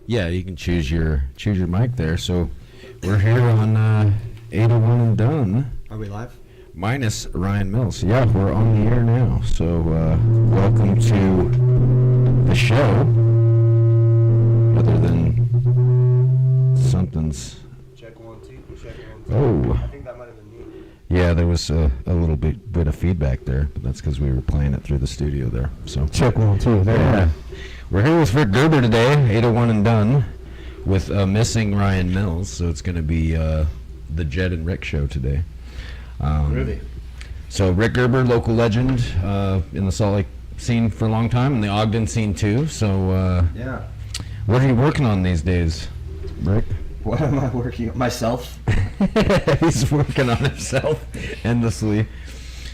Yeah, you can choose your mic there. So we're here on 801 and done. Are we live? Minus Ryan Mills. Yeah, we're on the air now. So welcome to the show. Other than something's. Check 1 2. Check 1 2. Oh. I think that might have been me. Yeah, there was a little bit of feedback there, but that's because we were playing it through the studio there. So check 1 2. There. Yeah. We're here with Rick Gerber today, 801 and done, with missing Ryan Mills. So it's going to be the Jed and Rick show today. Really? So Rick Gerber, local legend in the Salt Lake scene for a long time, and the Ogden scene too. So Yeah. What are you working on these days, Rick? What am I working on? Myself? He's working on himself endlessly.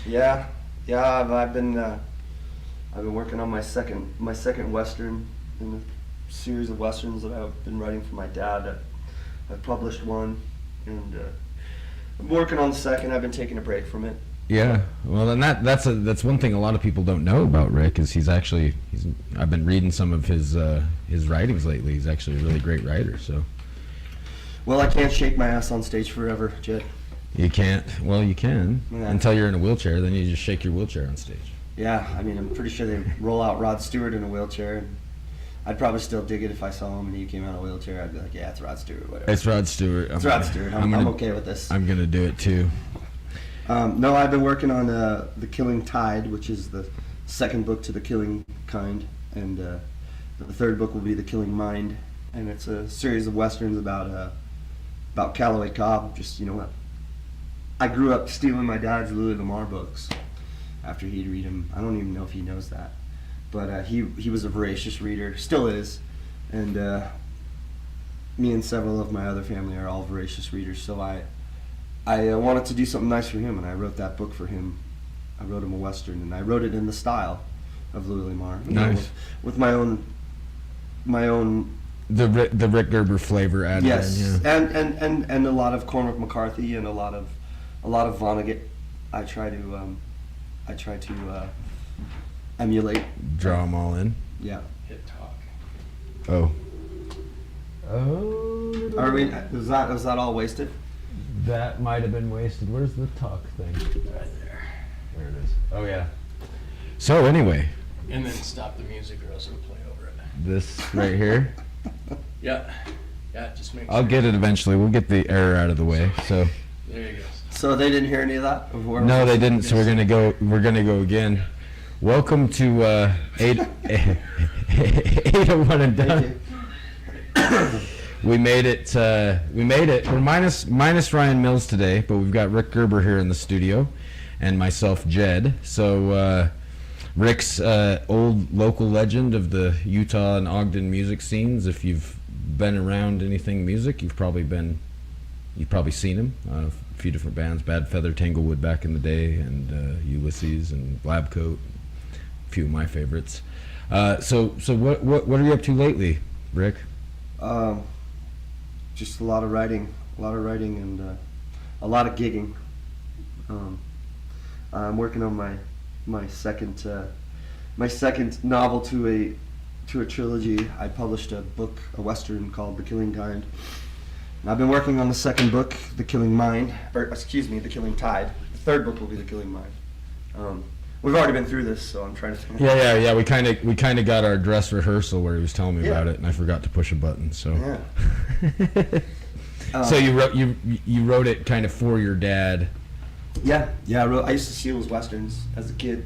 Yeah. I've been working on my second Western in the series of Westerns that I've been writing for my dad. I've published one, and I'm working on the second. I've been taking a break from it. Yeah, well, and that's one thing a lot of people don't know about Rick is I've been reading some of his writings lately. He's actually a really great writer. So. Well, I can't shake my ass on stage forever, Jed. You can't. Well, you can Yeah. until you're in a wheelchair. Then you just shake your wheelchair on stage. Yeah, I mean, I'm pretty sure they roll out Rod Stewart in a wheelchair. And I'd probably still dig it if I saw him and he came out of a wheelchair. I'd be like, yeah, it's Rod Stewart, whatever. It's Rod Stewart. It's Rod Stewart. I'm okay with this. I'm gonna do it too. No, I've been working on The Killing Tide, which is the second book to The Killing Kind, and the third book will be The Killing Mind, and it's a series of westerns about Callaway Cobb. Just, I grew up stealing my dad's Louis Lamar books after he'd read them. I don't even know if he knows that, but he was a voracious reader, still is, and me and several of my other family are all voracious readers. So I wanted to do something nice for him, and I wrote that book for him. I wrote him a western, and I wrote it in the style of Louis Lamar. Nice. With my own. The Rick Gerber flavor added yes, in, yeah. and a lot of Cormac McCarthy and a lot of Vonnegut. I try to emulate. Draw them all in. Yeah. Hit talk. Oh. Are we? Was that all wasted? That might have been wasted. Where's the talk thing? Right there. There it is. Oh yeah. So anyway, And then stop the music or else it'll play over it. this right here. Yeah. Yeah, just make I'll sure. get it eventually. We'll get the error out of the way. So There you go. So they didn't hear any of that? Of where no, they didn't. So we're gonna go again. Welcome to 801 and done. We made it. We're minus Ryan Mills today, but we've got Rick Gerber here in the studio, and myself, Jed. So Rick's old local legend of the Utah and Ogden music scenes. If you've been around anything music, you've probably seen him. A few different bands, Bad Feather, Tanglewood back in the day, and Ulysses and Blabcoat. A few of my favorites. So what are you up to lately, Rick? Just a lot of writing and a lot of gigging. I'm working on my second novel to a trilogy. I published a book, a western called The Killing Kind. And I've been working on the second book, The Killing Mind, The Killing Tide. The third book will be The Killing Mind. We've already been through this, so I'm trying to. Yeah. We kind of got our dress rehearsal where he was telling me about it, and I forgot to push a button. So. Yeah. So you wrote it kind of for your dad. Yeah. I used to steal his westerns as a kid,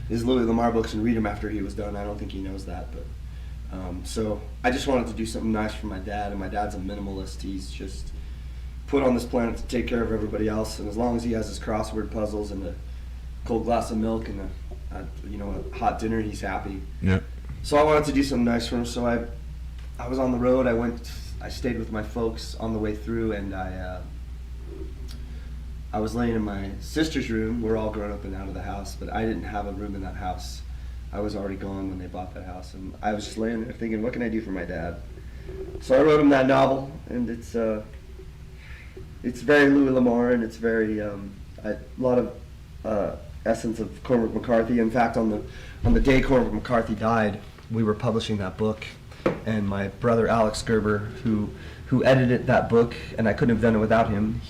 his Louis Lamar books, and read them after he was done. I don't think he knows that, but so I just wanted to do something nice for my dad, and my dad's a minimalist. He's just put on this planet to take care of everybody else, and as long as he has his crossword puzzles and a cold glass of milk and a hot dinner, he's happy. Yeah. So I wanted to do something nice for him. So I was on the road. I stayed with my folks on the way through, and I was laying in my sister's room. We're all grown up and out of the house, but I didn't have a room in that house. I was already gone when they bought that house, and I was just laying there thinking, what can I do for my dad? So I wrote him that novel, and it's very Louis Lamar, and it's very a lot of essence of Cormac McCarthy. In fact, on the day Cormac McCarthy died, we were publishing that book, and my brother Alex Gerber, who edited that book, and I couldn't have done it without him.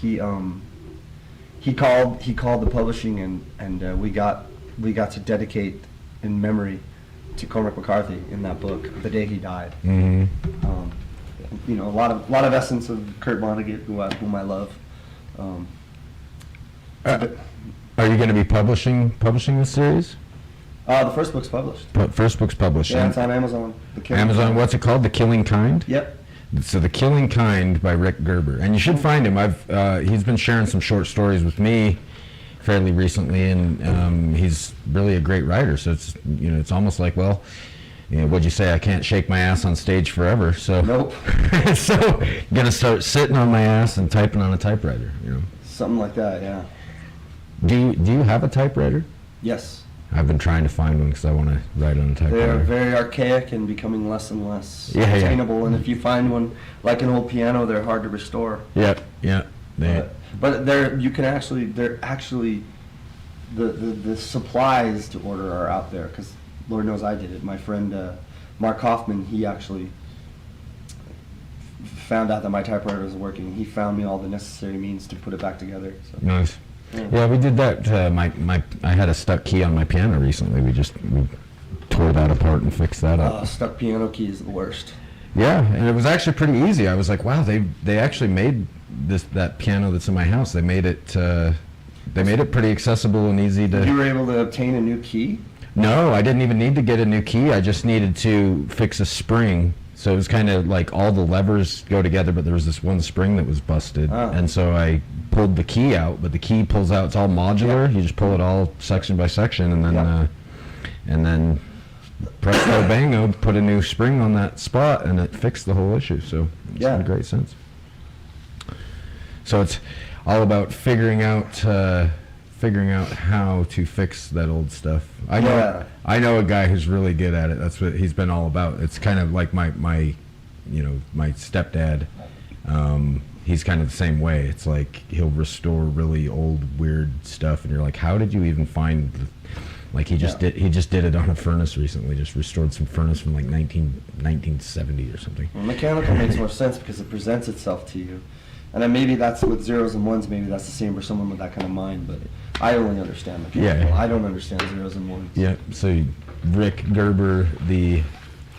He called the publishing, and we got to dedicate in memory to Cormac McCarthy in that book the day he died. You know, a lot of essence of Kurt Vonnegut, whom I love. Are you going to be publishing this series? The first book's published. First book's published. Yeah, it's on Amazon. Amazon. What's it called? The Killing Kind. Yep. So The Killing Kind by Rick Gerber, and you should find him. He's been sharing some short stories with me fairly recently, and he's really a great writer. So it's almost like, well, what'd you say? I can't shake my ass on stage forever. So Nope. so I'm gonna start sitting on my ass and typing on a typewriter. Something like that. Yeah. Do you have a typewriter? Yes. I've been trying to find one because I want to write on a typewriter. They're very archaic and becoming less and less Yeah. attainable. And if you find one like an old piano, they're hard to restore. Yep. Yeah. But they're actually the supplies to order are out there, because Lord knows I did it. My friend Mark Hoffman, he actually found out that my typewriter was working. He found me all the necessary means to put it back together. So. Nice. Yeah, we did that. I had a stuck key on my piano recently. We tore that apart and fixed that up. Stuck piano key is the worst. Yeah, and it was actually pretty easy. I was like, wow, they actually made that piano that's in my house. They made it pretty accessible and easy to. You were able to obtain a new key? No, I didn't even need to get a new key. I just needed to fix a spring. So it was kind of like all the levers go together, but there was this one spring that was busted. Oh. And so I pulled the key out, but the key pulls out, it's all modular. You just pull it all section by section, and then presto bango, put a new spring on that spot, and it fixed the whole issue. So it's made great sense. So it's all about figuring out how to fix that old stuff. I know a guy who's really good at it. That's what he's been all about. It's kind of like my stepdad. He's kind of the same way. It's like he'll restore really old weird stuff, and you're like, how did you even find? He just did it on a furnace recently. Just restored some furnace from like 1970 or something. Well, mechanical makes more sense because it presents itself to you. And then maybe that's with zeros and ones, maybe that's the same for someone with that kind of mind, but I only understand mechanical. I don't understand zeros and ones. Yeah, so Rick Gerber, the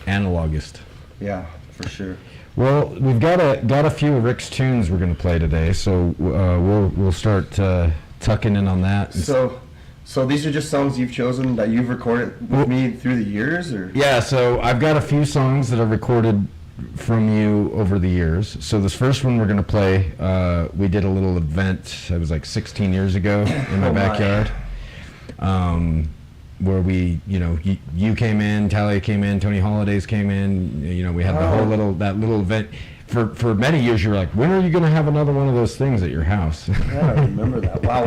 analogist. Yeah, for sure. Well, we've got a few of Rick's tunes we're going to play today, so we'll start tucking in on that. So these are just songs you've chosen that you've recorded with me through the years, or? Yeah, so I've got a few songs that I've recorded from you over the years. So this first one we're going to play, we did a little event, it was like 16 years ago in my backyard, where we, you came in, Talia came in, Tony Holidays came in, we had the whole little event. For many years you were like, when are you going to have another one of those things at your house? Yeah, I remember that. Wow,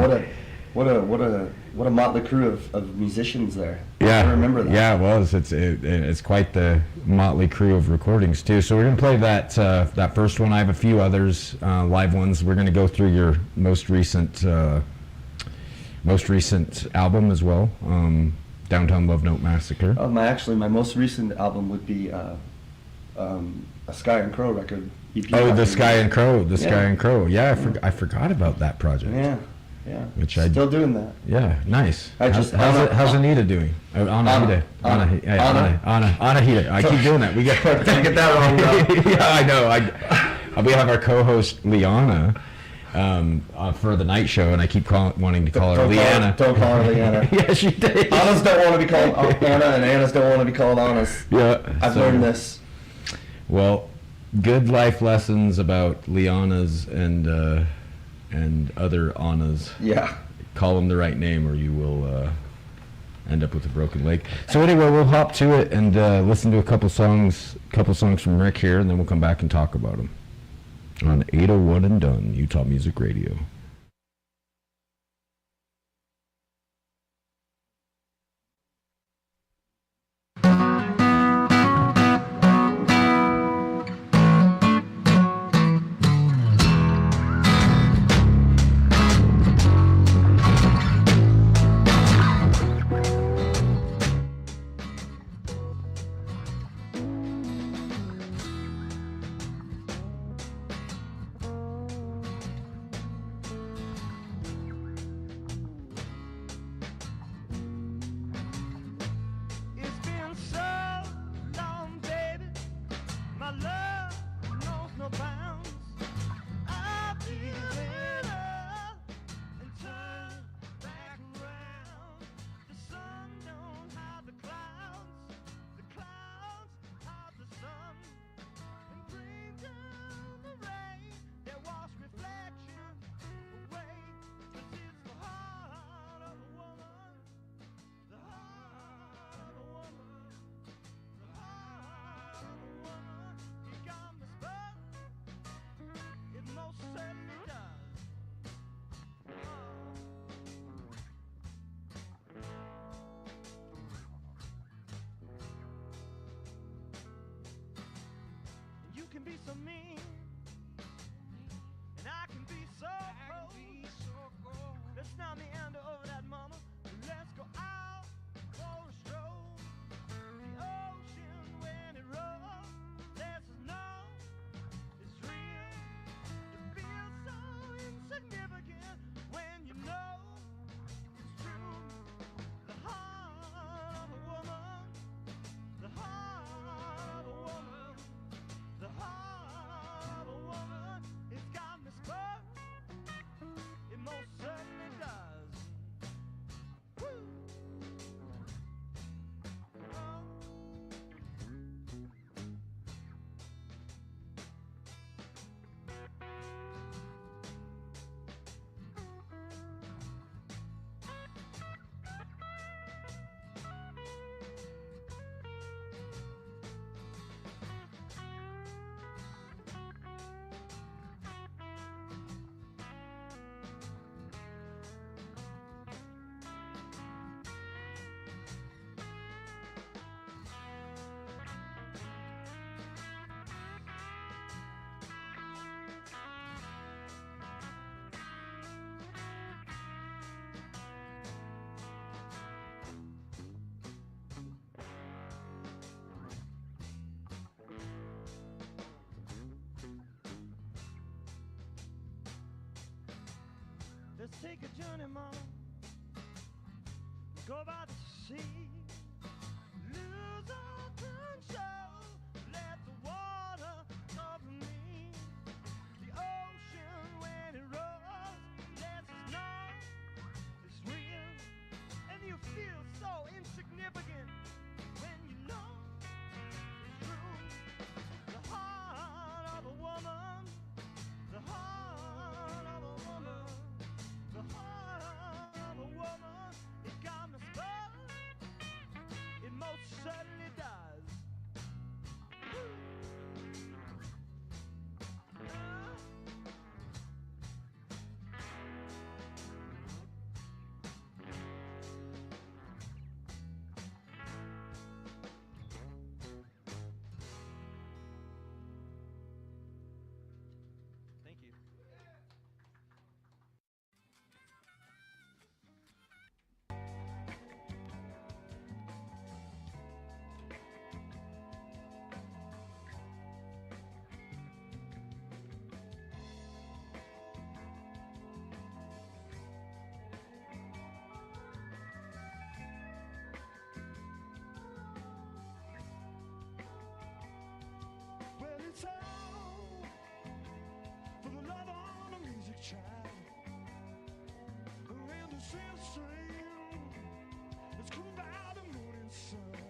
what a motley crew of musicians there. Yeah, I remember that. Yeah, it was. It's quite the motley crew of recordings too. So we're gonna play that first one. I have a few others, live ones. We're gonna go through your most recent album as well, Downtown Love Note Massacre. My most recent album would be a Sky and Crow record. EP The Sky and Crow. Sky and Crow. Yeah, I forgot about that project. Yeah, which still doing that. Yeah, nice. How's Anita doing? Anahita. I keep doing that. We get get that wrong. Yeah, I know. We have our co-host Liana for the night show, and I keep wanting to call her Leanna. Don't call her Leanna. Yeah, she did. Annas don't want to be called Anna, and Annas don't want to be called Annas. Yeah, I've learned this. Well, good life lessons about Lianas and other Annas. Yeah. Call them the right name, or you will end up with a broken leg. So anyway, we'll hop to it and listen to a couple songs from Rick here, and then we'll come back and talk about them on 801 and Done, Utah Music Radio. Let's take a journey, mama. Go by the sea. Lose our control. Let the water cover me. The ocean, when it rolls, lets us know it's real. And you feel so insignificant when you know it's true. The heart of a woman. The heart of a woman. The heart of a woman, it got me spun. It most certainly does. Thank you. Well, it's all for the love on the music child. And the silk string is cooled by the moon and sun.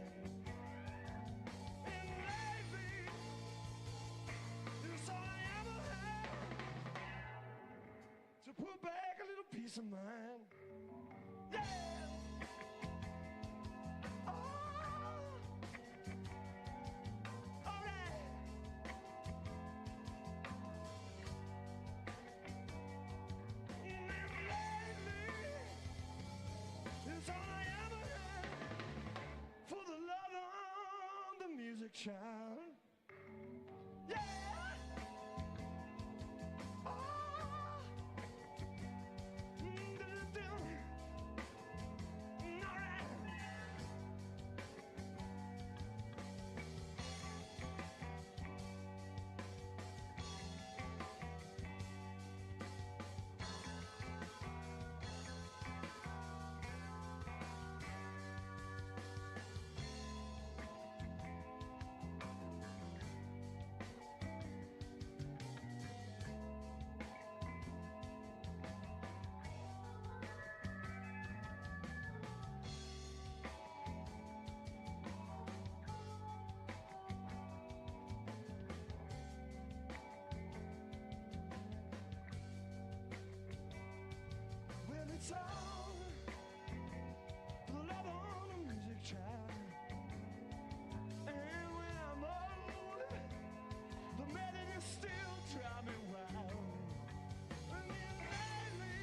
And lately, it's all I ever had to put back a little peace of mind. Yeah! Oh! All right! It's all I ever had for the love on the music child. Yeah! Oh! All right! Well, it's all for the love on the music child. And when I'm old, the melody still drive me wild. And then lately,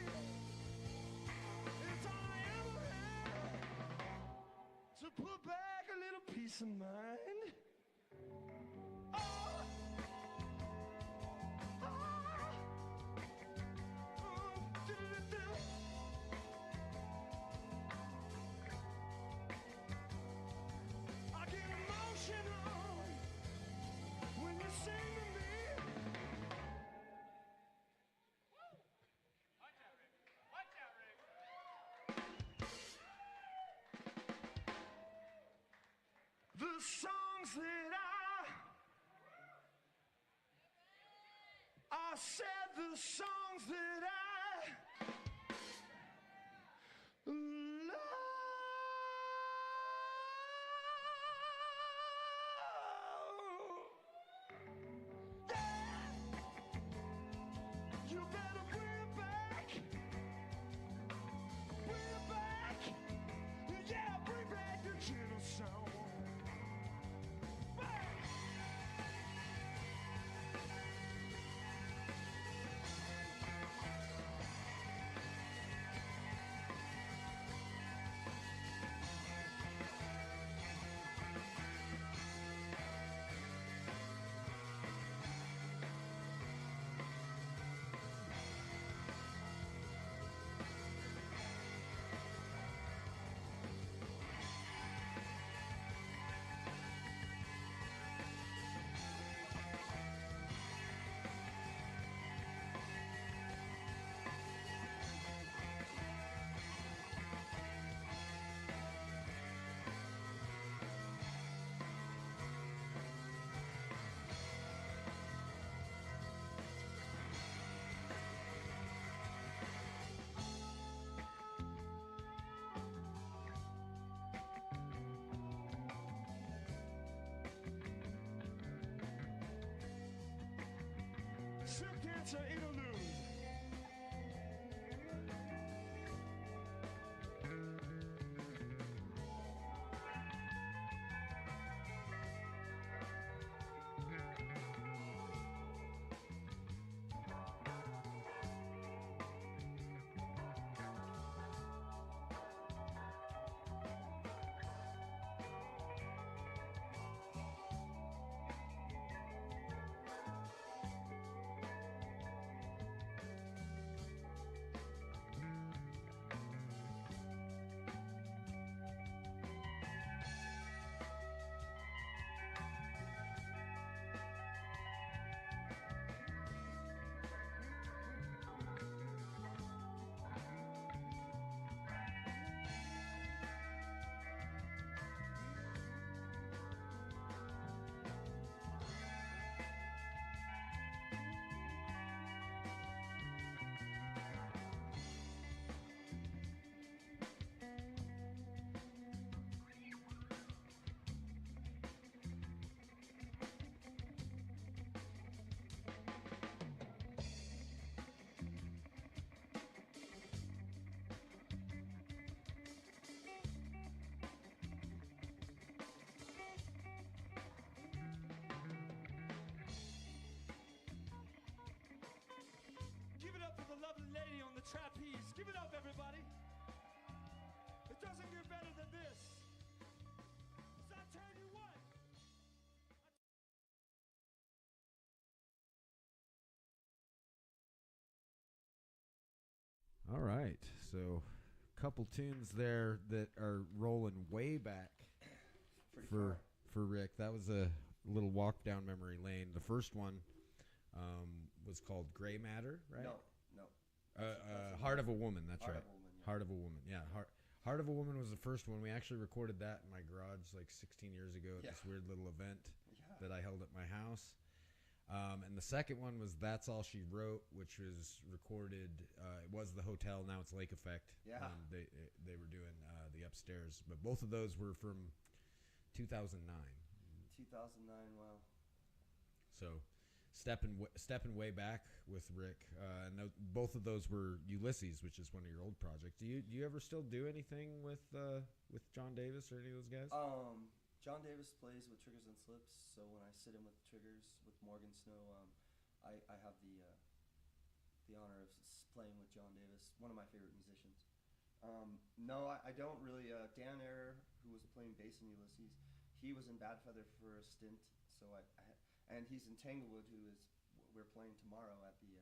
it's all I ever had to put back a little peace of mind. Oh! I get emotional when you sing to me. The songs that I said the songs that I love. Yeah! You better bring it back. Bring it back. Yeah, bring back the gentle song. signature interlude. Give it up for the lovely lady on the trapeze. Give it up, everybody. It doesn't get better than this. 'Cause I tell you what. All right, so a couple tunes there that are rolling way back Pretty for far. for Rick. That was a little walk down memory lane. The first one was called Gray Matter, right? No. Heart of a Woman. That's Heart right. of a Woman, yeah. Heart of a Woman. Yeah. Heart of a Woman was the first one. We actually recorded that in my garage like 16 years ago at this weird little event that I held at my house. And the second one was That's All She Wrote, which was recorded. It was the hotel. Now it's Lake Effect. Yeah. They were doing the upstairs, but both of those were from 2009. 2009. Wow. So stepping way back with Rick, and both of those were Ulysses, which is one of your old projects. Do you ever still do anything with John Davis or any of those guys? John Davis plays with Triggers and Slips, so when I sit in with Triggers with Morgan Snow, I have the honor of playing with John Davis, one of my favorite musicians. No, I don't really. Dan Ayer, who was playing bass in Ulysses, he was in Bad Feather for a stint, so and he's in Tanglewood, we're playing tomorrow at the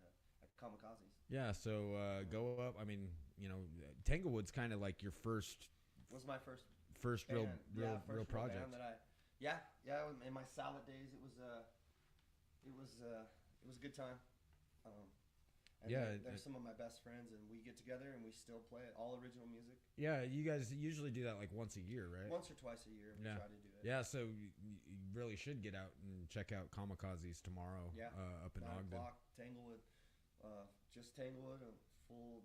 at Kamikazes. Yeah, so go up. I mean, Tanglewood's kind of like your first Was my first real project. band that in my salad days it was a good time. And they're some of my best friends, and we get together and we still play it, all original music. Yeah, you guys usually do that like once a year, right? Once or twice a year we try to do it. Yeah, so you really should get out and check out Kamikazes tomorrow. Up in 9 Ogden. o'clock, Tanglewood, just Tanglewood, a full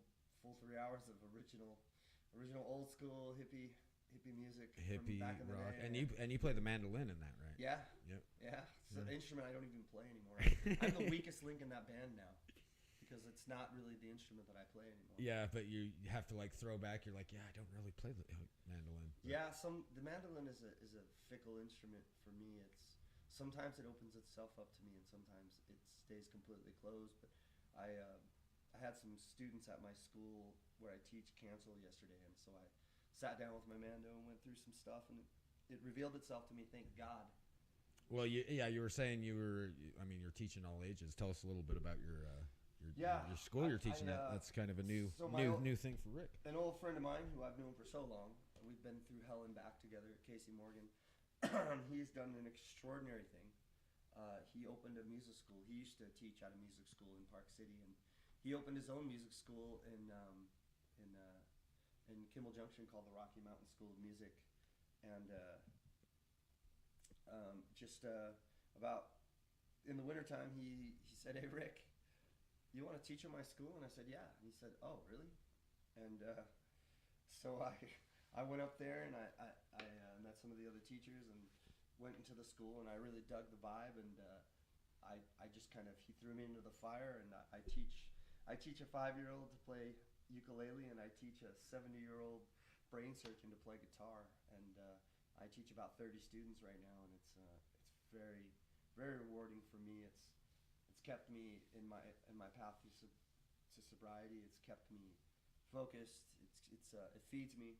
3 hours of original old school hippie music, from back in the rock, day. and you play the mandolin in that, right? Yeah. Yep. Yeah. It's an instrument I don't even play anymore. I'm the weakest link in that band now, because it's not really the instrument that I play anymore. Yeah, but you have to like throw back. You're like, yeah, I don't really play the mandolin. But Yeah, the mandolin is a fickle instrument for me. It's sometimes it opens itself up to me, and sometimes it stays completely closed. But I had some students at my school where I teach cancel yesterday, and so I sat down with my mando and went through some stuff, and it revealed itself to me. Thank God. Well, you were saying you're teaching all ages. Tell us a little bit about your school you're teaching at. That's kind of a new thing for Rick. An old friend of mine who I've known for so long, we've been through hell and back together, Casey Morgan. He's done an extraordinary thing. He opened a music school. He used to teach at a music school in Park City, and he opened his own music school in Kimball Junction called the Rocky Mountain School of Music. And about in the wintertime, he said, "Hey, Rick, you want to teach at my school?" And I said, "Yeah." And he said, "Oh, really?" And so I went up there, and I met some of the other teachers and went into the school, and I really dug the vibe, and I just kind of, he threw me into the fire, and I teach a 5-year-old to play ukulele, and I teach a 70-year-old brain surgeon to play guitar, and I teach about 30 students right now, and it's very, very rewarding for me. It's kept me in my path to sobriety. It's kept me focused. It feeds me.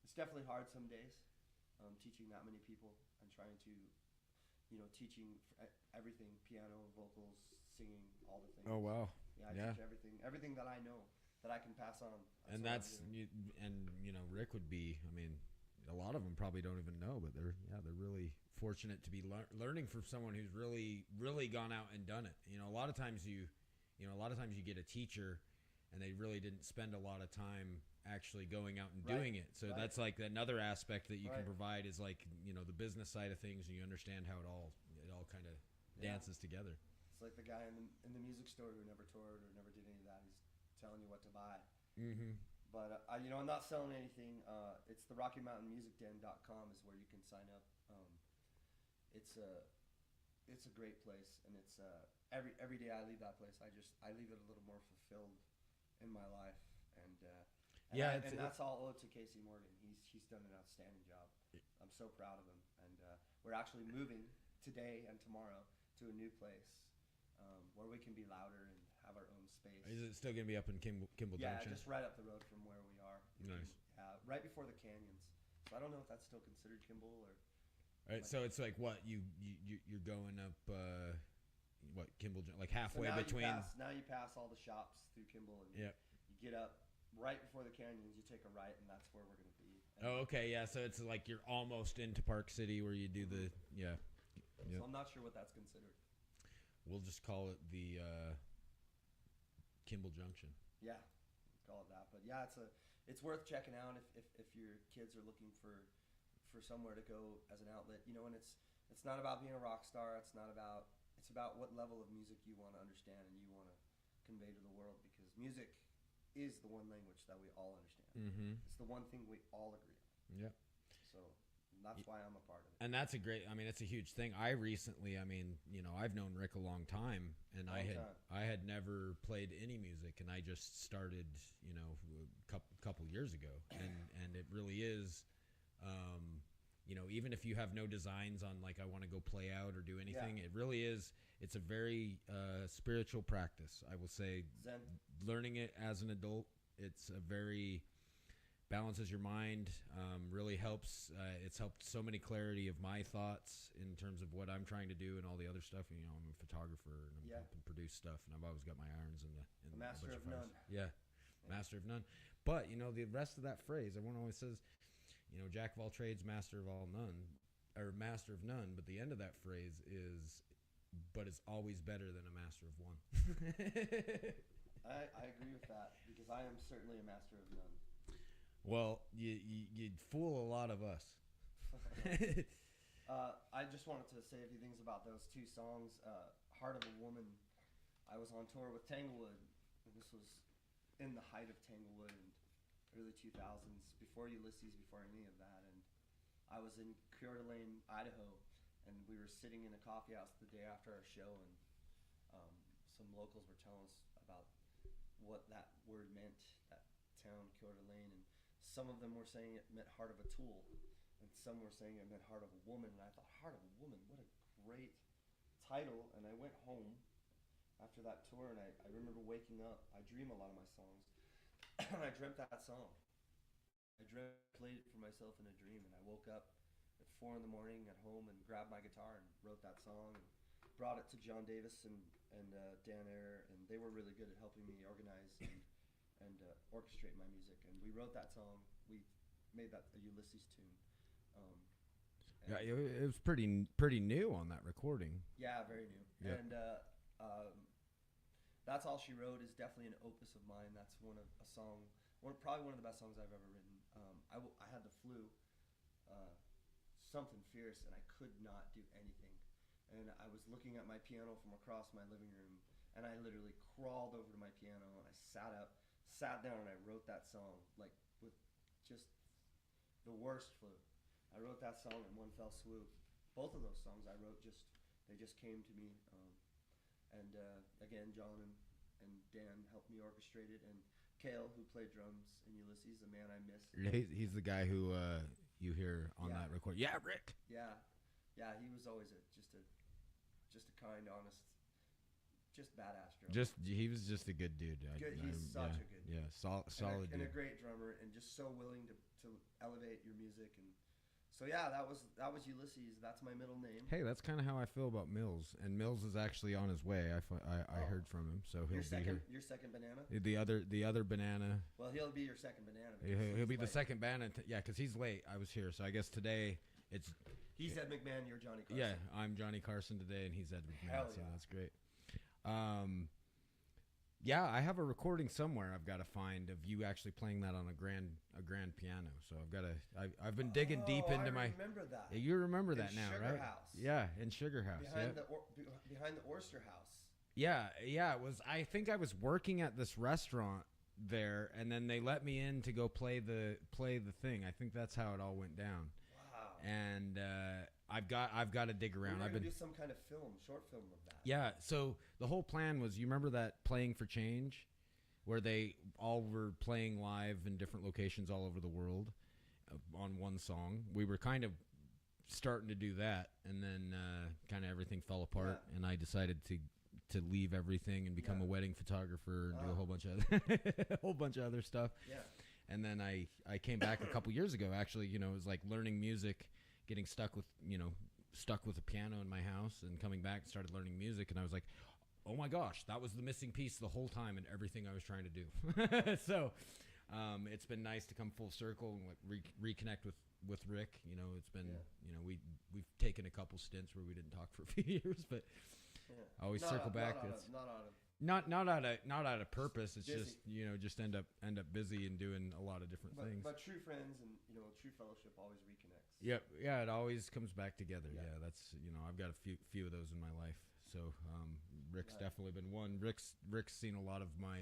It's definitely hard some days, teaching that many people and trying to, teaching everything, piano, vocals, singing, all the things. Oh wow. Yeah, I teach everything that I know that I can pass on. And that's Rick would be. I mean, a lot of them probably don't even know, but they're really fortunate to be learning from someone who's really gone out and done it. A lot of times you get a teacher, and they really didn't spend a lot of time actually going out and doing it. So that's like another aspect that you can provide is like, the business side of things, and you understand how it all kind of dances together. It's like the guy in the music store who never toured or never did any of that. He's telling you what to buy. Mm-hmm. But I'm not selling anything. It's the RockyMountainMusicDen.com is where you can sign up. It's a great place, and it's every day I leave that place, I leave it a little more fulfilled in my life, and that's all owed to Casey Morgan. He's done an outstanding job. I'm so proud of him, and we're actually moving today and tomorrow to a new place where we can be louder and have our own space. Is it still going to be up in Kimball Junction? Yeah, just right up the road from where we are. Nice. Right before the canyons. So I don't know if that's still considered Kimball or. All right, so it's like what you're going up, Kimball, like halfway between. Now you pass all the shops through Kimball, and you get up right before the canyons. You take a right, and that's where we're going to be. And okay, yeah. So it's like you're almost into Park City, where you do the So I'm not sure what that's considered. We'll just call it the Kimball Junction. Yeah, call it that. But yeah, it's worth checking out if your kids are looking for somewhere to go as an outlet, and it's not about being a rock star. It's about what level of music you want to understand and you want to convey to the world, because music is the one language that we all understand. Mm-hmm. It's the one thing we all agree on. Yeah. So that's why I'm a part of it. And that's it's a huge thing. I recently, I've known Rick a long time, and I had never played any music, and I just started, a couple years ago, and it really is. Even if you have no designs on like I want to go play out or do anything, it really is. It's a very spiritual practice. I will say, Zen. Learning it as an adult, it's a very balances your mind. Really helps. It's helped so many clarity of my thoughts in terms of what I'm trying to do and all the other stuff. I'm a photographer and I'm helping produce stuff, and I've always got my irons in the master of none. Yeah. Master of none. But the rest of that phrase, everyone always says, jack of all trades, master of all none, or master of none. But the end of that phrase is, but it's always better than a master of one. I agree with that, because I am certainly a master of none. Well, you'd fool a lot of us. I just wanted to say a few things about those two songs. Heart of a Woman, I was on tour with Tanglewood, and this was in the height of Tanglewood and early 2000s, before Ulysses, before any of that, and I was in Coeur d'Alene, Idaho, and we were sitting in a coffee house the day after our show, and some locals were telling us about what that word meant, that town, Coeur d'Alene, and some of them were saying it meant heart of a tool, and some were saying it meant heart of a woman, and I thought, heart of a woman, what a great title. And I went home after that tour, and I remember waking up. I dream a lot of my songs, and I dreamt that song. Played it for myself in a dream, and I woke up at 4 a.m. at home and grabbed my guitar and wrote that song and brought it to John Davis and Dan Ayer, and they were really good at helping me organize and orchestrate my music. And we wrote that song. We made that a Ulysses tune. Yeah, it was pretty new on that recording. Yeah, very new. Yep. And That's All She Wrote is definitely an opus of mine. That's probably one of the best songs I've ever written. I had the flu, something fierce, and I could not do anything. And I was looking at my piano from across my living room, and I literally crawled over to my piano, and I sat down, and I wrote that song, like, with just the worst flu. I wrote that song in one fell swoop. Both of those songs I wrote they just came to me. And again, John and Dan helped me orchestrate it, and Cale, who played drums in Ulysses, a man I miss. He's the guy who you hear on Yeah. that record. Yeah, Rick. Yeah, he was always just a kind, honest, just badass drummer. He was just a good dude. He's such a good dude. Yeah, solid and a dude. great drummer, and just so willing to elevate your music. And so yeah, that was Ulysses. That's my middle name. Hey, that's kind of how I feel about Mills. And Mills is actually on his way. I heard from him, so he'll be here. Your second banana. The other banana. Well, he'll be your second banana. He'll be the late. second banana. Yeah, because he's late. I was here, so I guess today it's. He's Ed McMahon. You're Johnny Carson. Yeah, I'm Johnny Carson today, and he's Ed McMahon. Hell So yeah. that's great. Yeah, I have a recording somewhere I've got to find of you actually playing that on a grand piano. So I've been digging deep into my. I remember that. Yeah, you remember that In now, Sugar right? House. Yeah, in Sugar House. Behind the Oyster House. Yeah, it was. I think I was working at this restaurant there, and then they let me in to go play the thing. I think that's how it all went down. Wow. And I've got to dig around. We're gonna do some kind of short film of that. Yeah, so the whole plan was, you remember that Playing for Change, where they all were playing live in different locations all over the world on one song? We were kind of starting to do that, and then kind of everything fell apart, and I decided to leave everything and become a wedding photographer and do a whole bunch of other stuff. Yeah. And then I came back a couple years ago. Actually, it was like learning music, getting stuck with a piano in my house, and coming back and started learning music. And I was like, oh my gosh, that was the missing piece the whole time in everything I was trying to do. So it's been nice to come full circle and like reconnect with Rick. It's been, we've taken a couple stints where we didn't talk for a few years, but I always circle back. Not out of purpose. It's busy. just end up busy and doing a lot of different things. But true friends and true fellowship always reconnects. Yep. Yeah, it always comes back together. Yeah, that's I've got a few of those in my life. So Rick's definitely been one. Rick's seen a lot of my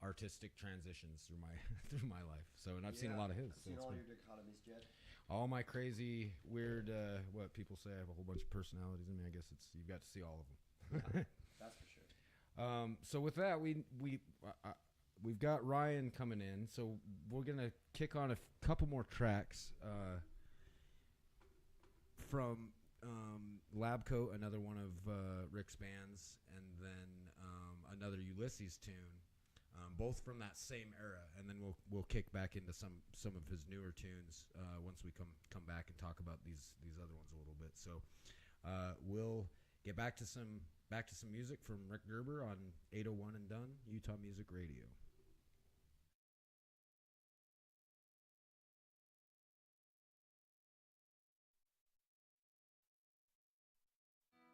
artistic transitions through my life. So, and I've seen a lot of his. I've seen all your dichotomies, Jed. All my crazy, weird, what people say, I have a whole bunch of personalities in me. I guess you've got to see all of them. Yeah, that's for sure. So with that, we've got Ryan coming in, so we're gonna kick on a couple more tracks from Lab Coat, another one of Rick's bands, and then another Ulysses tune, both from that same era, and then we'll kick back into some of his newer tunes once we come back and talk about these other ones a little bit. So we'll get back to some music from Rick Gerber on 801 and Done, Utah Music Radio.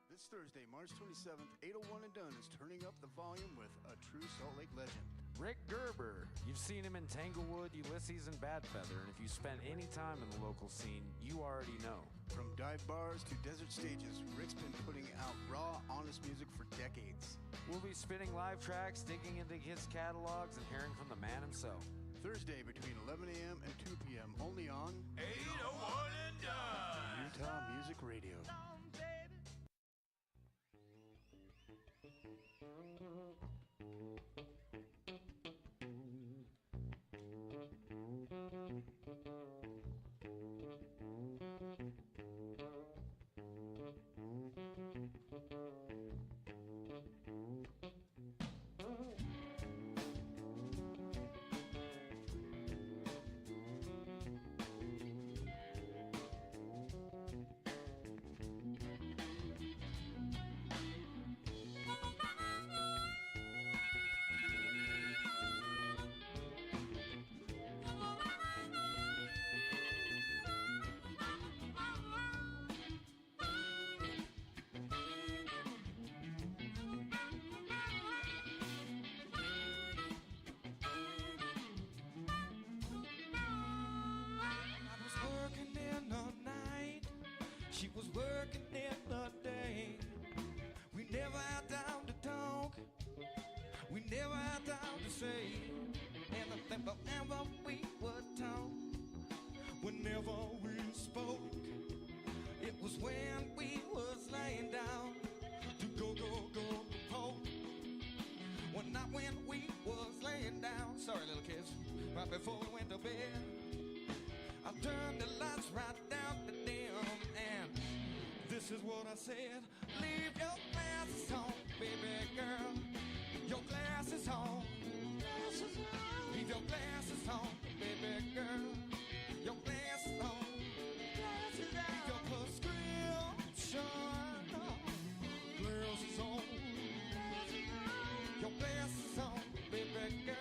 This Thursday, March 27th, 801 and Done is turning up the volume with a true Salt Lake legend. Rick Gerber. You've seen him in Tanglewood, Ulysses, and Bad Feather, and if you spent any time in the local scene, you already know. From dive bars to desert stages, Rick's been putting out raw, honest music for decades. We'll be spinning live tracks, digging into his catalogs, and hearing from the man himself. Thursday between 11 a.m. and 2 p.m. only on 801 and Done. Utah Music Radio. Down, baby. I was working in the night, she was working in the day. We never had time to talk, we never had time to say anything, but whenever we would talk, whenever we spoke, it was when we was laying down to go, go, go, right before we went to bed. I turned the lights right down to dim, and this is what I said. Leave your glasses on, baby girl. Your glasses on. Leave your glasses on, baby girl. Your glasses on. Leave your prescription on. Glasses on. Your glasses on, baby girl.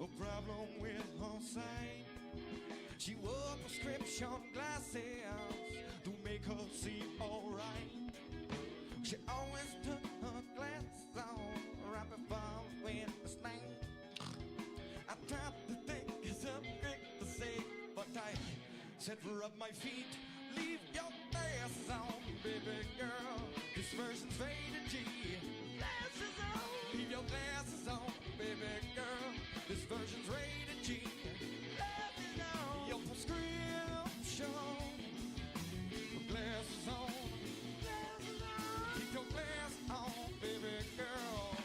A problem with her sight. She wore prescription glasses to make her see alright. She always took her glasses on right before we went to sleep. I tried to think of something to say, but I said, rub my feet, leave your glasses on, baby girl. This version's rated G. Glasses on. Leave your glasses on, baby girl. This version's rated G. Glasses on. Your prescription. Glasses on. Glasses on. Keep your glasses on, baby girl.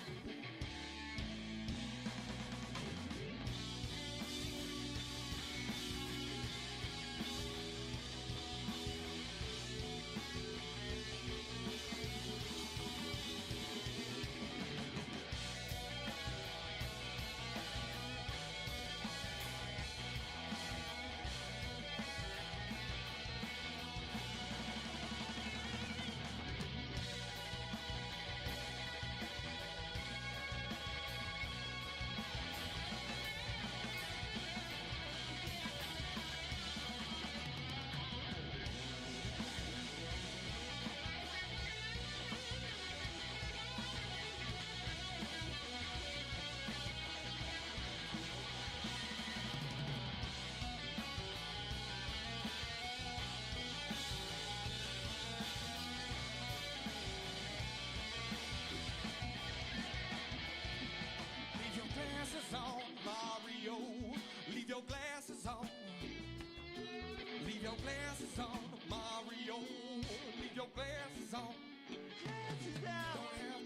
Glasses on, Mario. Leave your glasses on. Leave your glasses on, Mario. Leave your glasses on. Glasses down. Don't have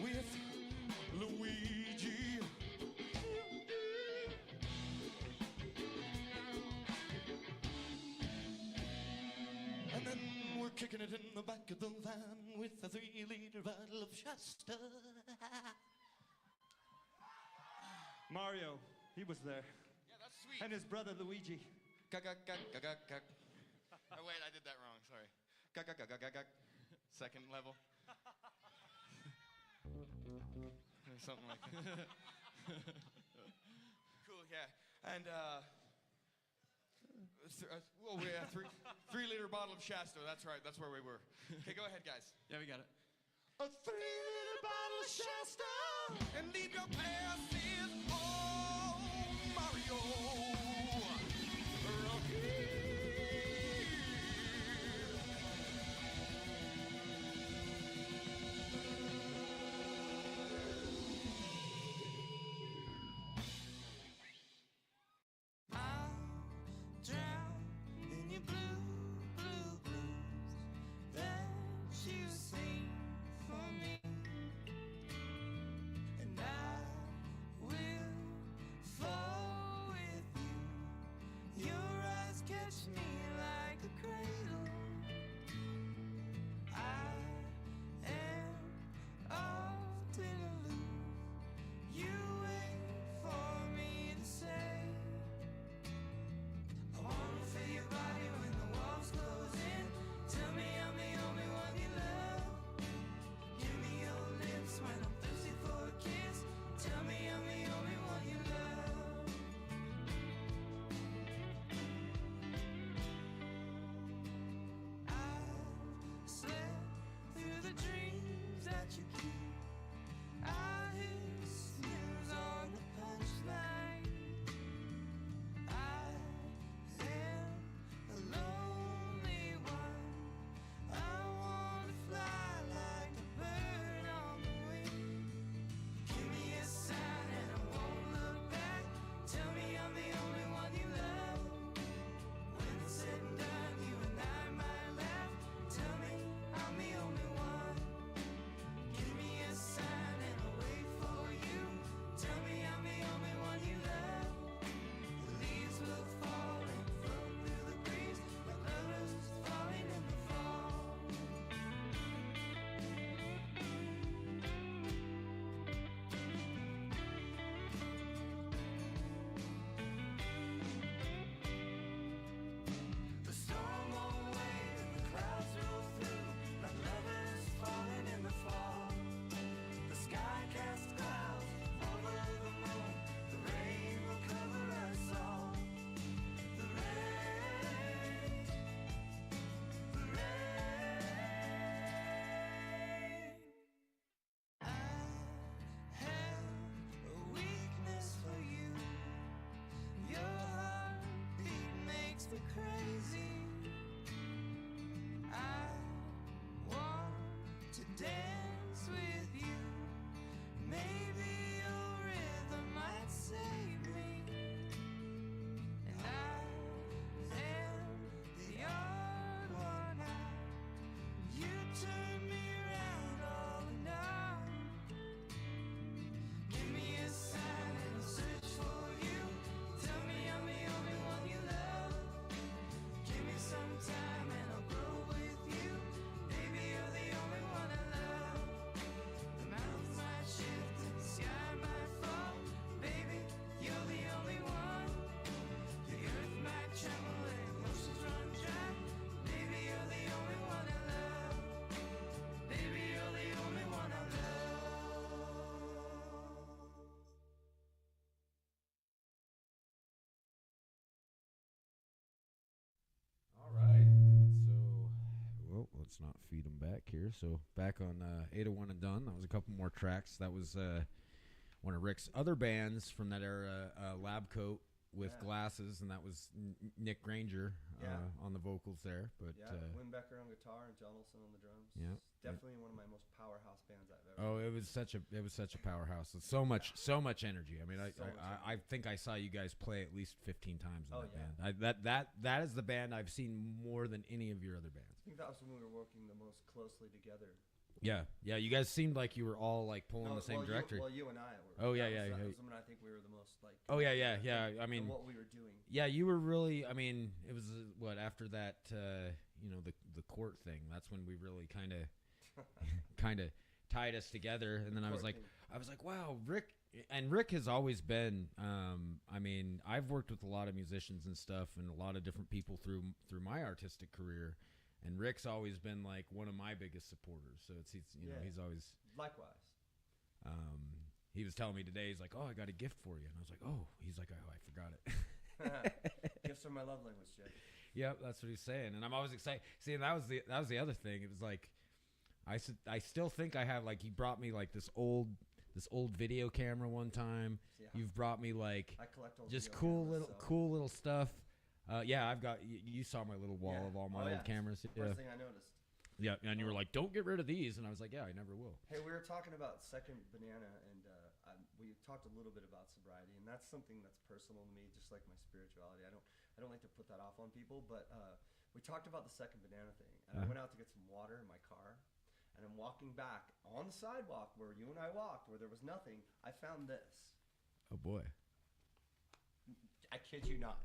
with Luigi. And then we're kicking it in the back of the van with a 3-liter bottle of Shasta. Mario, he was there. Yeah, that's sweet. And his brother Luigi. Oh, wait, I did that wrong. Sorry. Second level. Something like that. Cool, yeah. And, well, we had 3-liter bottle of Shasta. That's right. That's where we were. Okay, go ahead, guys. Yeah, we got it. A 3-liter bottle of Shasta and leave your glasses on, Mario. Rocky. In your blue, blue blues that you sing for me, and I will fall with you. Your eyes catch me like a cradle. I am often aloof. You wait for me to say, I wanna feel your body when the walls close in. Tell me I'm the only one you love. Give me your lips when I'm thirsty for a kiss. Tell me I'm the only one you love. I've slept through the dreams that you keep. I hit snooze on the punchline. dance with you. Maybe your rhythm might save me. And I am the odd one out. You turn me around all night. Give me a sign and I'll search for you. Tell me I'm the only one you love. Give me some time and I'll grow with you. Baby, you're the only one I love. The mountains might shift and the sky might fall. Baby, you're the only one. The earth might tremble and oceans run dry. Baby, you're the only one I love. Baby, you're the only one I love. All right. So, well, let's not feed them back here. So, back on 801 and Done. That was a couple more tracks. That was one of Rick's other bands from that era, Lab Coat with Glasses, and that was Nick Granger on the vocals there. But Wimbecker on guitar and Jonelson on the drums. Yeah. Definitely one of my most powerhouse bands I've ever. Oh, it was such a powerhouse. It's so much energy. I mean, I think I saw you guys play at least 15 times in that band. That is the band I've seen more than any of your other bands. I think that was when we were working the most closely together. Yeah. You guys seemed like you were all like pulling the same direction. You and I were. Oh yeah. That was when I think we were the most like. Oh yeah. I mean, what we were doing. Yeah, you were really. I mean, it was after that, the court thing. That's when we really kind of tied us together. And then I was like, wow, Rick has always been. I mean, I've worked with a lot of musicians and stuff, and a lot of different people through my artistic career. And Rick's always been like one of my biggest supporters. So he's always likewise. He was telling me today, he's like, "Oh, I got a gift for you," and I was like, "Oh," he's like, "Oh, I forgot it." Gifts are my love language, Jed. Yep, that's what he's saying, and I'm always excited. See, and that was the other thing. It was like, I still think I have like he brought me like this old video camera one time. Yeah. You've brought me like I collect old just cool little stuff. I've got you saw my little wall of all my old cameras. First thing I noticed. Yeah, and you were like, "Don't get rid of these," and I was like, "Yeah, I never will." Hey, we were talking about Second Banana, and we talked a little bit about sobriety, and that's something that's personal to me, just like my spirituality. I don't like to put that off on people, but we talked about the Second Banana thing, and I went out to get some water in my car, and I'm walking back on the sidewalk where you and I walked, where there was nothing. I found this. Oh boy. I kid you not.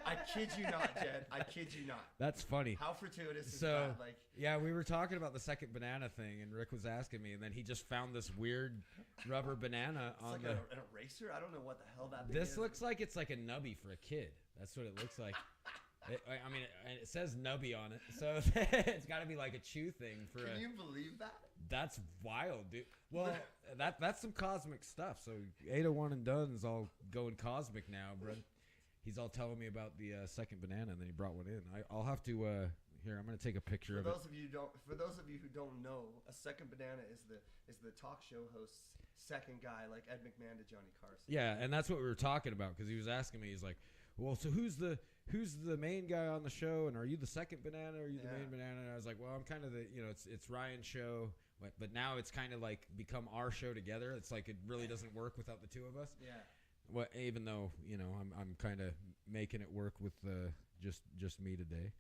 I kid you not, Jed. I kid you not. That's funny. How fortuitous is that? Like, yeah, we were talking about the Second Banana thing, and Rick was asking me, and then he just found this weird rubber banana on like an eraser. I don't know what the hell that thing is. This looks like it's like a nubby for a kid. That's what it looks like. And it says nubby on it, so it's got to be like a chew thing for. Can you believe that? That's wild, dude. Well, that's some cosmic stuff. So 801 and Done is all going cosmic now, bro. He's all telling me about the Second Banana, and then he brought one in. I'll have to here. I'm gonna take a picture of it. For those of you who don't know, a Second Banana is the talk show host's second guy, like Ed McMahon to Johnny Carson. Yeah, and that's what we were talking about because he was asking me. He's like, "Well, so who's the main guy on the show, and are you the Second Banana, or are you the main banana?" And I was like, "Well, I'm kind of the it's Ryan's show, but now it's kind of like become our show together. It's like it really doesn't work without the two of us." Yeah. Well, even though I'm kind of making it work with just me today.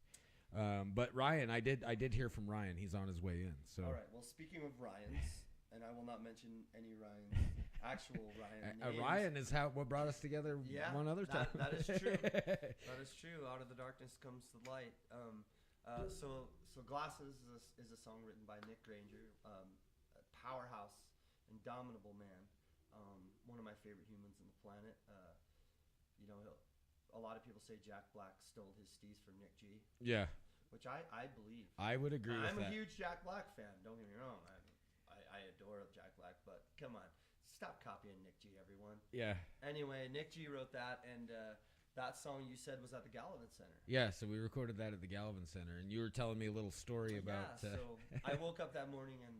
But Ryan, I did hear from Ryan. He's on his way in. So all right. Well, speaking of Ryans, and I will not mention any Ryans, actual Ryan. Ryan is what brought us together. One other time. That is true. That is true. Out of the darkness comes the light. So Glasses is a song written by Nick Granger, a powerhouse, indomitable man. One of my favorite humans on the planet. A lot of people say Jack Black stole his steez from Nick G. Yeah. Which I believe. I would agree with that. I'm a huge Jack Black fan. Don't get me wrong. I adore Jack Black, but come on. Stop copying Nick G, everyone. Yeah. Anyway, Nick G wrote that, and that song you said was at the Gallivan Center. Yeah, so we recorded that at the Gallivan Center, and you were telling me a little story about... so I woke up that morning, and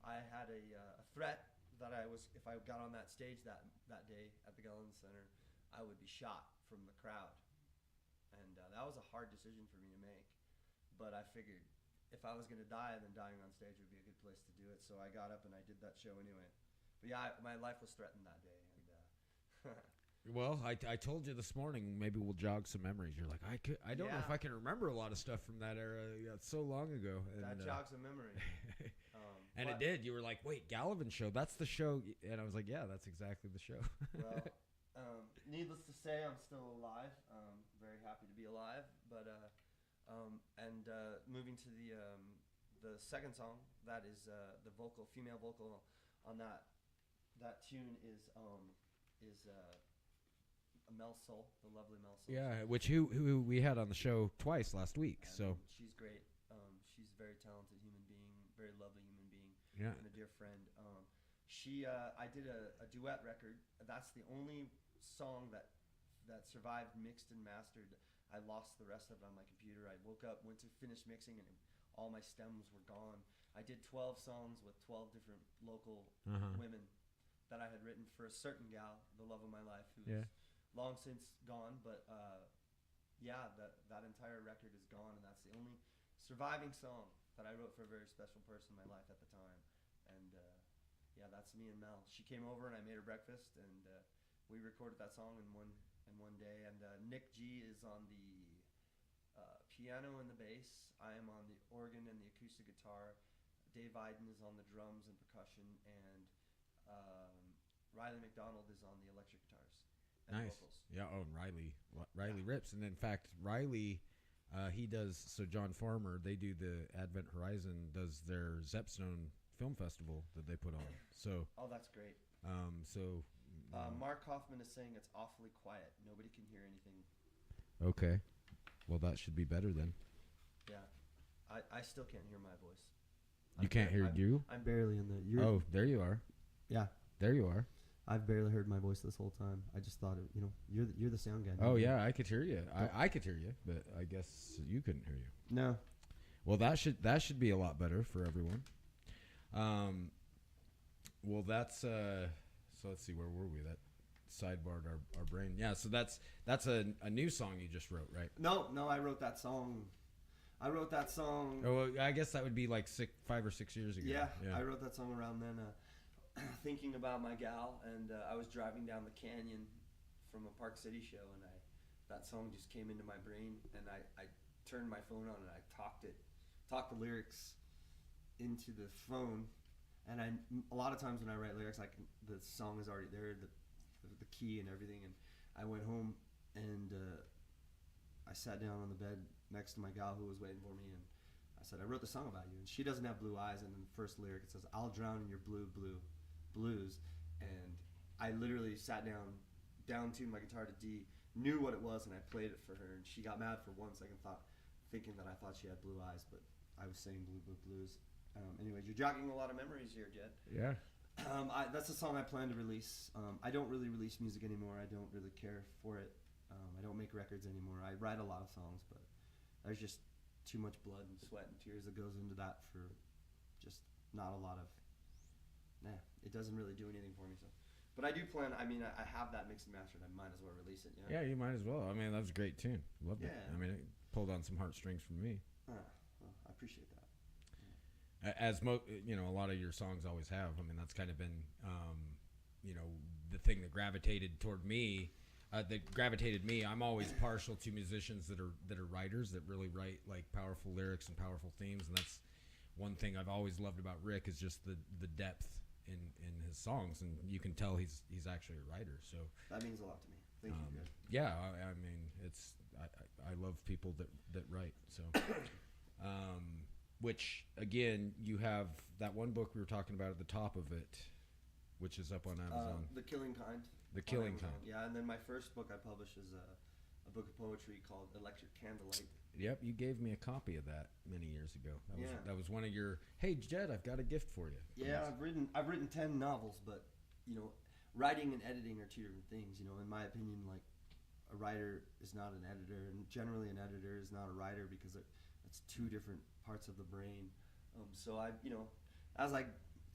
I had a threat that if I got on that stage that day at the Gallivan Center, I would be shot from the crowd. And that was a hard decision for me to make. But I figured, if I was gonna die, then dying on stage would be a good place to do it. So I got up and I did that show anyway. But yeah, my life was threatened that day, and Well, I told you this morning. Maybe we'll jog some memories. You're like, I don't know if I can remember a lot of stuff from that era. Yeah, it's so long ago. And, that jogs a memory. And it did. You were like, wait, Gallivan show? That's the show. And I was like, yeah, that's exactly the show. Well, needless to say, I'm still alive. Very happy to be alive. But moving to the second song, that is the female vocal on that tune is Mel Soul, the lovely Mel Soul. Yeah, which who we had on the show twice last week. And so she's great. She's a very talented human being, very lovely human being, yeah. and a dear friend. I did a duet record. That's the only song that survived mixed and mastered. I lost the rest of it on my computer. I woke up, went to finish mixing, and all my stems were gone. I did 12 songs with 12 different local women that I had written for a certain gal, the love of my life, who's long since gone. But that entire record is gone, and that's the only surviving song that I wrote for a very special person in my life at the time. And that's me and Mel. She came over and I made her breakfast, and we recorded that song in one day. And Nick G is on the piano and the bass. I am on the organ and the acoustic guitar. Dave Iden is on the drums and percussion, and Riley McDonald is on the electric guitars and nice. vocals. Yeah. Oh, and Riley rips, and in fact, Riley, he does. So John Farmer, they do the Advent Horizon does their Zepstone Film Festival that they put on. So. Oh, that's great. Mark Hoffman is saying it's awfully quiet. Nobody can hear anything. Okay. Well, that should be better then. Yeah. I still can't hear my voice. You can't hear you? I'm barely in the... Oh, there you are. Yeah. There you are. I've barely heard my voice this whole time. I just thought, you're the sound guy. Oh, yeah, I could hear you. I could hear you, but I guess you couldn't hear you. No. Well, that should be a lot better for everyone. Well, that's... so let's see, where were we? That sidebarred our brain. Yeah, so that's a new song you just wrote, right? No, I wrote that song. Oh, well, I guess that would be like 5 or 6 years ago. Yeah, I wrote that song around then, thinking about my gal, and I was driving down the canyon from a Park City show, and that song just came into my brain, and I turned my phone on and I talked the lyrics into the phone, and a lot of times when I write lyrics, like the song is already there, the key and everything, and I went home and I sat down on the bed next to my gal who was waiting for me, and I said, I wrote the song about you, and she doesn't have blue eyes, and in the first lyric it says, I'll drown in your blue blues, and I literally sat down-tuned my guitar to D, knew what it was, and I played it for her, and she got mad for 1 second, thinking that I thought she had blue eyes, but I was saying blue blues. Anyways, you're jogging a lot of memories here, Jed. Yeah. That's a song I plan to release. I don't really release music anymore. I don't really care for it. I don't make records anymore. I write a lot of songs, but there's just too much blood and sweat and tears that goes into that for just not a lot of... it doesn't really do anything for me. So, but I do plan... I mean, I have that mixed and mastered. I might as well release it. Yeah, you might as well. I mean, that was a great tune. Loved it. Yeah. I mean, it pulled on some heartstrings from me. Well, I appreciate that. As a lot of your songs always have. I mean, that's kind of been, the thing that gravitated toward me. That gravitated me. I'm always partial to musicians that are writers that really write like powerful lyrics and powerful themes, and that's one thing I've always loved about Rick is just the depth in his songs, and you can tell he's actually a writer. So that means a lot to me. Thank you. Good. Yeah, I mean, I love people that write. So. Which, again, you have that one book we were talking about at the top of it, which is up on Amazon. The Killing Kind. The Killing Kind. Yeah, and then my first book I published is a book of poetry called Electric Candlelight. Yep, you gave me a copy of that many years ago. That was one of your, hey, Jed, I've got a gift for you. Yeah, I've written 10 novels, but, writing and editing are two different things. In my opinion, like, a writer is not an editor, and generally an editor is not a writer because it's two different parts of the brain. So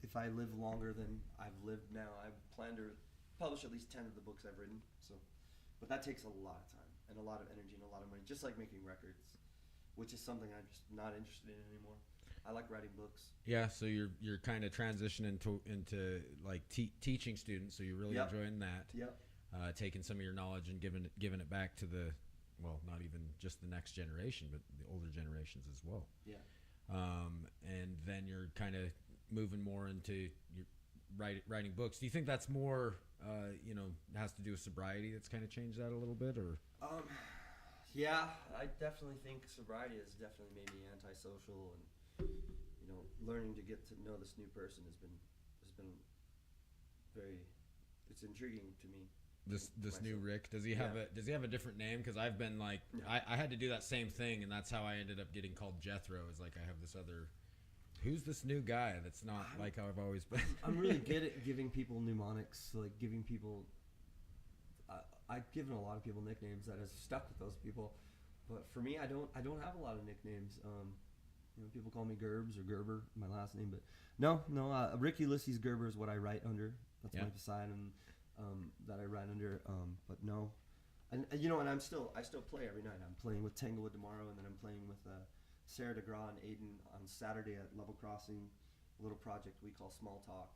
if I live longer than I've lived now, I plan to publish at least 10 of the books I've written. So, but that takes a lot of time and a lot of energy and a lot of money, just like making records. which is something I'm just not interested in anymore. I like writing books. Yeah, so you're kind of transitioning into like teaching students, so you're really enjoying that. Yep. Taking some of your knowledge and giving it back to the, well, not even just the next generation, but the older generations as well. Yeah. And then you're kind of moving more into your writing books. Do you think that's more, has to do with sobriety? That's kind of changed that a little bit, or? Yeah, I definitely think sobriety has definitely made me antisocial, and learning to get to know this new person has been very, it's intriguing to me. This new Rick, does he have a different name? Because I've been like, I had to do that same thing, and that's how I ended up getting called Jethro. Is like I have this other, who's this new guy that's not like how I've always been. I'm really good at giving people mnemonics, like giving people. I've given a lot of people nicknames that has stuck with those people, but for me, I don't have a lot of nicknames. People call me Gerbs or Gerber, my last name, but no. Rick Ulysses Gerber is what I write under. That's my pseudonym. That I write under, but no, and I still play every night. I'm playing with Tanglewood tomorrow, and then I'm playing with Sarah DeGraw and Aiden on Saturday at Level Crossing, a little project we call Small Talk.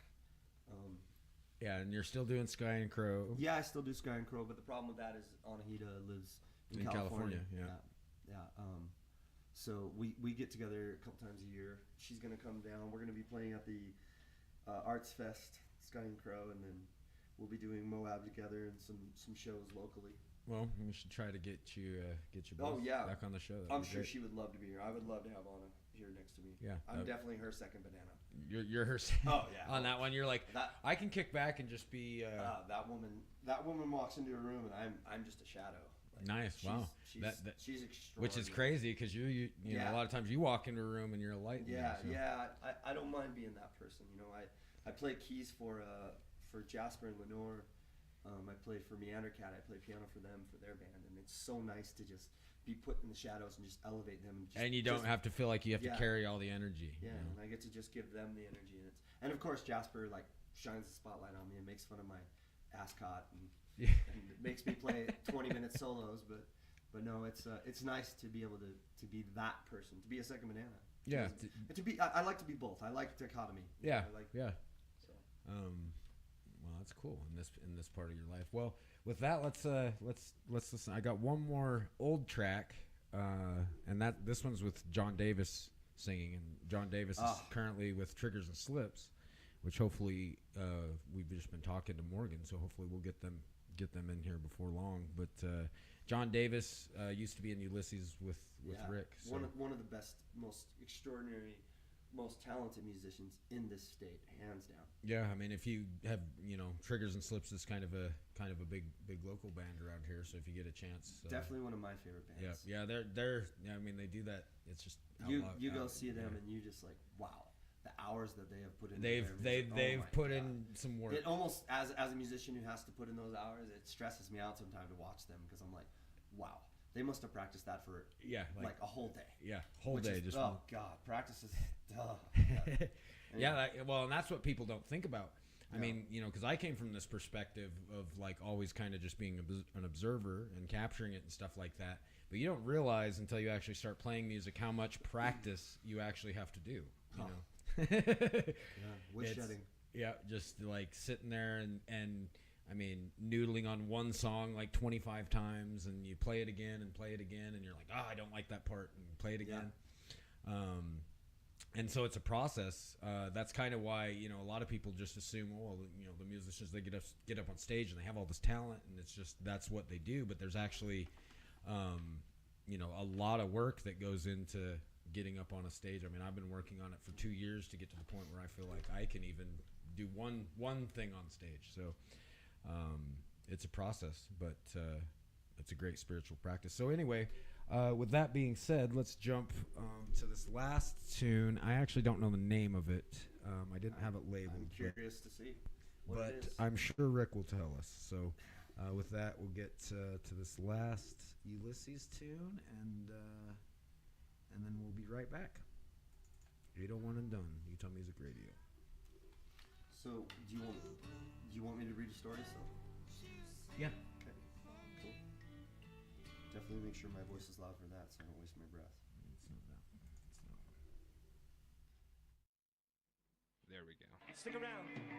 Yeah, and you're still doing Sky and Crow. Yeah, I still do Sky and Crow, but the problem with that is Anahita lives in California. Yeah. So we get together a couple times a year. She's gonna come down. We're gonna be playing at the Arts Fest, Sky and Crow, and then we'll be doing Moab together and some shows locally. Well, we should try to get you both back on the show. I'm sure she would love to be here. I would love to have Anna here next to me. Yeah, I'm definitely her second banana. You're her. Oh yeah. On that one, you're like, I can kick back and just be. That woman walks into a room and I'm just a shadow. Like, nice. Wow. She's extraordinary. Which is crazy because you know a lot of times you walk into a room and you're a light. Yeah. I don't mind being that person. I play keys for Jasper and Lenore. I play for Meander Cat. I play piano for them, for their band, and it's so nice to just be put in the shadows and just elevate them. And you don't have to feel like you have to carry all the energy. Yeah, and I get to just give them the energy, and of course Jasper shines the spotlight on me and makes fun of my ascot and makes me play 20-minute solos. But no, it's nice to be able to be that person, to be a second banana. Yeah, I like to be both. I like dichotomy. Yeah, So. Well, that's cool in this part of your life. Well, with that, let's listen. I got one more old track, and this one's with John Davis singing, and John Davis is currently with Triggers and Slips, which hopefully we've just been talking to Morgan, so hopefully we'll get them in here before long. But John Davis used to be in Ulysses with Rick. So. One of the best, most extraordinary, most talented musicians in this state, hands down. Yeah, I mean, if you have, Triggers and Slips is kind of a big local band around here. So if you get a chance, definitely one of my favorite bands. Yeah, they're. I mean, they do that. It's just you go see them and you just like, wow, the hours that they have put in. They've put in some work. It almost, as a musician who has to put in those hours, it stresses me out sometimes to watch them because I'm like, wow. They must have practiced that for like a whole day. Yeah, whole day. Oh God, practice is. Yeah, well, and that's what people don't think about. I mean, because I came from this perspective of like always kind of just being an observer and capturing it and stuff like that. But you don't realize until you actually start playing music how much practice you actually have to do. Woodshedding. Yeah, just like sitting there and. I mean, noodling on one song like 25 times, and you play it again, and you're like, I don't like that part, and play it again. Yeah. And so it's a process. That's kind of why a lot of people just assume, the musicians, they get up on stage and they have all this talent, and it's just that's what they do. But there's actually, a lot of work that goes into getting up on a stage. I mean, I've been working on it for 2 years to get to the point where I feel like I can even do one thing on stage. So. It's a process, but it's a great spiritual practice. So anyway, with that being said, let's jump to this last tune. I actually don't know the name of it. I didn't have it labeled. I'm curious to see what it is. I'm sure Rick will tell us. So with that, we'll get to this last Ulysses tune, and then we'll be right back. 801 and done. Utah Music Radio. So, do you want me to read a story still? Yeah. Okay. Cool. Definitely make sure my voice is loud for that, so I don't waste my breath. Stick around.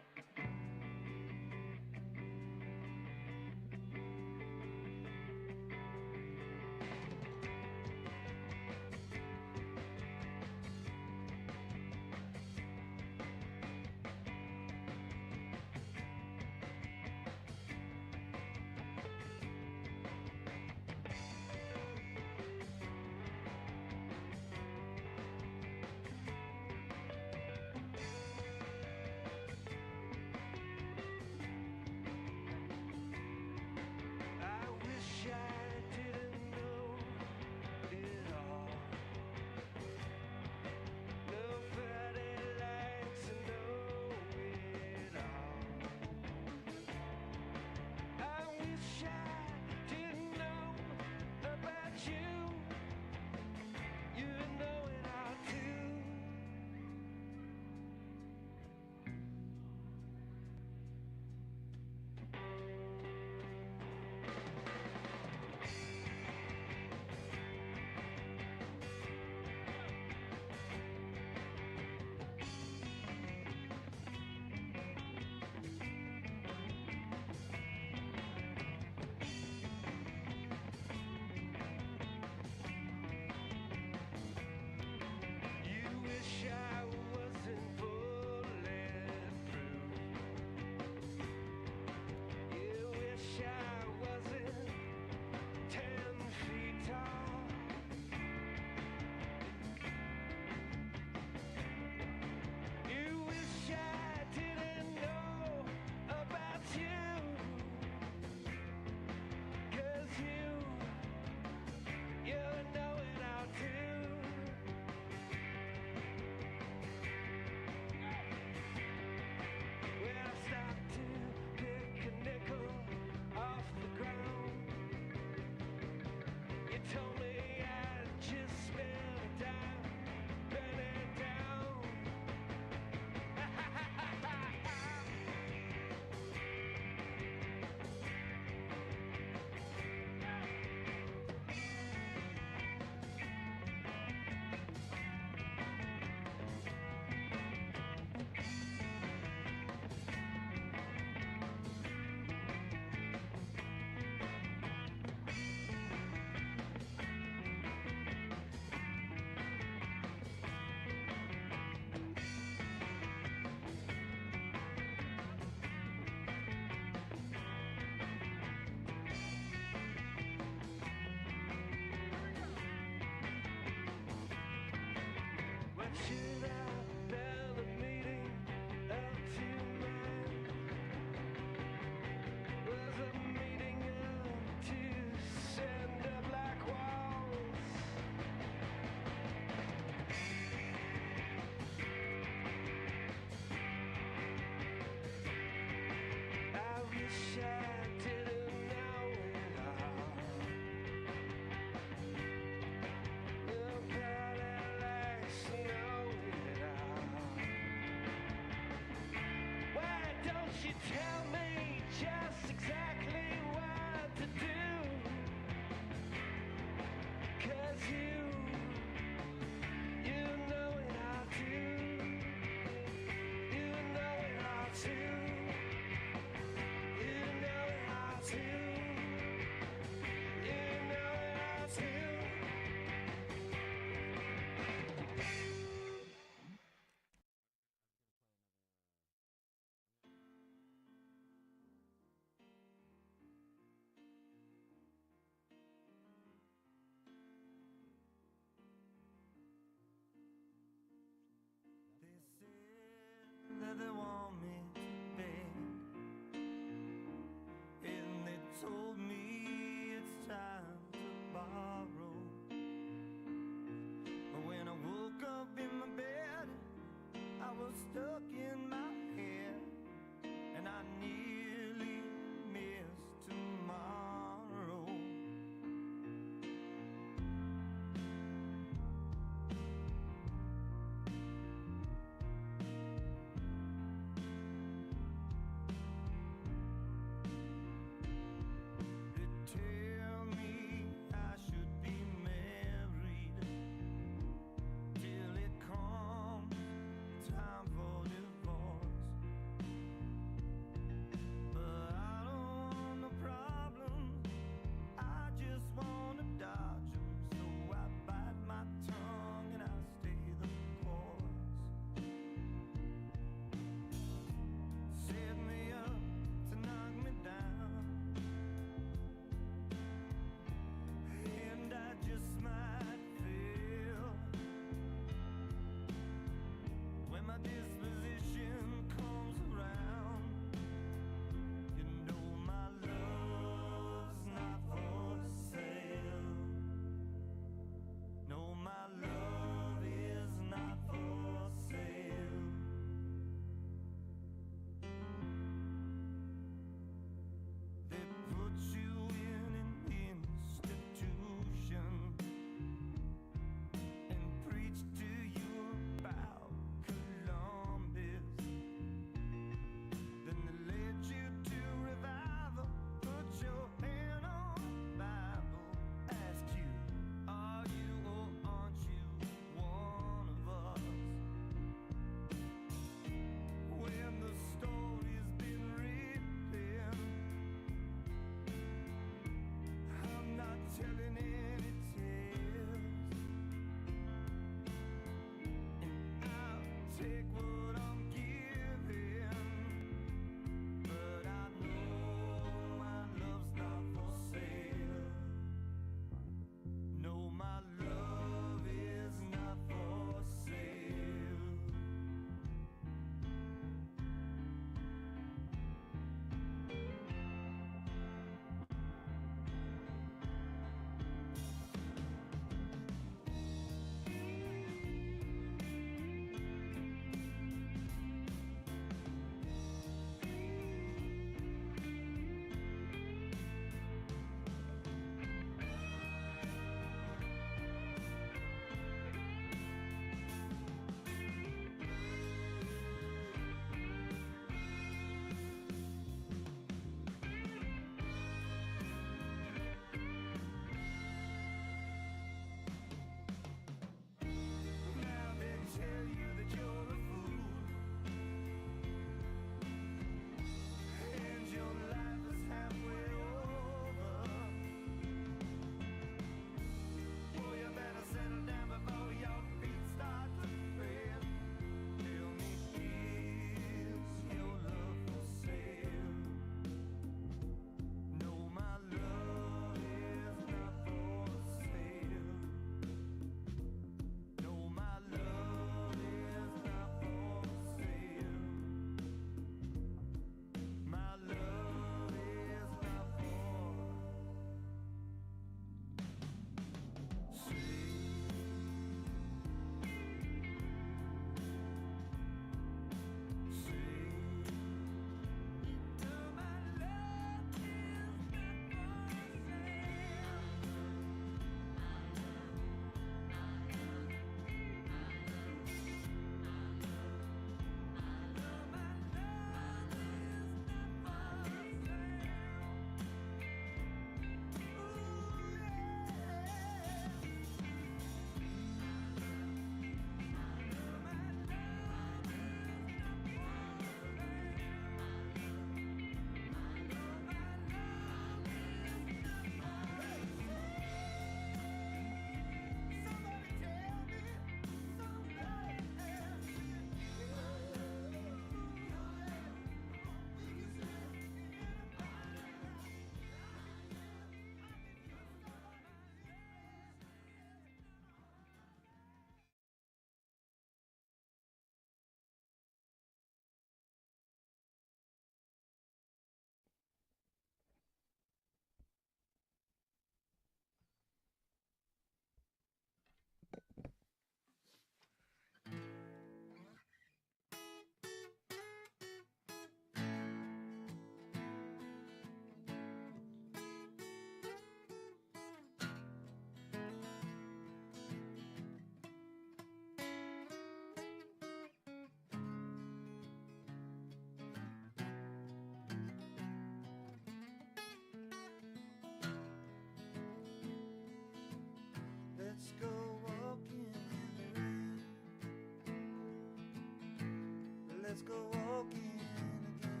let's go walking again.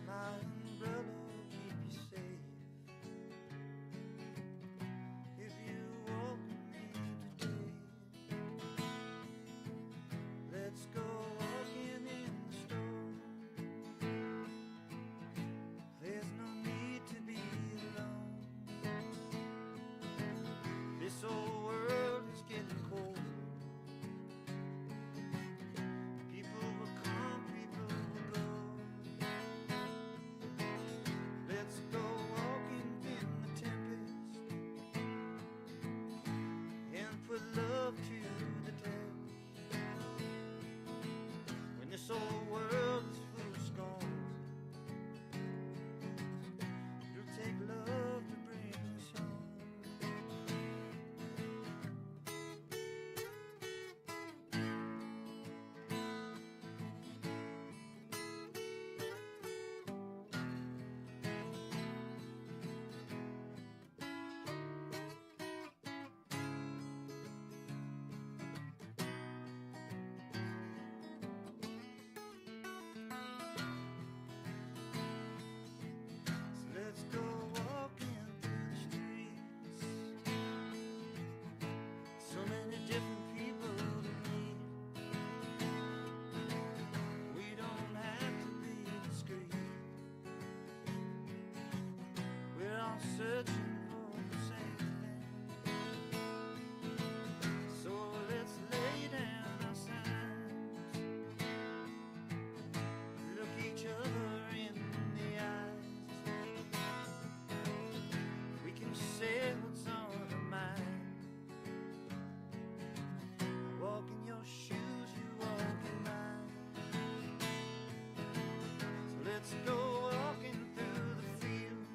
My umbrella will keep you safe if you walk with me today. Let's go walking in the storm. There's no need to be alone. This old world is getting cold. People will come, people will go. Let's go walking in the tempest and put love to the test. When this old world is full of scorn, it'll take love to bring us home. So let's go walking through the streets. So many different people to meet. We don't have to be discreet. We're all searching for the same thing. So let's lay down our signs. Look each other in the eyes. We can say what's on our mind. I walk in your shoes, you walk in mine. So let's go walking through the field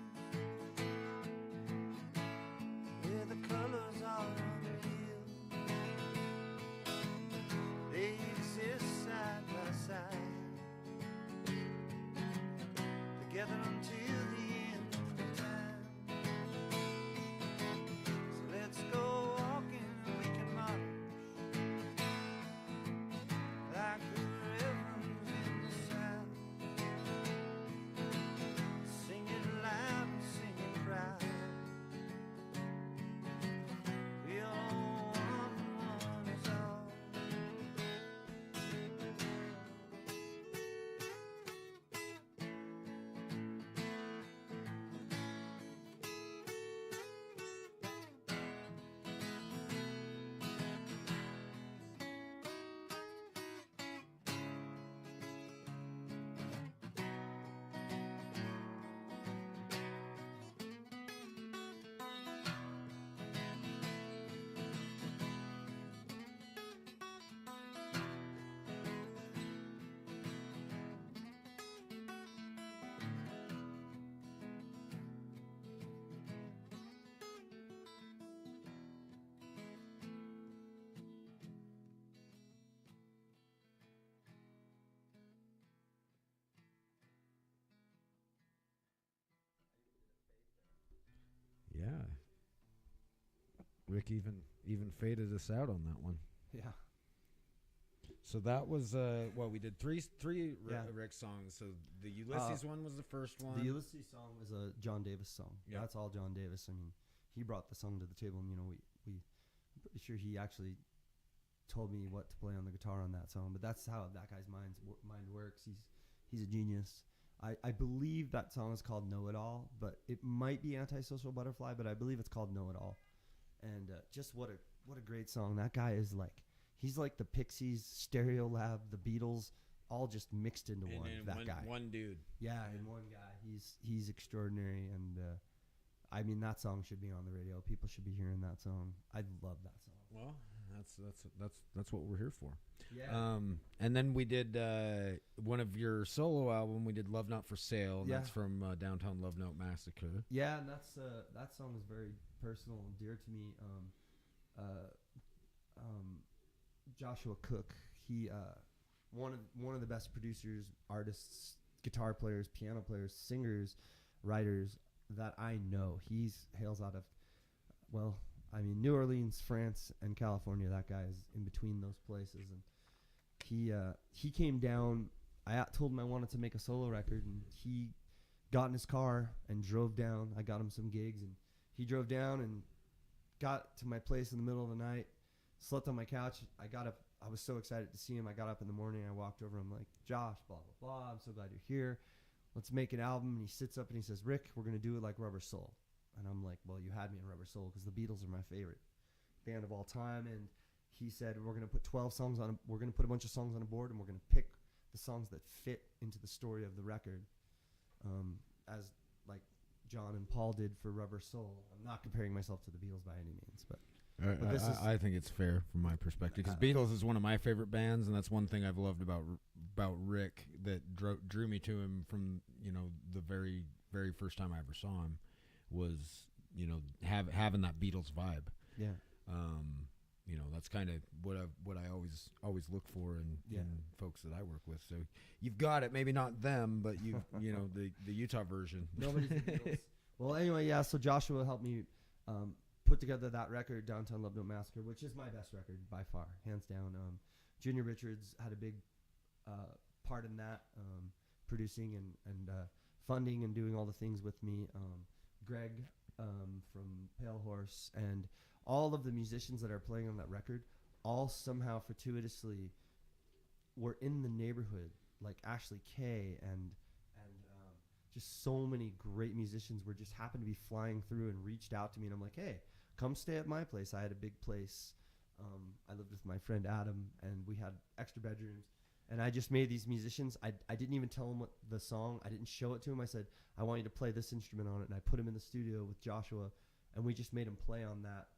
where the colors are unreal. They exist side by side, together until the end of time. So let's go walking and we can march like the reverends in the south. Sing it loud and sing it proud. We all one and one is all. Yeah. Rick even faded us out on that one. Yeah. So that was well, we did three Yeah. Rick songs. So the Ulysses one was the first one. The Ulysses song was a John Davis song. Yeah. That's all John Davis. I mean, he brought the song to the table, and we I'm pretty sure he actually told me what to play on the guitar on that song. But that's how that guy's mind works. He's a genius. I believe that song is called Know It All, but it might be Antisocial Butterfly, but I believe it's called Know It All. And just what a great song. That guy is he's like the Pixies, Stereolab, the Beatles, all just mixed into one. That guy, one dude. Yeah, in one guy. He's extraordinary, and I mean that song should be on the radio. People should be hearing that song. I love that song. Well, that's what we're here for. Yeah. And then we did one of your solo album. We did Love Not for Sale. And Yeah. That's from Downtown Love Note Massacre. Yeah, and that's that song is very personal and dear to me. Joshua Cook, he one of the best producers, artists, guitar players, piano players, singers, writers that I know. He hails out of, well, I mean, New Orleans, France, and California. That guy is in between those places, and he came down. I told him I wanted to make a solo record, and he got in his car and drove down. I got him some gigs, and he drove down and got to my place in the middle of the night, slept on my couch. I got up. I was so excited to see him. I got up in the morning. I walked over. I'm like, Josh, blah, blah, blah. I'm so glad you're here. Let's make an album. And he sits up and he says, Rick, we're going to do it like Rubber Soul. And I'm like, well, you had me in Rubber Soul because the Beatles are my favorite band of all time. And he said, we're going to put 12 songs on. We're going to put a bunch of songs on a board, and we're going to pick the songs that fit into the story of the record, as like John and Paul did for Rubber Soul. I'm not comparing myself to the Beatles by any means, but I think it's fair from my perspective because Beatles is one of my favorite bands, and that's one thing I've loved about Rick that drew me to him from the very very first time I ever saw him was having that Beatles vibe. Yeah. That's kind of what I always look for in folks that I work with. So you've got it, maybe not them, but the Utah version. Nobody's the Beatles. Well, anyway, yeah. So Joshua helped me put together that record, Downtown Love Note Massacre, which is my best record by far, hands down. Junior Richards had a big part in that, producing and funding and doing all the things with me. Greg from Pale Horse and all of the musicians that are playing on that record, all somehow fortuitously were in the neighborhood, like Ashley Kay and just so many great musicians were just happened to be flying through and reached out to me, and I'm like, hey, come stay at my place. I had a big place. I lived with my friend Adam, and we had extra bedrooms. And I just made these musicians. I didn't even tell them what the song. I didn't show it to him. I said, I want you to play this instrument on it. And I put him in the studio with Joshua, and we just made him play on that.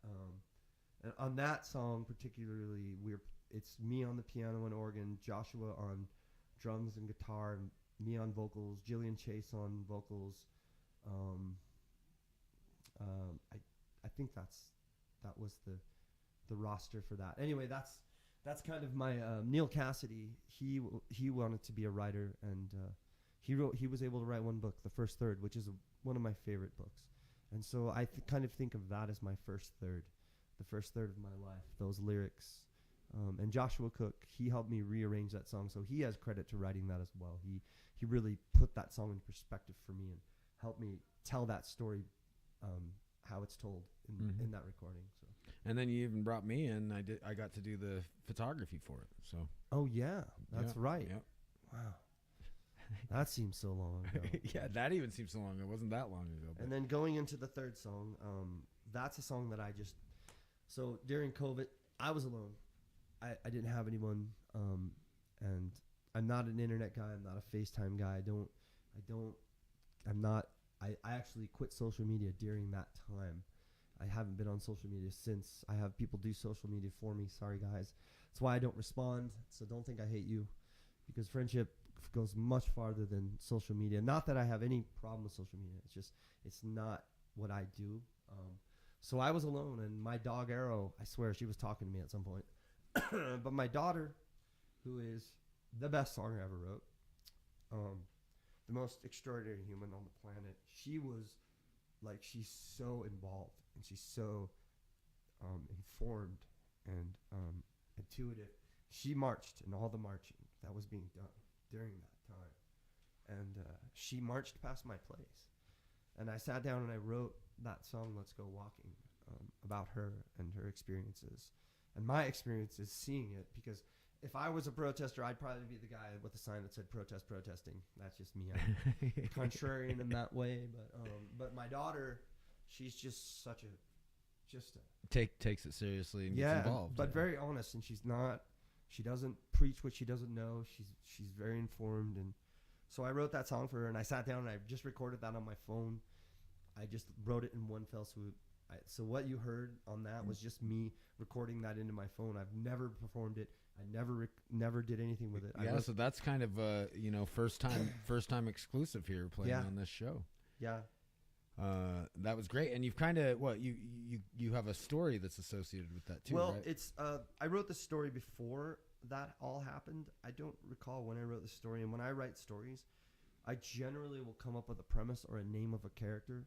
And on that song particularly, it's me on the piano and organ, Joshua on drums and guitar, and me on vocals, Jillian Chase on vocals. I think that was the roster for that. Anyway, that's kind of my Neil Cassidy. He wanted to be a writer, and he was able to write one book, The First Third, which is one of my favorite books. And so I kind of think of that as my first third, the first third of my life, those lyrics. And Joshua Cook, he helped me rearrange that song, so he has credit to writing that as well. He really put that song in perspective for me and helped me tell that story, how it's told in that recording. So. And then you even brought me in. I got to do the photography for it. So. Oh yeah, that's right. Yep. Wow. That seems so long ago. Yeah, that even seems so long ago. It wasn't that long ago. And then going into the third song, that's a song that so during COVID, I was alone. I didn't have anyone, and I'm not an internet guy. I'm not a FaceTime guy. I actually quit social media during that time. I haven't been on social media since. I have people do social media for me. Sorry, guys. That's why I don't respond. So don't think I hate you, because friendship goes much farther than social media. Not that I have any problem with social media. It's not what I do. So I was alone, and my dog Arrow, I swear she was talking to me at some point. But my daughter, who is the best song I ever wrote, the most extraordinary human on the planet, she's so involved, and she's so informed and intuitive. She marched in all the marching that was being done during that time, and she marched past my place, and I sat down and I wrote that song, Let's Go Walking, about her and her experiences. And my experience is seeing it, because if I was a protester, I'd probably be the guy with a sign that said protesting. That's just me. I'm contrarian in that way. But my daughter, she's just takes it seriously and gets involved. But very honest, and she doesn't preach what she doesn't know. She's very informed. And so I wrote that song for her, and I sat down and I just recorded that on my phone. I just wrote it in one fell swoop. So what you heard on that was just me recording that into my phone. I've never performed it. I never did anything with it. So that's kind of first time exclusive here playing on this show. Yeah. That was great. And you've kind of you have a story that's associated with that too. Well, right? it's I wrote the story before that all happened. I don't recall when I wrote the story. And when I write stories, I generally will come up with a premise or a name of a character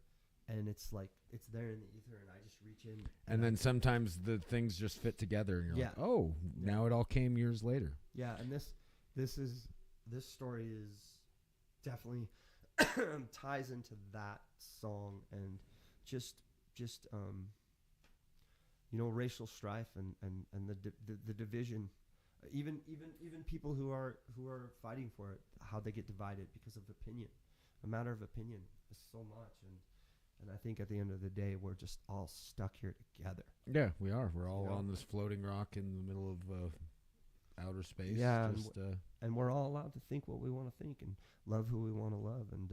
and it's like it's there in the ether, and I just reach in. And then sometimes the things just fit together, and you're Yeah. like, oh, now it all came years later. Yeah, and this story is definitely ties into that song, and just racial strife and the division, even people who are fighting for it, how they get divided because of opinion. A matter of opinion is so much, and I think at the end of the day, we're just all stuck here together. Yeah, we are. We're all on this floating rock in the middle of outer space. Yeah, just, and we're all allowed to think what we want to think and love who we want to love. And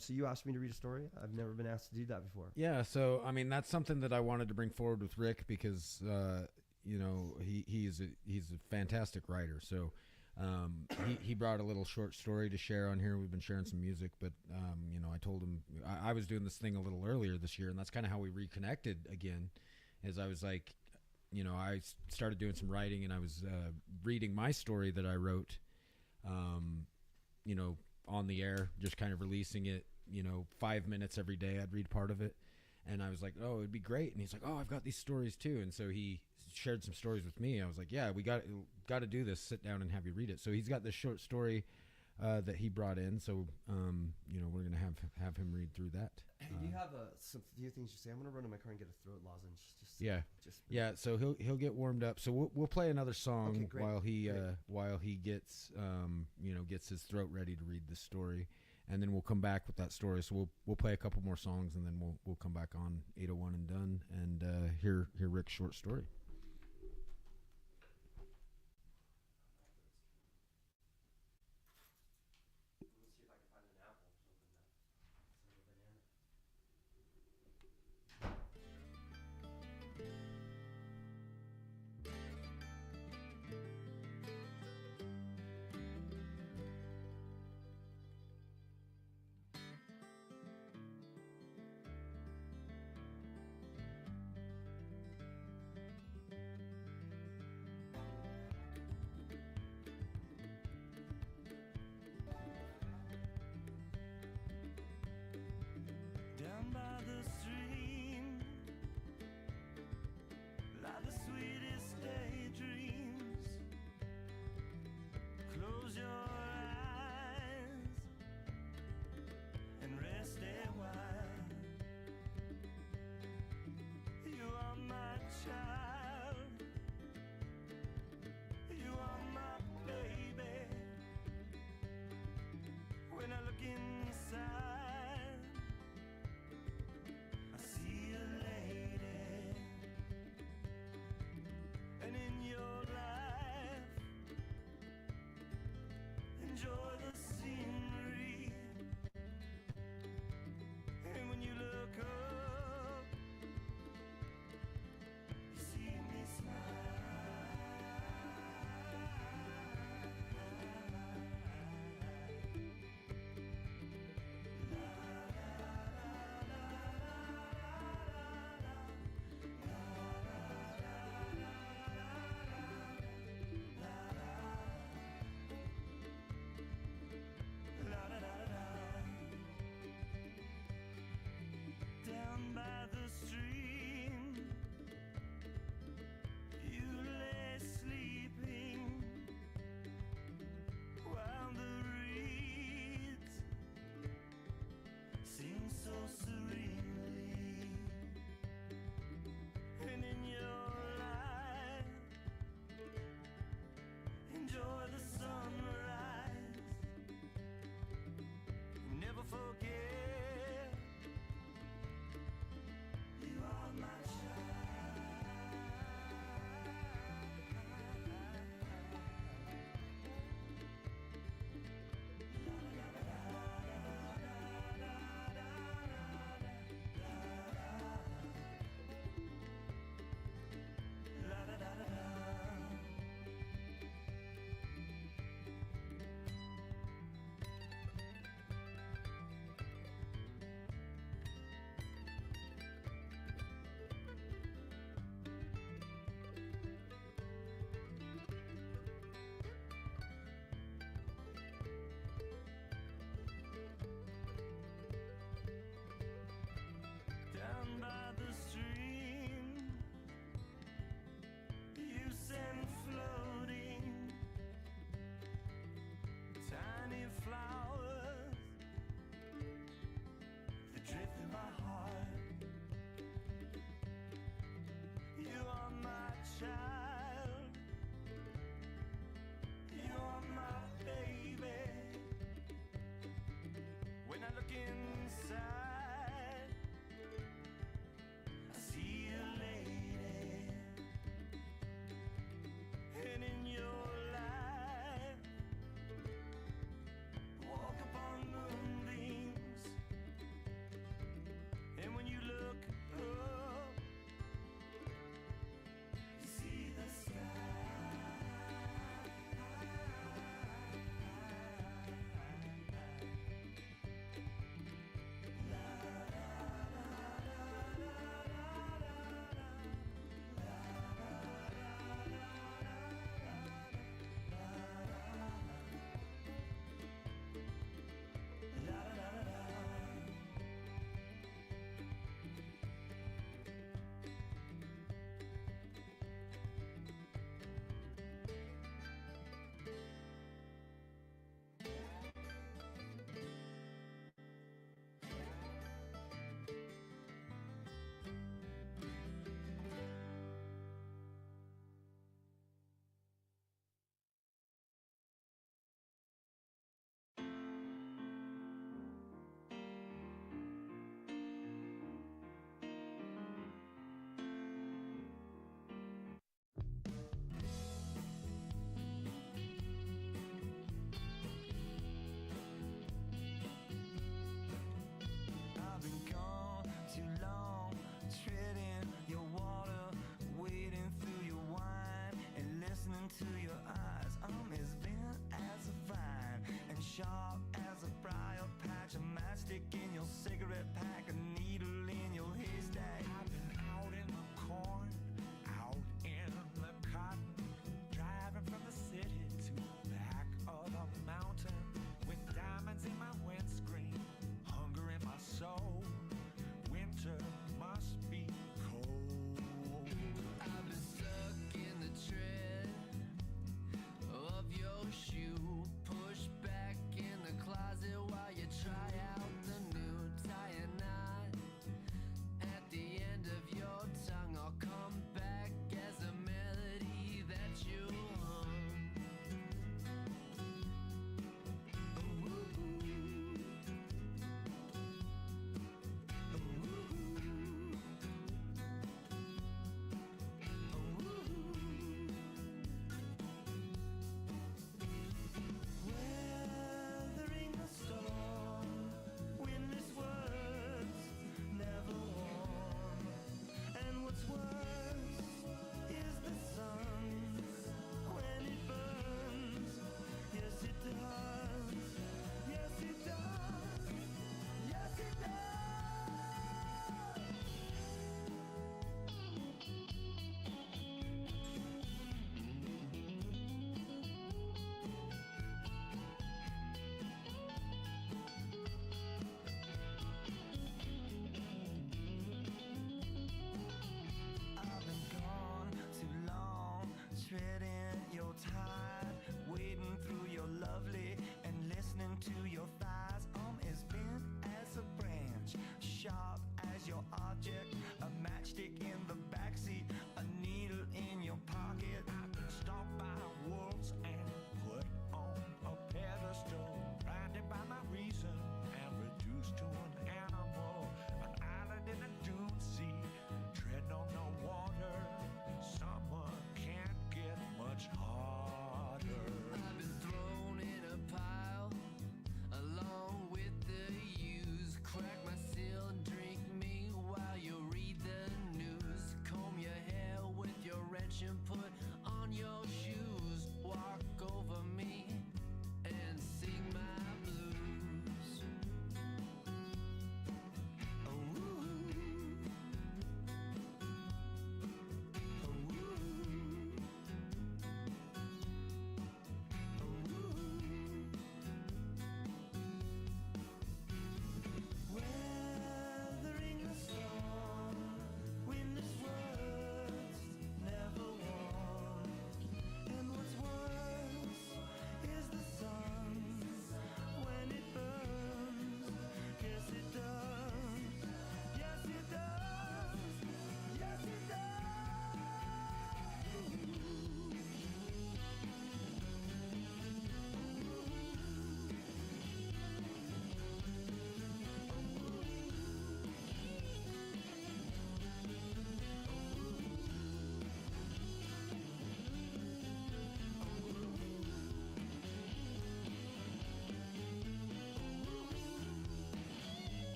so you asked me to read a story. I've never been asked to do that before. Yeah, so I mean that's something that I wanted to bring forward with Rick because he's a fantastic writer. So he brought a little short story to share on here. We've been sharing some music, but I told him I was doing this thing a little earlier this year, and that's kind of how we reconnected again. As I was like, I started doing some writing, and I was reading my story that I wrote, on the air, just kind of releasing it, 5 minutes every day. I'd read part of it, and I was like, oh, it'd be great. And he's like, oh, I've got these stories too. And so he shared some stories with me. I was like, yeah, we got to do this. Sit down and have you read it. So he's got this short story that he brought in. So, we're going to have him read through that. Do you have a few things to say? I'm going to run to my car and get a throat lozenge. Yeah. So he'll get warmed up. So we'll play another song while he gets gets his throat ready to read this story, and then we'll come back with that story. So we'll play a couple more songs, and then we'll come back on 801 and done and hear Rick's short story. Let's see if I can find an apple. Instead of a banana.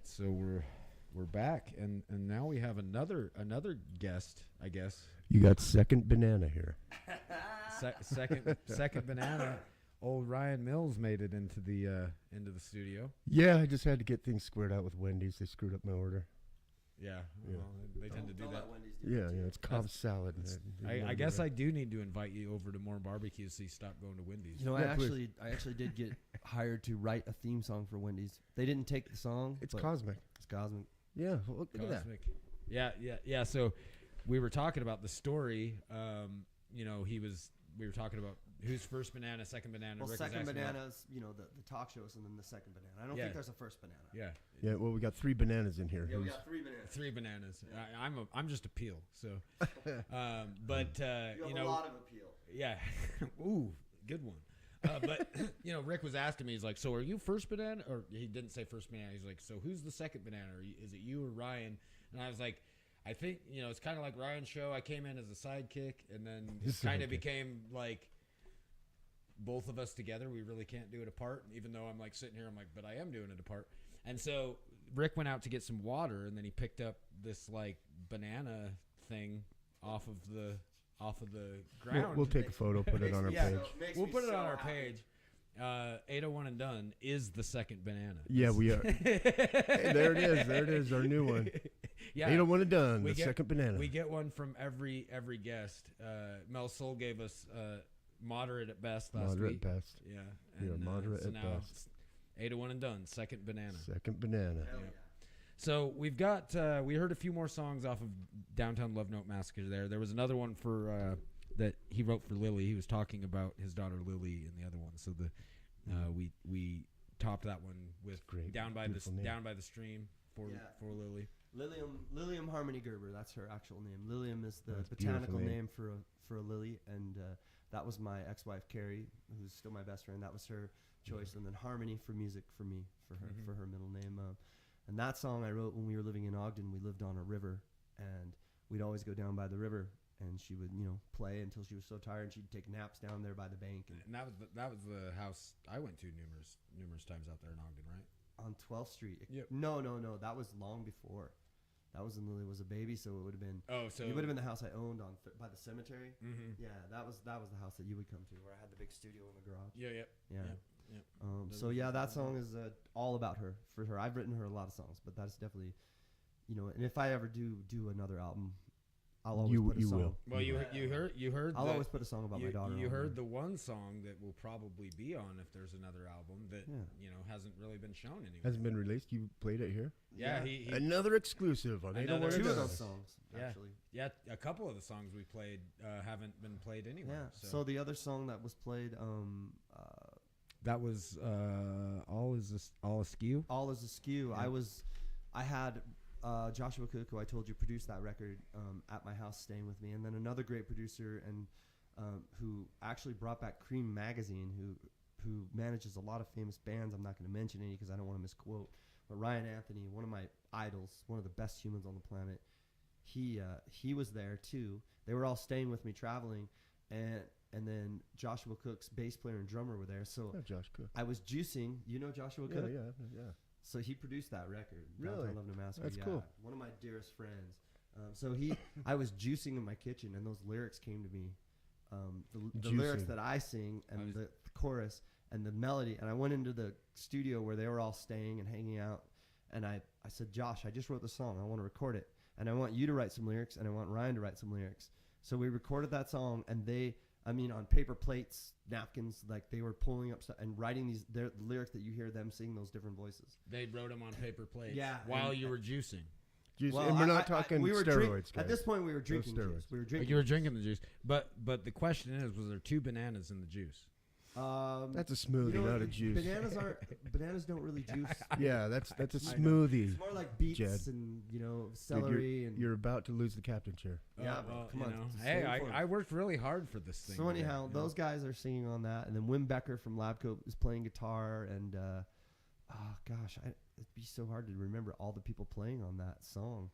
so we're back, and now we have another guest, I guess. You got second banana here. Second banana. Old Ryan Mills made it into the studio. Yeah, I just had to get things squared out with Wendy's. They screwed up my order. Yeah, well, they tend to do that. Yeah, it's Cobb salad. I guess I do need to invite you over to more barbecues so you stop going to Wendy's. You know, Yeah, I actually did get hired to write a theme song for Wendy's. They didn't take the song. It's but cosmic. It's cosmic. Yeah, look at that. Cosmic. Yeah. So we were talking about the story. We were talking about who's first banana, second banana. Well, Rick second was asking about- bananas, the talk shows, and then the second banana. I don't think there's a first banana. Yeah. Yeah, well, we got 3 bananas in here. Yeah, we got 3 bananas. 3 bananas. I'm just a peel. So, but You have a lot of appeal. Yeah. Ooh, good one. But Rick was asking me. He's like, "So are you first banana?" Or he didn't say first banana. He's like, "So who's the second banana? Is it you or Ryan?" And I was like, "I think it's kind of like Ryan's show. I came in as a sidekick, and then it kind of became like both of us together. We really can't do it apart. Even though I'm like sitting here, I'm like, but I am doing it apart." And so Rick went out to get some water, and then he picked up this like banana thing off of the ground. We'll take a photo, put it on our page. We'll put it on our page. 801 and Done is the second banana. Yeah, we are. Hey, there it is, our new one. Yeah, 801 and Done, the second banana. We get one from every guest. Mel Soul gave us moderate at best last week. Moderate best. Yeah. We are moderate so at now best. 801 and Done, second banana. Second banana. Hell yeah. So we've got we heard a few more songs off of Downtown Love Note Massacre there. There was another one for that he wrote for Lily. He was talking about his daughter Lily in the other one. So we topped that one with great. Down by the Stream for Lily. Lilium Harmony Gerber. That's her actual name. Lilium is the That's a botanical beautiful name for a lily, and that was my ex-wife Carrie, who's still my best friend. That was her choice, and then Harmony for music for me, for her middle name. And that song I wrote when we were living in Ogden. We lived on a river, and we'd always go down by the river, and she would play until she was so tired, and she'd take naps down there by the bank. And that was the house I went to numerous times out there in Ogden, right? On 12th Street. Yep. No. That was long before. That was when Lily was a baby, so it would have been. Oh, so it would have been the house I owned by the cemetery. Mm-hmm. Yeah, that was the house that you would come to, where I had the big studio in the garage. Yeah. So yeah, that song is all about her. For her, I've written her a lot of songs, but that's definitely, and if I ever do another album, I'll always put a song. Will. Well, you heard. I'll always put a song about my daughter. You on heard there. the one song that will probably be on if there's another album that hasn't really been shown anywhere. Hasn't been released. You played it here. Yeah, he another exclusive on 801 two and of Done. those songs actually. Yeah, a couple of the songs we played haven't been played anywhere. Yeah. So the other song that was played, that was All Askew. All is Askew. Yeah. I had Joshua Cook, who I told you produced that record, at my house staying with me, and then another great producer and who actually brought back Cream Magazine, who manages a lot of famous bands. I'm not going to mention any because I don't want to misquote. But Ryan Anthony, one of my idols, one of the best humans on the planet, he was there too. They were all staying with me traveling, and then Joshua Cook's bass player and drummer were there. So Josh Cook. I was juicing. You know Joshua Cook? Yeah. So he produced that record. Really? Downtown Love No Massacre. That's cool. One of my dearest friends. I was juicing in my kitchen, and those lyrics came to me. The lyrics that I sing and the chorus and the melody. And I went into the studio where they were all staying and hanging out. And I said, Josh, I just wrote the song. I want to record it. And I want you to write some lyrics, and I want Ryan to write some lyrics. So we recorded that song, and on paper plates, napkins, like they were pulling up and writing their lyrics that you hear them sing those different voices. They wrote them on paper plates. Yeah, while you were juicing. Well, and we're not talking steroids, guys. At this point, we were drinking juice. We were drinking. You were drinking the juice, but the question is, was there 2 bananas in the juice? That's a smoothie, not a juice. Bananas don't really juice. Yeah, that's a smoothie. It's more like beets Jed. and celery. You're about to lose the captain chair. Yeah, but come on. Hey, I worked really hard for this thing. So anyhow, those guys are singing on that, and then Wim Becker from Labcoat is playing guitar, and it'd be so hard to remember all the people playing on that song.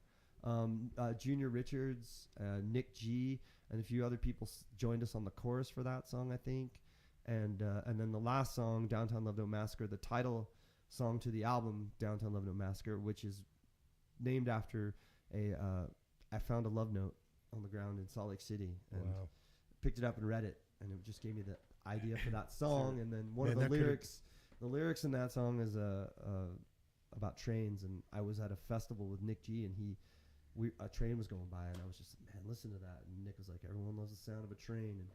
Junior Richards, Nick G, and a few other people joined us on the chorus for that song, I think. And then the last song, Downtown Love No Massacre, the title song to the album Downtown Love Note Massacre, which is named after I found a love note on the ground in Salt Lake City and picked it up and read it, and it just gave me the idea for that song. And then one of the lyrics in that song is about trains, and I was at a festival with Nick G, and a train was going by, and I was just, man, listen to that. And Nick was like, everyone loves the sound of a train. And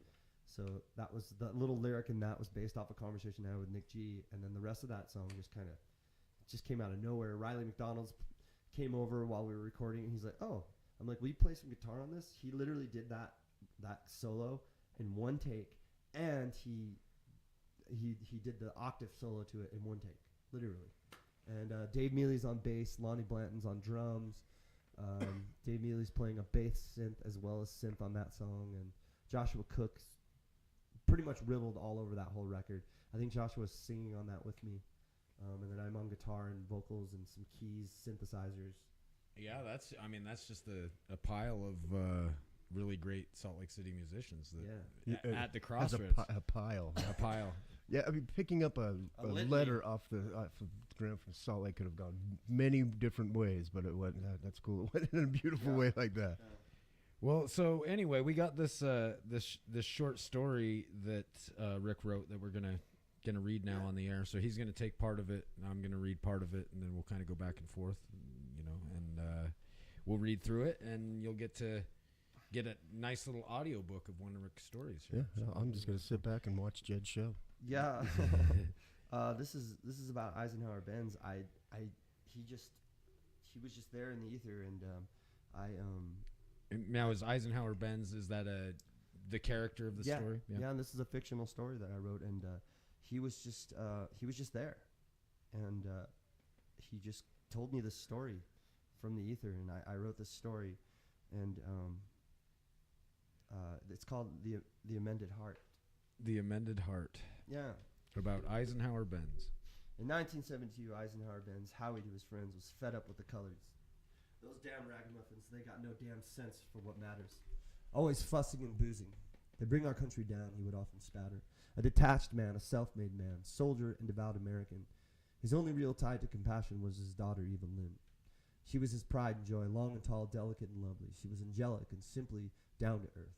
so that was the little lyric, and that was based off a conversation I had with Nick G. And then the rest of that song just came out of nowhere. Riley McDonald's came over while we were recording, and he's like, oh, I'm like, will you play some guitar on this? He literally did that solo in one take, and he did the octave solo to it in one take, literally. And Dave Mealy's on bass, Lonnie Blanton's on drums. Dave Mealy's playing a bass synth as well as synth on that song, and Joshua Cook's pretty much riddled all over that whole record. I think Joshua's singing on that with me, and then I'm on guitar and vocals and some keys, synthesizers. Yeah, that's just a pile of really great Salt Lake City musicians at the Crossroads. A pile. A pile. Yeah, I mean, picking up a letter off the ground from Salt Lake could have gone many different ways, but it went. That's cool. It went in a beautiful way like that. Yeah. Well, so anyway, we got this this short story that Rick wrote that we're gonna read now on the air. So he's gonna take part of it, and I'm gonna read part of it, and then we'll kind of go back and forth, and we'll read through it, and you'll get to get a nice little audio book of one of Rick's stories. Yeah, I'm just gonna sit back and watch Jed's show. Yeah, this is about Eisenhower Benz. He was just there in the ether, and Now, is Eisenhower Benz, is that the character of the story? Yeah, and this is a fictional story that I wrote, and he was just there, and he just told me this story from the ether, and I wrote this story, and it's called the Amended Heart. The Amended Heart. Yeah. About Eisenhower Benz. In 1972, Eisenhower Benz, Howie to his friends, was fed up with the colors. Those damn ragamuffins, they got no damn sense for what matters. Always fussing and boozing. They bring our country down, he would often spatter. A detached man, a self-made man, soldier and devout American. His only real tie to compassion was his daughter, Eva Lynn. She was his pride and joy, long and tall, delicate and lovely. She was angelic and simply down to earth.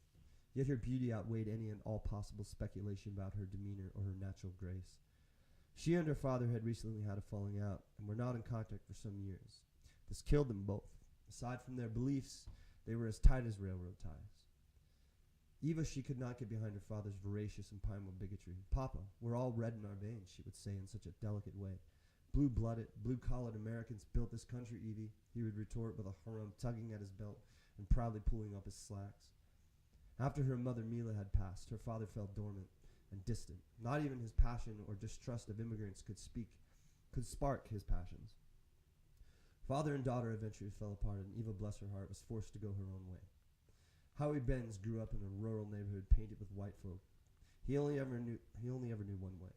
Yet her beauty outweighed any and all possible speculation about her demeanor or her natural grace. She and her father had recently had a falling out and were not in contact for some years. This killed them both. Aside from their beliefs, they were as tight as railroad ties. Eva, she could not get behind her father's voracious and primal bigotry. Papa, we're all red in our veins, she would say in such a delicate way. Blue-blooded, blue-collared Americans built this country, Evie, he would retort with a harum tugging at his belt and proudly pulling up his slacks. After her mother Mila had passed, her father fell dormant and distant. Not even his passion or distrust of immigrants could spark his passions. Father and daughter eventually fell apart, and Eva, bless her heart, was forced to go her own way. Howie Benz grew up in a rural neighborhood painted with white folk. He only ever knew one way,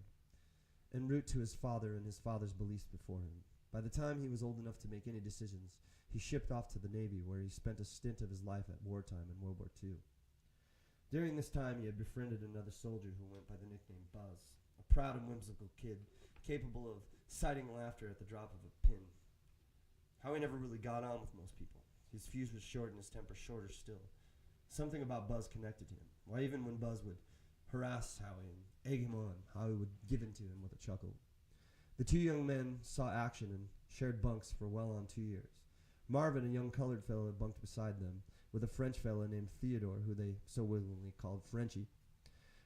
en route to his father and his father's beliefs before him. By the time he was old enough to make any decisions, he shipped off to the Navy, where he spent a stint of his life at wartime in World War II. During this time, he had befriended another soldier who went by the nickname Buzz, a proud and whimsical kid, capable of citing laughter at the drop of a pin. Howie never really got on with most people. His fuse was short and his temper shorter still. Something about Buzz connected to him. Why, even when Buzz would harass Howie and egg him on, Howie would give in to him with a chuckle. The two young men saw action and shared bunks for well on 2 years. Marvin, a young colored fellow, had bunked beside them, with a French fellow named Theodore, who they so willingly called Frenchie.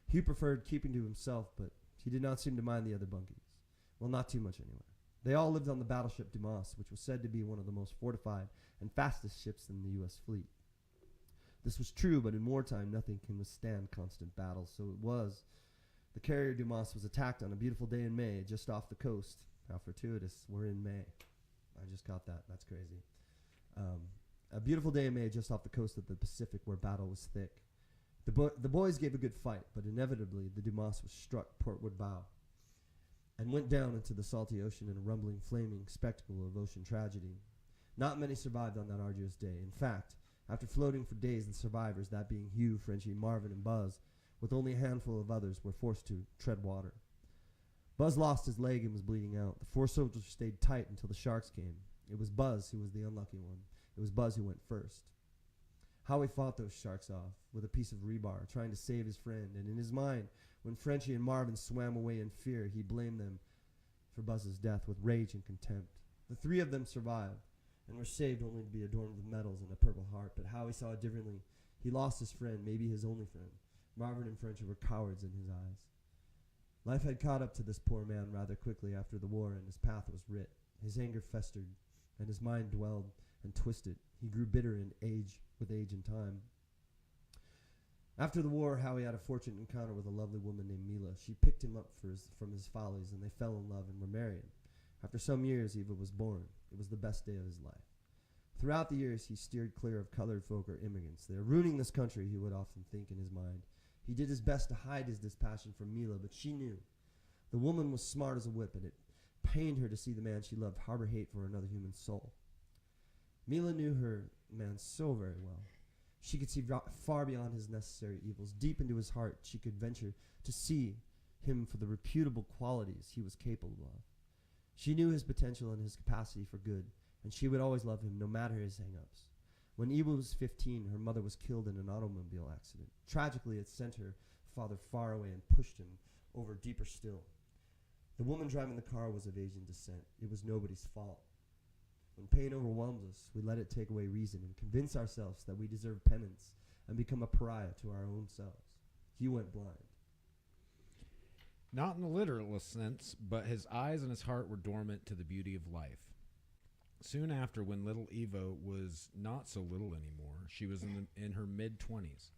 Hugh preferred keeping to himself, but he did not seem to mind the other bunkies. Well, not too much anyway. They all lived on the battleship Dumas, which was said to be one of the most fortified and fastest ships in the U.S. fleet. This was true, but in wartime nothing can withstand constant battles, so it was. The carrier Dumas was attacked on a beautiful day in May, just off the coast. How fortuitous, we're in May. I just got that, that's crazy. A beautiful day in May just off the coast of the Pacific where battle was thick. The boys gave a good fight, but inevitably the Dumas was struck portward bow and went down into the salty ocean in a rumbling, flaming spectacle of ocean tragedy. Not many survived on that arduous day. In fact, after floating for days, the survivors, that being Hugh, Frenchie, Marvin, and Buzz, with only a handful of others, were forced to tread water. Buzz lost his leg and was bleeding out. The 4 soldiers stayed tight until the sharks came. It was Buzz who was the unlucky one. It was Buzz who went first. Howie fought those sharks off with a piece of rebar, trying to save his friend, and in his mind, when Frenchie and Marvin swam away in fear, he blamed them for Buzz's death with rage and contempt. The 3 of them survived and were saved only to be adorned with medals and a Purple Heart, but Howie saw it differently. He lost his friend, maybe his only friend. Marvin and Frenchie were cowards in his eyes. Life had caught up to this poor man rather quickly after the war, and his path was writ. His anger festered, and his mind dwelled and twisted. He grew bitter with age and time. After the war, Howie had a fortunate encounter with a lovely woman named Mila. She picked him up from his follies, and they fell in love and were married. After some years, Eva was born. It was the best day of his life. Throughout the years, he steered clear of colored folk or immigrants. They are ruining this country, he would often think in his mind. He did his best to hide his dispassion from Mila, but she knew. The woman was smart as a whip, and it pained her to see the man she loved harbor hate for another human soul. Mila knew her man so very well. She could see far beyond his necessary evils. Deep into his heart, she could venture to see him for the reputable qualities he was capable of. She knew his potential and his capacity for good, and she would always love him no matter his hang-ups. When Eva was 15, her mother was killed in an automobile accident. Tragically, it sent her father far away and pushed him over deeper still. The woman driving the car was of Asian descent. It was nobody's fault. When pain overwhelms us, we let it take away reason and convince ourselves that we deserve penance and become a pariah to our own selves. He went blind. Not in the literal sense, but his eyes and his heart were dormant to the beauty of life. Soon after, when little Eva was not so little anymore, she was in her mid-20s,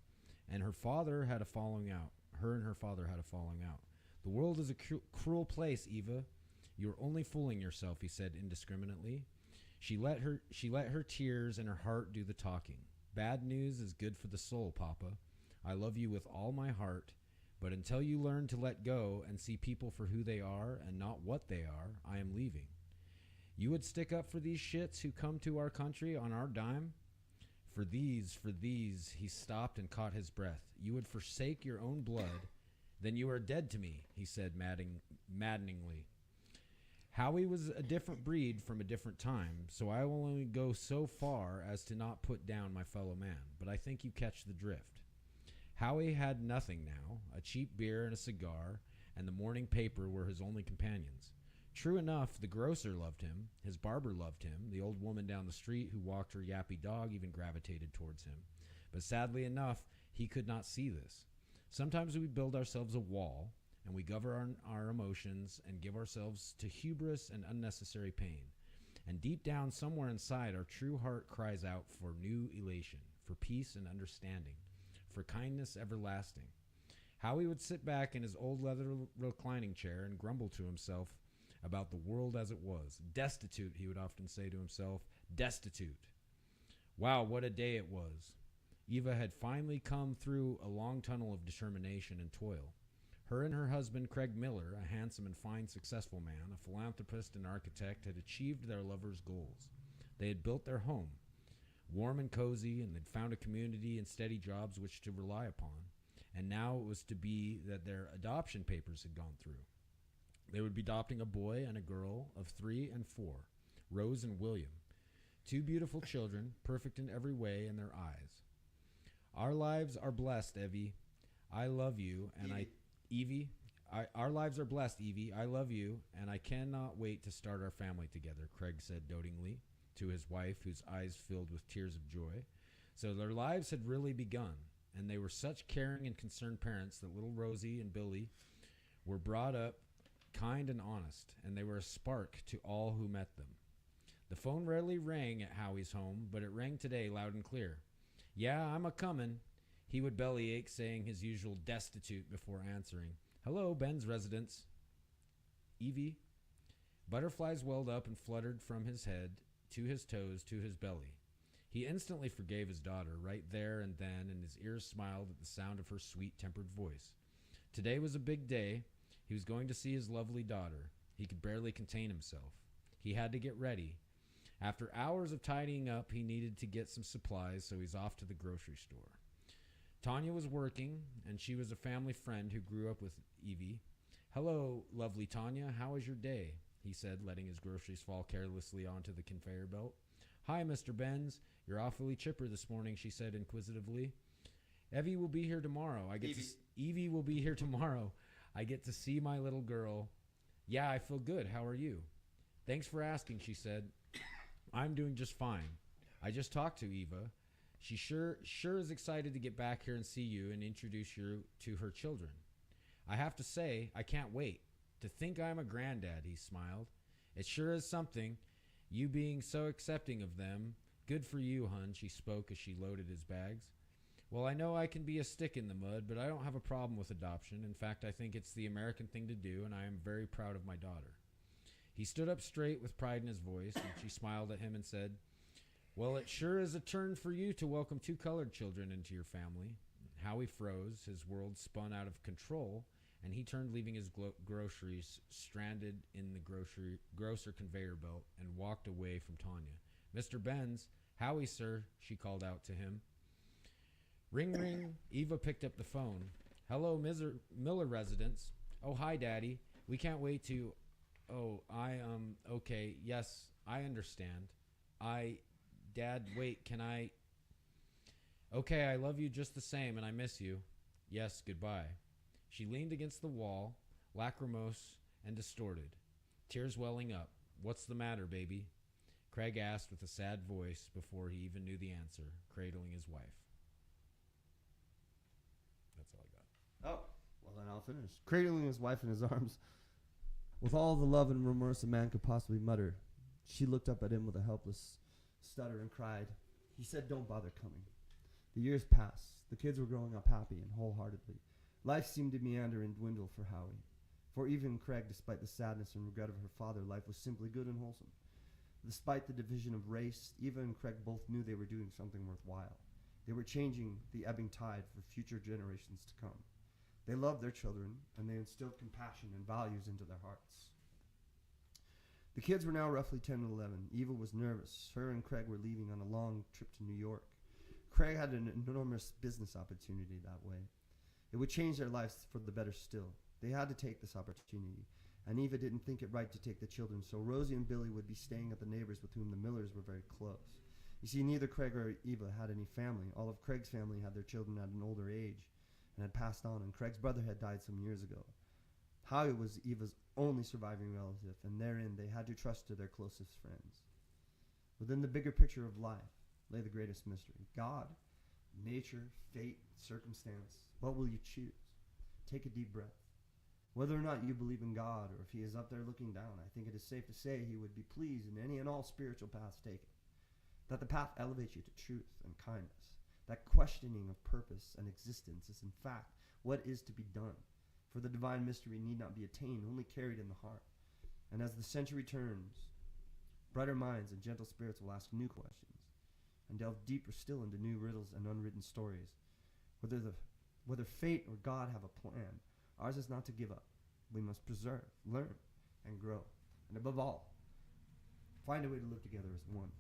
and her father had a falling out. Her and her father had a falling out. The world is a cruel place, Eva. You're only fooling yourself, he said indiscriminately. She let her tears and her heart do the talking. Bad news is good for the soul, Papa. I love you with all my heart, but until you learn to let go and see people for who they are and not what they are, I am leaving. You would stick up for these shits who come to our country on our dime? For these, he stopped and caught his breath. You would forsake your own blood, then you are dead to me, he said maddeningly. Howie was a different breed from a different time, so I will only go so far as to not put down my fellow man, but I think you catch the drift. Howie had nothing now. A cheap beer and a cigar and the morning paper were his only companions. True enough, the grocer loved him, his barber loved him, the old woman down the street who walked her yappy dog even gravitated towards him. But sadly enough, he could not see this. Sometimes we build ourselves a wall, and we govern our emotions and give ourselves to hubris and unnecessary pain. And deep down, somewhere inside, our true heart cries out for new elation, for peace and understanding, for kindness everlasting. Howie would sit back in his old leather reclining chair and grumble to himself about the world as it was. Destitute, he would often say to himself, destitute. Wow, what a day it was. Eva had finally come through a long tunnel of determination and toil. Her and her husband, Craig Miller, a handsome and fine successful man, a philanthropist and architect, had achieved their lovers' goals. They had built their home, warm and cozy, and they'd found a community and steady jobs which to rely upon. And now it was to be that their adoption papers had gone through. They would be adopting a boy and a girl of 3 and 4, Rose and William, 2 beautiful children, perfect in every way in their eyes. Our lives are blessed, Evie. I love you, and our lives are blessed, Evie. I love you, and I cannot wait to start our family together, Craig said dotingly to his wife, whose eyes filled with tears of joy. So their lives had really begun, and they were such caring and concerned parents that little Rosie and Billy were brought up kind and honest, and they were a spark to all who met them. The phone rarely rang at Howie's home, but it rang today loud and clear. Yeah, I'm a-comin', he would bellyache, saying his usual destitute before answering. Hello, Ben's residence. Evie. Butterflies welled up and fluttered from his head to his toes to his belly. He instantly forgave his daughter right there and then, and his ears smiled at the sound of her sweet-tempered voice. Today was a big day. He was going to see his lovely daughter. He could barely contain himself. He had to get ready. After hours of tidying up, he needed to get some supplies, so he's off to the grocery store. Tanya was working, and she was a family friend who grew up with Evie. Hello, lovely Tanya. How was your day? He said, letting his groceries fall carelessly onto the conveyor belt. Hi, Mr. Benz. You're awfully chipper this morning, she said inquisitively. Evie will be here tomorrow. Evie will be here tomorrow. I get to see my little girl. Yeah, I feel good. How are you? Thanks for asking, she said. I'm doing just fine. I just talked to Eva. She sure is excited to get back here and see you and introduce you to her children. I have to say, I can't wait. To think I'm a granddad, he smiled. It sure is something, you being so accepting of them. Good for you, hun, she spoke as she loaded his bags. Well, I know I can be a stick in the mud, but I don't have a problem with adoption. In fact, I think it's the American thing to do, and I am very proud of my daughter. He stood up straight with pride in his voice, and she smiled at him and said, well, it sure is a turn for you to welcome 2 colored children into your family. Howie froze, his world spun out of control, and he turned, leaving his groceries stranded in the grocer conveyor belt, and walked away from Tanya. Mr. Benz, Howie, sir, she called out to him. Ring, ring. Eva picked up the phone. Hello, Miller residence. Oh, hi, Daddy. We can't wait to... Oh, okay, yes, I understand. Dad, wait, can I... Okay, I love you just the same, and I miss you. Yes, goodbye. She leaned against the wall, lachrymose and distorted, tears welling up. What's the matter, baby? Craig asked with a sad voice before he even knew the answer, cradling his wife. That's all I got. Oh, well then I'll finish. Cradling his wife in his arms, with all the love and remorse a man could possibly mutter, she looked up at him with a helpless stutter and cried. He said, don't bother coming. The years passed. The kids were growing up happy and wholeheartedly. Life seemed to meander and dwindle for Howie. For even Craig, despite the sadness and regret of her father, life was simply good and wholesome. Despite the division of race, Eva and Craig both knew they were doing something worthwhile. They were changing the ebbing tide for future generations to come. They loved their children, and they instilled compassion and values into their hearts. The kids were now roughly 10 and 11. Eva was nervous. Her and Craig were leaving on a long trip to New York. Craig had an enormous business opportunity that way. It would change their lives for the better still. They had to take this opportunity, and Eva didn't think it right to take the children, so Rosie and Billy would be staying at the neighbors with whom the Millers were very close. You see, neither Craig or Eva had any family. All of Craig's family had their children at an older age and had passed on, and Craig's brother had died some years ago. Howie was Eva's only surviving relative, and therein they had to trust to their closest friends. Within the bigger picture of life lay the greatest mystery. God, nature, fate, circumstance. What will you choose? Take a deep breath. Whether or not you believe in God, or if he is up there looking down, I think it is safe to say he would be pleased in any and all spiritual paths taken. That the path elevates you to truth and kindness. That questioning of purpose and existence is in fact what is to be done. For the divine mystery need not be attained, only carried in the heart. And as the century turns, brighter minds and gentle spirits will ask new questions and delve deeper still into new riddles and unwritten stories. Whether fate or God have a plan, ours is not to give up. We must preserve, learn, and grow. And above all, find a way to live together as one.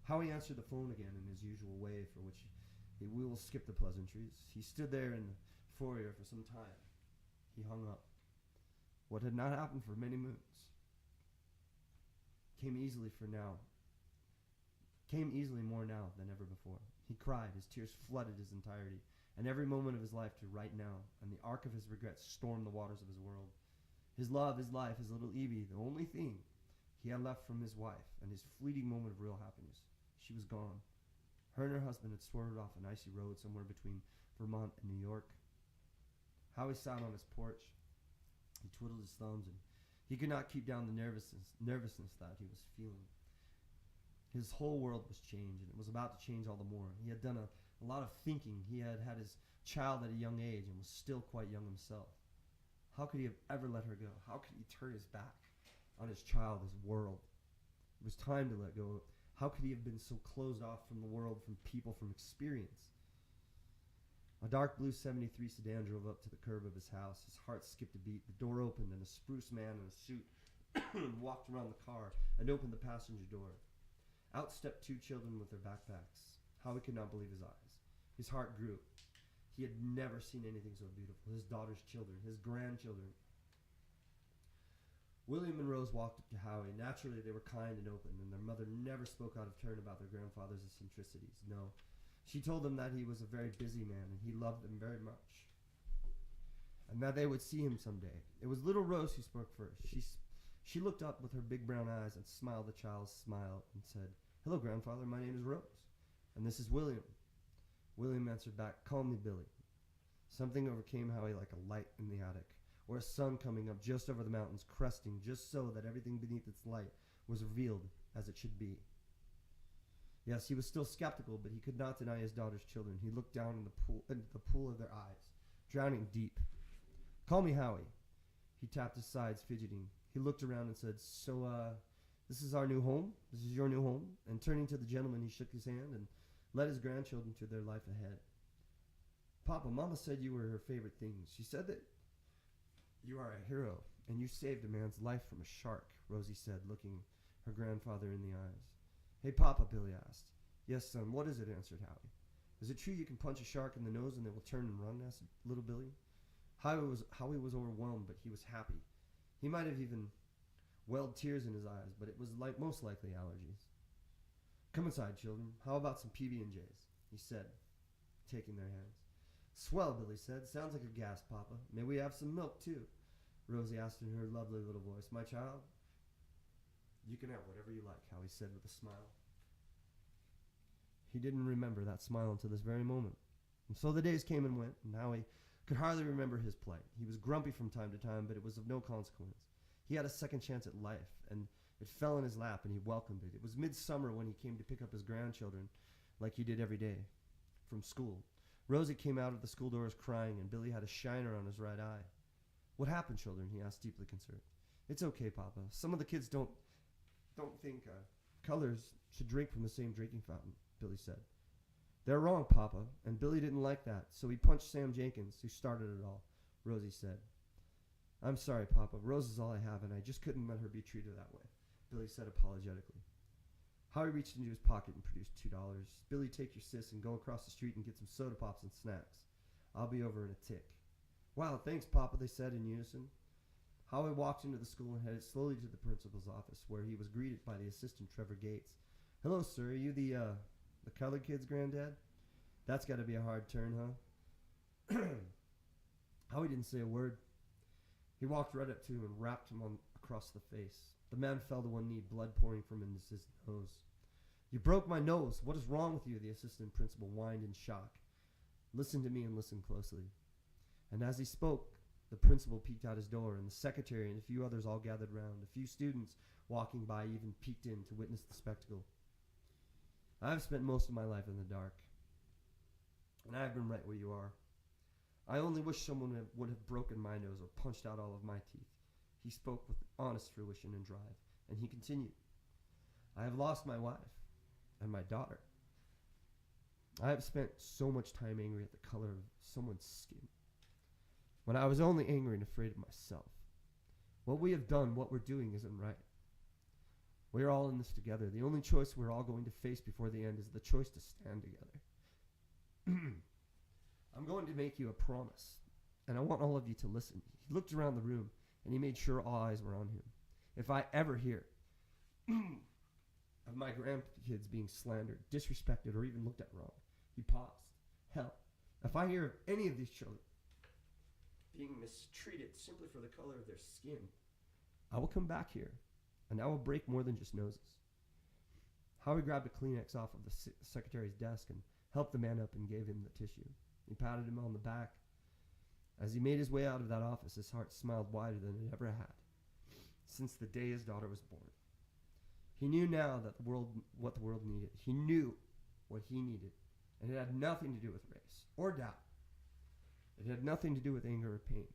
Howie answered the phone again in his usual way, for which we will skip the pleasantries. He stood there in the foyer for some time. He hung up. What had not happened for many moons came easily more now than ever before. He cried, his tears flooded his entirety, and every moment of his life to right now, and the arc of his regrets stormed the waters of his world. His love, his life, his little Evie, the only thing he had left from his wife, and his fleeting moment of real happiness. She was gone. Her and her husband had swerved off an icy road somewhere between Vermont and New York. Howie sat on his porch. He twiddled his thumbs, and he could not keep down the nervousness that he was feeling. His whole world was changed, and it was about to change all the more. He had done a lot of thinking. He had had his child at a young age and was still quite young himself. How could he have ever let her go? How could he turn his back on his child, his world? It was time to let go. How could he have been so closed off from the world, from people, from experience? A dark blue 73 sedan drove up to the curb of his house. His heart skipped a beat. The door opened, and a spruce man in a suit walked around the car and opened the passenger door. Out stepped 2 children with their backpacks. Howie could not believe his eyes. His heart grew. He had never seen anything so beautiful. His daughter's children, his grandchildren. William and Rose walked up to Howie. Naturally, they were kind and open, and their mother never spoke out of turn about their grandfather's eccentricities. No. She told them that he was a very busy man, and he loved them very much, and that they would see him someday. It was little Rose who spoke first. She looked up with her big brown eyes and smiled a child's smile and said, "Hello, grandfather. My name is Rose, and this is William." William answered back, "Call me Billy." Something overcame Howie like a light in the attic, or a sun coming up just over the mountains, cresting just so that everything beneath its light was revealed as it should be. Yes, he was still skeptical, but he could not deny his daughter's children. He looked down into the pool of their eyes, drowning deep. "Call me Howie." He tapped his sides, fidgeting. He looked around and said, "So, this is our new home? This is your new home?" And turning to the gentleman, he shook his hand and led his grandchildren to their life ahead. "Papa, Mama said you were her favorite thing. She said that you are a hero, and you saved a man's life from a shark," Rosie said, looking her grandfather in the eyes. "Hey, Papa," Billy asked. "Yes, son, what is it?" answered Howie. "Is it true you can punch a shark in the nose and it will turn and run?" asked little Billy. Howie was overwhelmed, but he was happy. He might have even welled tears in his eyes, but it was most likely allergies. "Come inside, children. How about some PB&Js?" he said, taking their hands. "Swell," Billy said. "Sounds like a gas, Papa. May we have some milk, too?" Rosie asked in her lovely little voice. "My child, you can have whatever you like," Howie said with a smile. He didn't remember that smile until this very moment. And so the days came and went, and Howie could hardly remember his plight. He was grumpy from time to time, but it was of no consequence. He had a second chance at life, and it fell in his lap, and he welcomed it. It was midsummer when he came to pick up his grandchildren, like he did every day, from school. Rosie came out of the school doors crying, and Billy had a shiner on his right eye. "What happened, children?" he asked, deeply concerned. "It's okay, Papa. Some of the kids don't think colors should drink from the same drinking fountain," Billy said. "They're wrong, Papa, and Billy didn't like that, so he punched Sam Jenkins, who started it all," Rosie said. "I'm sorry, Papa. Rose is all I have, and I just couldn't let her be treated that way," Billy said apologetically. Howie reached into his pocket and produced $2. "Billy, take your sis and go across the street and get some soda pops and snacks. I'll be over in a tick." "Wow, thanks, Papa," they said in unison. Howie walked into the school and headed slowly to the principal's office, where he was greeted by the assistant, Trevor Gates. "Hello, sir. Are you the colored kid's granddad? That's got to be a hard turn, huh?" Howie didn't say a word. He walked right up to him and rapped him across the face. The man fell to one knee, blood pouring from his nose. "You broke my nose. What is wrong with you?" the assistant principal whined in shock. "Listen to me and listen closely." And as he spoke, the principal peeked out his door, and the secretary and a few others all gathered round. A few students walking by even peeked in to witness the spectacle. "I've spent most of my life in the dark, and I've been right where you are. I only wish someone would have broken my nose or punched out all of my teeth." He spoke with honest fruition and drive, and he continued, "I have lost my wife and my daughter. I have spent so much time angry at the color of someone's skin, when I was only angry and afraid of myself. What we have done, what we're doing, isn't right. We are all in this together. The only choice we're all going to face before the end is the choice to stand together. I'm going to make you a promise, and I want all of you to listen." He looked around the room, and he made sure all eyes were on him. "If I ever hear of my grandkids being slandered, disrespected, or even looked at wrong," he paused. "Hell, if I hear of any of these children being mistreated simply for the color of their skin, I will come back here, and I will break more than just noses." Howie grabbed a Kleenex off of the secretary's desk and helped the man up and gave him the tissue. He patted him on the back. As he made his way out of that office, his heart smiled wider than it ever had since the day his daughter was born. He knew now that what the world needed. He knew what he needed, and it had nothing to do with race or doubt. It had nothing to do with anger or pain.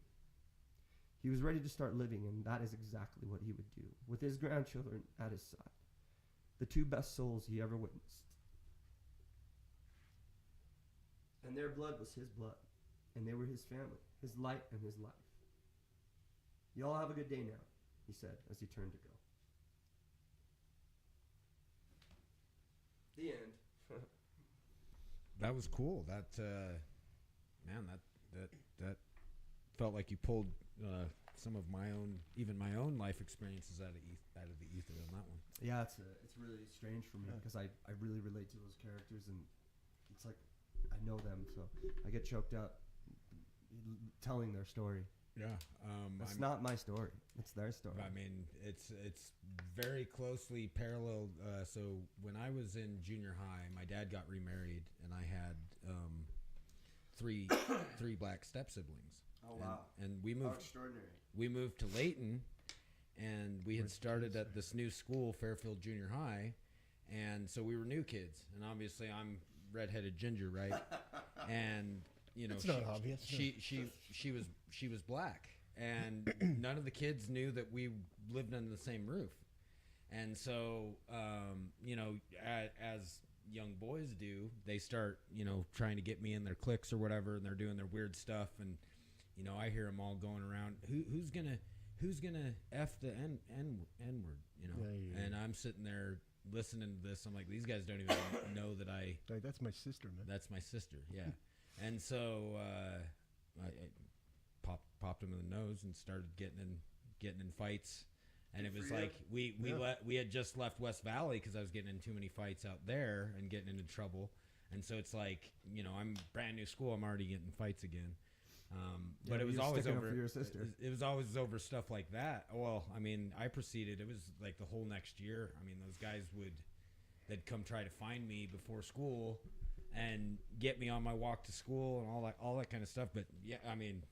He was ready to start living, and that is exactly what he would do, with his grandchildren at his side, the two best souls he ever witnessed. And their blood was his blood, and they were his family, his light and his life. "You all have a good day now," he said as he turned to go. The end. That was cool. That man, that felt like you pulled some of my own, even my own life experiences out of the ether on that one. Yeah, it's really strange for me because I really relate to those characters, and it's like I know them, so I get choked up telling their story. Yeah, it's not my story; it's their story. I mean, it's very closely paralleled. So when I was in junior high, my dad got remarried, and I had three black step siblings. Oh wow! And we moved. How extraordinary. We moved to Layton, and we had started at this new school, Fairfield Junior High, and so we were new kids. And obviously, I'm redheaded ginger, right? And you know, it's not obvious. She was black, and none of the kids knew that we lived under the same roof. And so, you know, as young boys do, they start, you know, trying to get me in their cliques or whatever, and they're doing their weird stuff. And you know, I hear them all going around, who's gonna F the N word, you know? Yeah. And I'm sitting there listening to this. I'm like, these guys don't even know that I. Like, that's my sister, man. That's my sister, yeah. And so I popped him in the nose and started getting in fights. And it was like we had just left West Valley because I was getting in too many fights out there and getting into trouble. And so it's like, you know, I'm brand new school. I'm already getting fights again. But it was always over. For your sister. It was always over stuff like that. Well, I mean, I proceeded. It was like the whole next year. I mean, those guys they'd come try to find me before school and get me on my walk to school and all that kind of stuff. But yeah, I mean,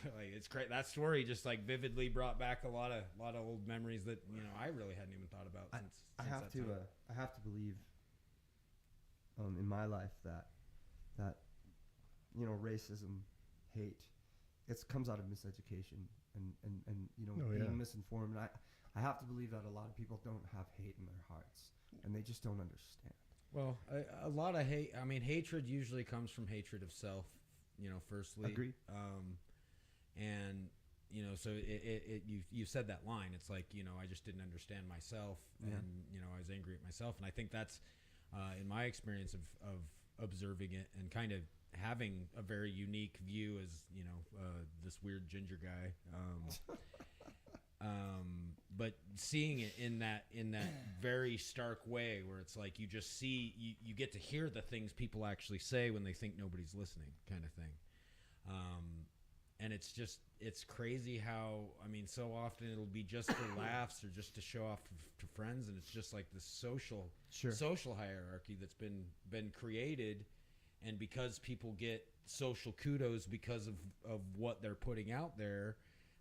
like, it's great. That story just like vividly brought back a lot of old memories that, you know, I really hadn't even thought about since I have to believe in my life that you know, racism, hate, it comes out of miseducation and you know, being misinformed. And I have to believe that a lot of people don't have hate in their hearts and they just don't understand. Well, a lot of hate. I mean, hatred usually comes from hatred of self. You know, firstly. Agreed. And you know, so you said that line. It's like, you know, I just didn't understand myself, and you know, I was angry at myself, and I think that's in my experience of observing it and kind of having a very unique view as, you know, this weird ginger guy. But seeing it in that very stark way where it's like you just see, you get to hear the things people actually say when they think nobody's listening, kind of thing. And it's crazy how, I mean, so often it'll be just for laughs or just to show off to friends, and it's just like this social hierarchy that's been created, and because people get social kudos because of what they're putting out there,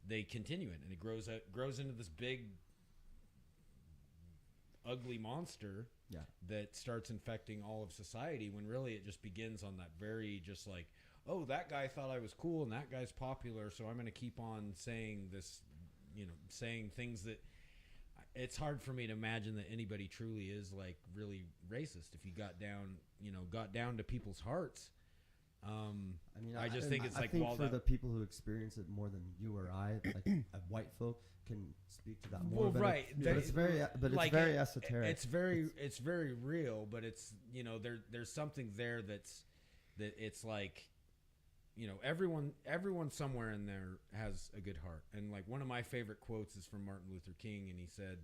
they continue it, and it grows into this big, ugly monster that starts infecting all of society, when really it just begins on that very just like, oh, that guy thought I was cool and that guy's popular, so I'm going to keep on saying this, you know, saying things that it's hard for me to imagine that anybody truly is like really racist if you got down to people's hearts. I mean, I just think it's like, well, for the people who experience it more than you or I, like white folk can speak to that more. Well, right, but it's very esoteric. It's very real, but it's, you know, there's something there that it's like, you know, everyone somewhere in there has a good heart. And like one of my favorite quotes is from Martin Luther King, and he said,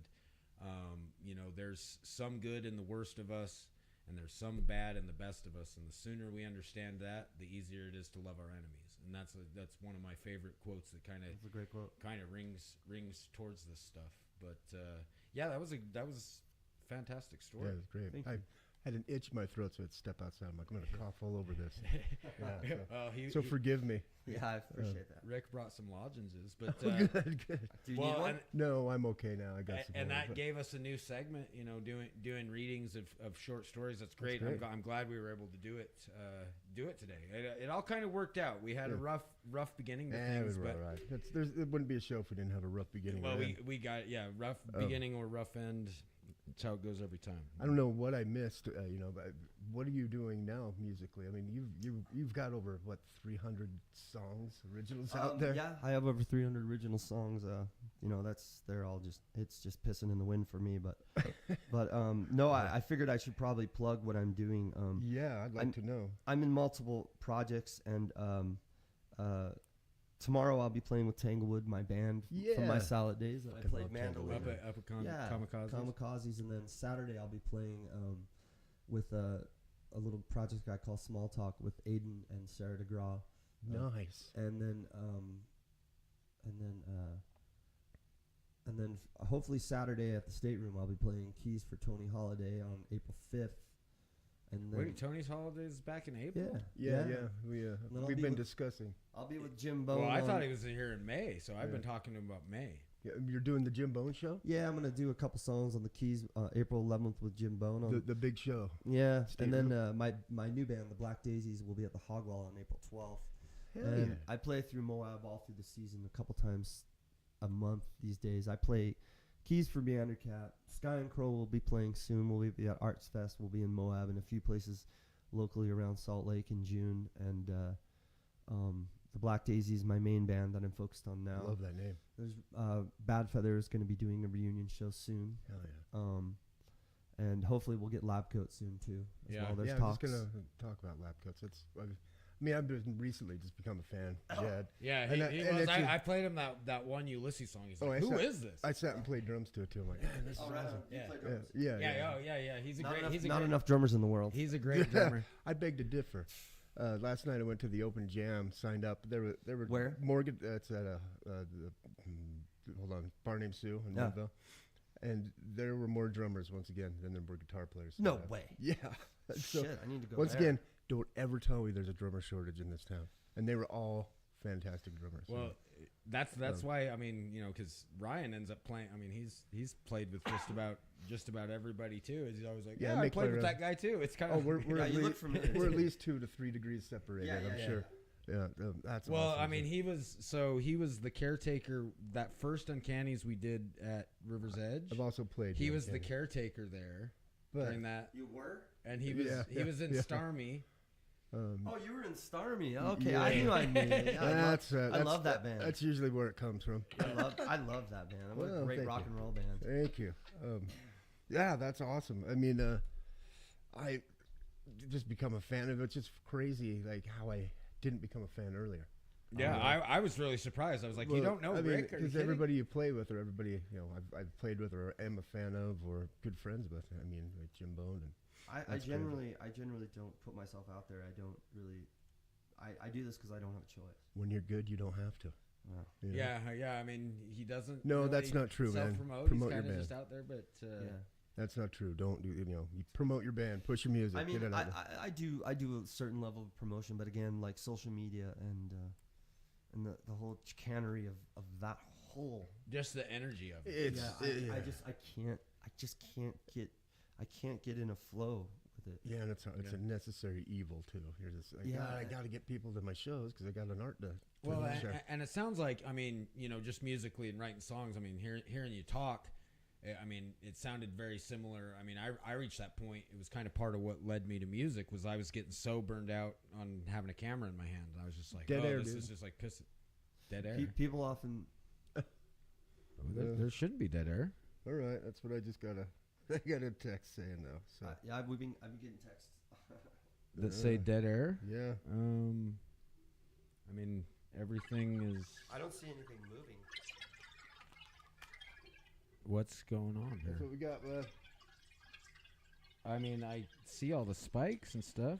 you know, there's some good in the worst of us, and there's some bad in the best of us, and the sooner we understand that, the easier it is to love our enemies. And that's one of my favorite quotes that kind That's a great quote. of rings towards this stuff. But yeah, that was a fantastic story. Yeah, it was great. Thank I you. had an itch in my throat, so I'd step outside. I'm like, I'm going to cough all over this. Yeah, So forgive me. Yeah, I appreciate that. Rick brought some lozenges, but Good. Do you need one? No, I'm okay now. I got some. And more, that but- gave us a new segment, you know, doing readings of short stories. That's great. great. I'm glad we were able to do it today. It all kind of worked out. We had a rough beginning to it things, was but right. It wouldn't be a show if we didn't have a rough beginning. well, or end. we got rough beginning or rough end. That's how it goes every time. I don't know what I missed. You know, but what are you doing now musically? I mean, you've got over 300 songs, originals out there. Yeah, I have over 300 original songs. You know, it's just pissing in the wind for me. But no, I figured I should probably plug what I'm doing. Yeah, I'd like to know. I'm in multiple projects, and tomorrow I'll be playing with Tanglewood, my band from my salad days that I Fucking played love mandolin. Up at Kamikazes. Kamikazes, and then Saturday I'll be playing with a little project I call Small Talk with Aiden and Sarah DeGraw. Nice. And then hopefully Saturday at the Stateroom I'll be playing keys for Tony Holiday on April 5th. And then Wait, Tony's Holidays back in April? Yeah. We've been discussing. I'll be with Jim Bone. Well, I thought he was here in May, so I've been talking to him about May. Yeah, you're doing the Jim Bone show? Yeah, I'm gonna do a couple songs on the keys April 11th with Jim Bone. The big show. Yeah, State and then my new band, the Black Daisies, will be at the Hogwall on April 12th. Hell and yeah. I play through Moab all through the season a couple times a month these days. I play keys for Meander Cat. Sky and Crow will be playing soon. We'll be at Arts Fest. We'll be in Moab and a few places locally around Salt Lake in June. And the Black Daisies is my main band that I'm focused on now. Love that name. There's Bad Feather is going to be doing a reunion show soon. Hell yeah. And hopefully we'll get Lab Coat soon too. Well. There's I'm talks. just gonna talk about Lab Coats. I've been recently just become a fan. Jed. Yeah, I played him that one Ulysses song. He's like, who is this? I sat and played drums to it too. I'm like, man, this is awesome. Yeah. He's a great. Not enough drummers in the world. He's a great drummer. I beg to differ. Last night I went to the open jam, signed up. There were Where? Morgan. It's at Bar named Sue in Woodville. And there were more drummers once again than there were guitar players. No way. Yeah. Shit, I need to go once there. again, don't ever tell me there's a drummer shortage in this town. And they were all fantastic drummers. Well, that's why, I mean, because Ryan ends up playing. I mean, he's played with just about everybody too. He's always like, I played with that guy too. It's kind of we're at we're at least 2 to 3 degrees separated. I'm sure. Yeah, that's well. Awesome. I mean, he was the caretaker that first Uncanny's we did at River's Edge. I've also played. He was the caretaker there during that. You were? And he was in Starmy. Oh, you were in Starmy. Okay, I knew I knew. Yeah, I love that band. That's usually where it comes from. I love that band. What a great rock and roll band. Thank you. Yeah, that's awesome. I mean, I just become a fan of it. It's just crazy, like how I didn't become a fan earlier. Yeah, I was really surprised. I was like, you don't know Rick? Because everybody you play with, or everybody I've played with, or am a fan of, or good friends with. I mean, like Jim Bone and. I generally don't put myself out there. I don't really. I do this because I don't have a choice. When you're good, you don't have to. Wow. Yeah. I mean, he doesn't. No, really that's not true, man. Promote your He's kind band. of just out there, but that's not true. Don't do. You promote your band, push your music. I mean, I do a certain level of promotion, but again, like social media and the whole chicanery of that whole. Just the energy of it. I can't get in a flow with it. Yeah, and it's a necessary evil too. You're just like, I got to get people to my shows because I got an art to. Well, and it sounds like, I mean, just musically and writing songs. I mean, hearing you talk, I mean, it sounded very similar. I mean, I reached that point. It was kind of part of what led me to music. Was I was getting so burned out on having a camera in my hand. I was just like, this is just like dead air. People often. There shouldn't be dead air. All right, that's what I just gotta. I got a text saying though. So I've been getting texts that say dead air. Yeah. I mean, everything is. I don't see anything moving. What's going on here? That's what we got, man. I mean, I see all the spikes and stuff.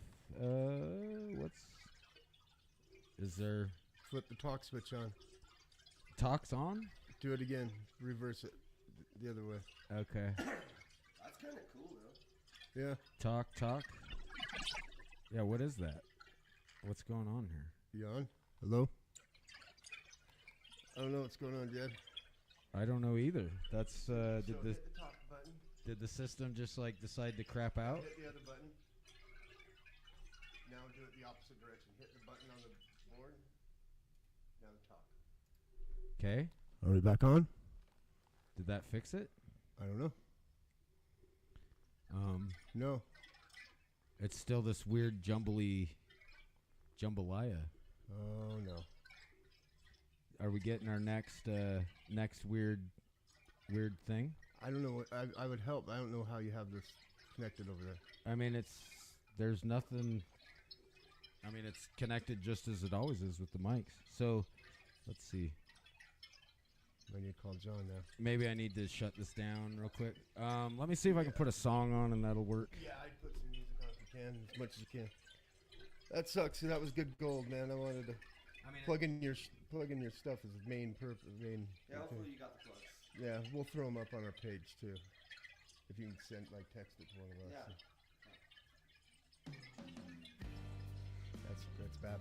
Is there? Flip the talk switch on. Talk's on? Do it again. Reverse it the other way. Okay. That's kind of cool, though. Yeah. Talk. Yeah, what is that? What's going on here? You on? Hello? I don't know what's going on, Jed. I don't know either. That's hit the top button. Did the system just like decide to crap out? Hit the other button. Now do it the opposite direction. Hit the button on the board. Now talk. Okay. Are we back on? Did that fix it? I don't know. No. It's still this weird jambalaya. Oh no. Are we getting our next weird thing? I don't know. I would help. I don't know how you have this connected over there. I mean, there's nothing. I mean, it's connected just as it always is with the mics. So Let's see. I need to call John now. Maybe I need to shut this down real quick. Let me see if I can put a song on and that'll work. Yeah, I'd put some music on if you can, as much as you can. That sucks. That was good gold, man. I wanted to plug in your stuff as the main purpose. Yeah, hopefully you got the plugs. Yeah, we'll throw them up on our page too. If you can send text it to one of us. Yeah. That's bad.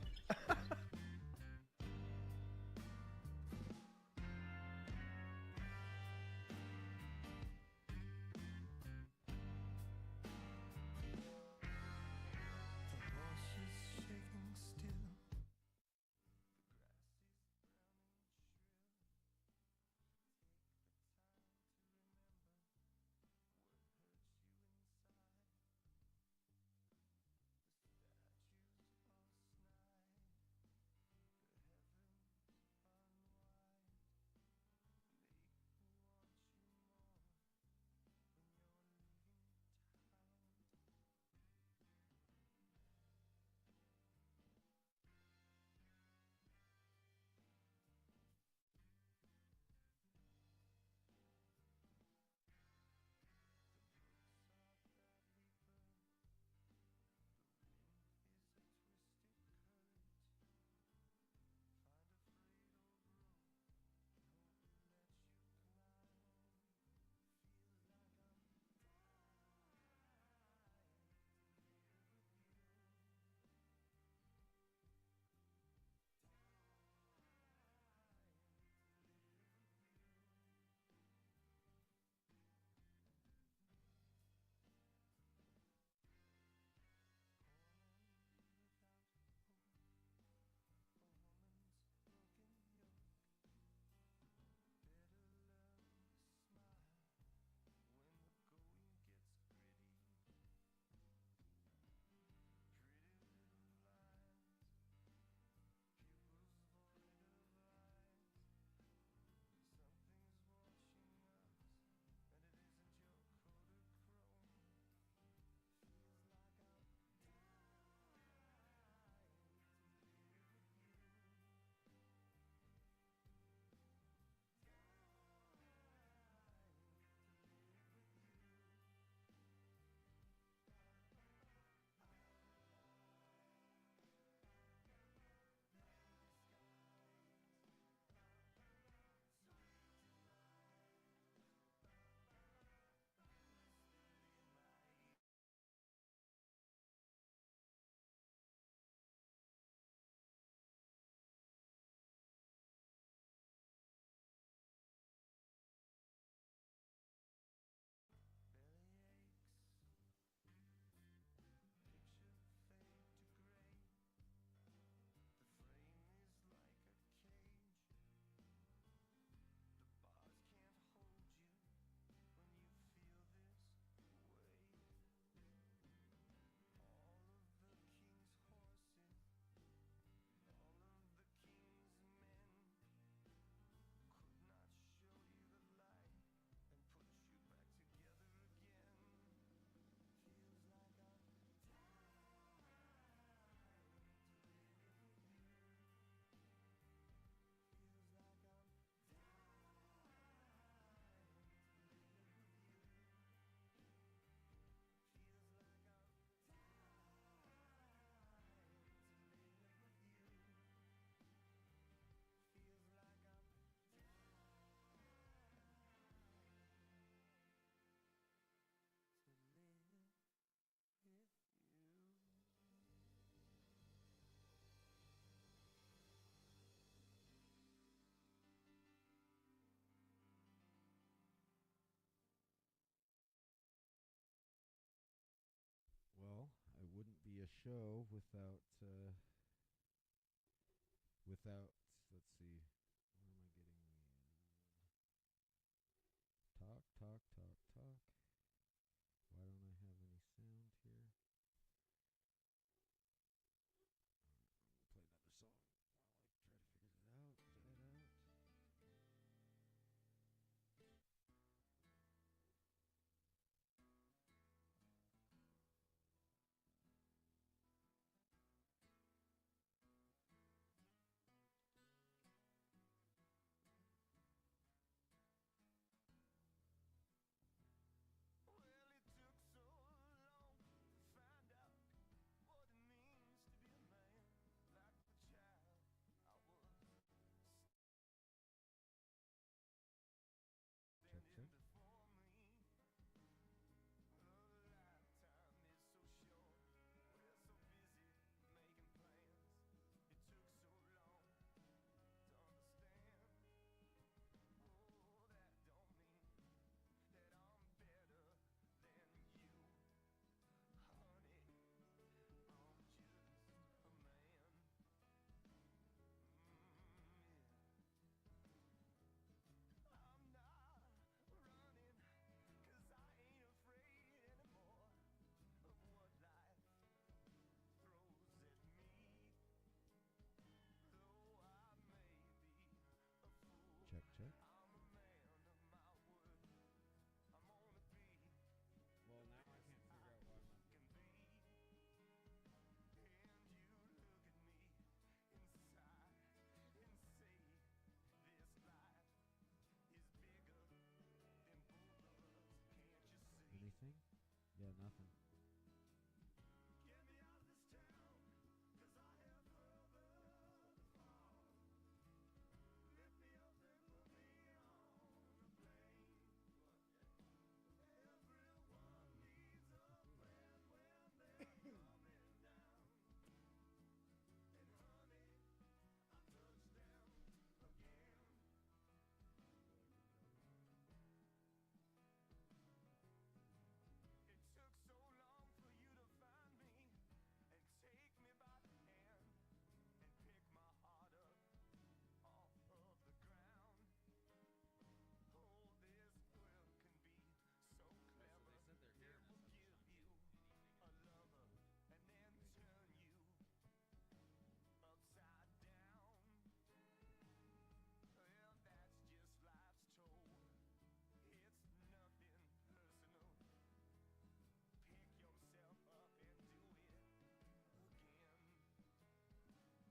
Well, it wouldn't be a show without, let's see, where am I getting the, talk. Why don't I have any sound here? I'm going to play another song while I try to figure that out. nothing. Get me out of this town, 'cause I have further to fall. Lift me up and put me on a plane. Everyone needs a friend when they're coming down. And honey, I touched down again. It took so long for you to find me and take me by the hand and pick my heart up off of the ground. Oh, this world can be so clever. they said they're here It in will this give you a lover and then turn you upside down. Well, that's just life's toll. It's nothing personal. Pick yourself up and do it again. Ooh, I'm just an unlikely angel looking for my wings.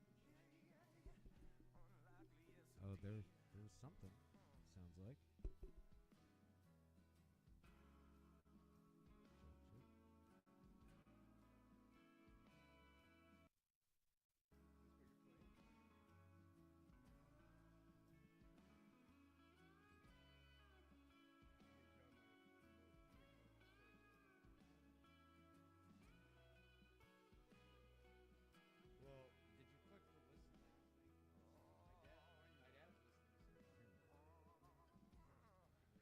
Yeah, yeah, yeah. Unlikely as a Oh, bee. there's something. Sounds like. Well, did you click the listen now thing? My dad was listening to some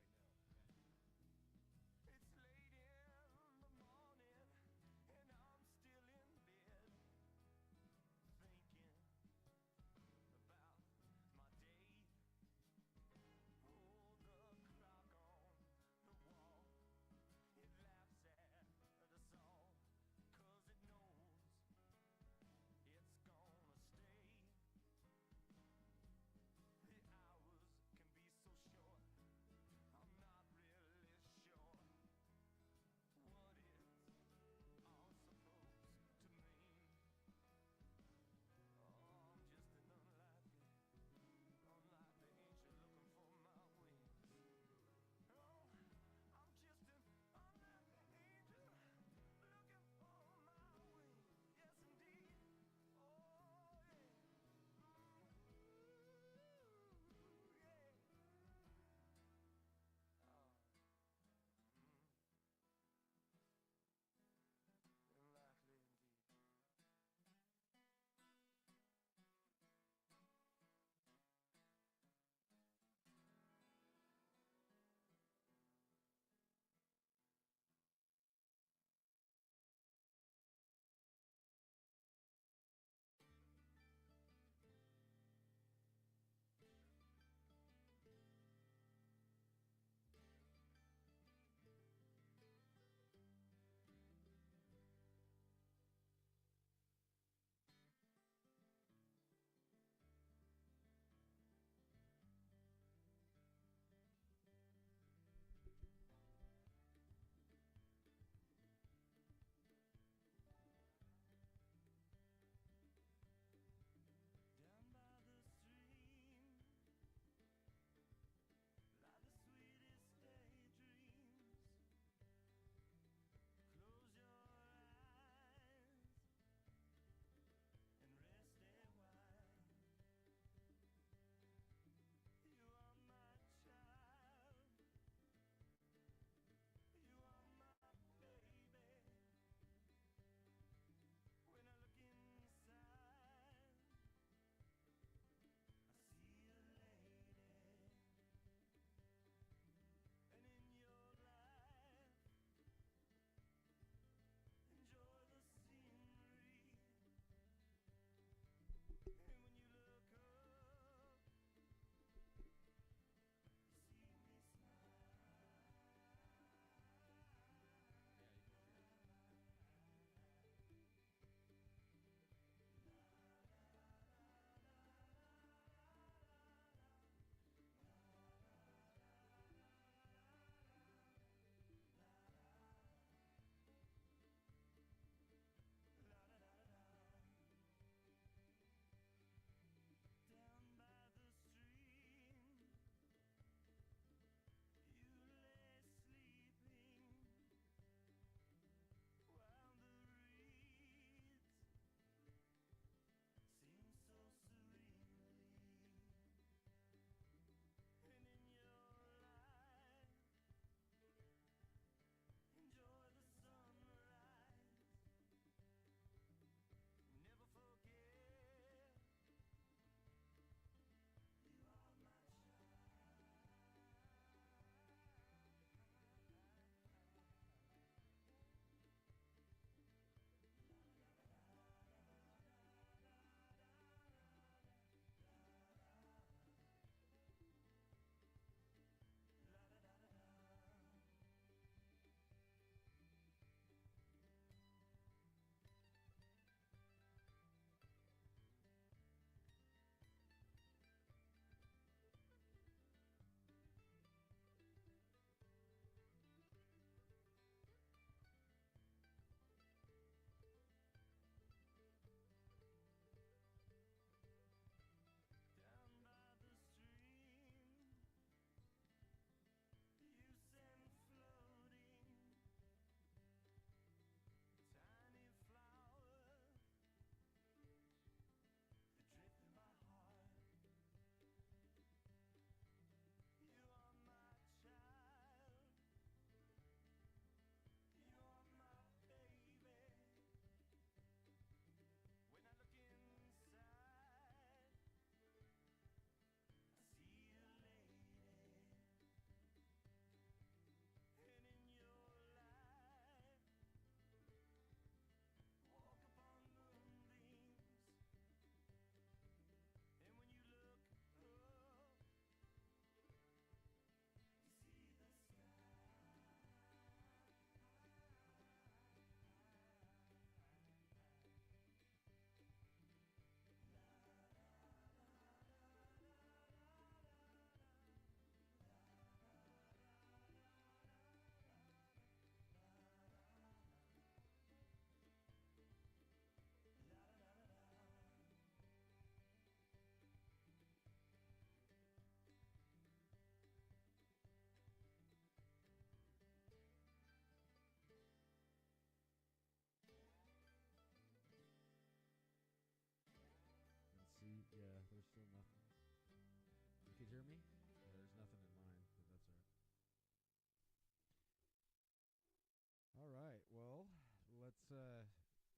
let's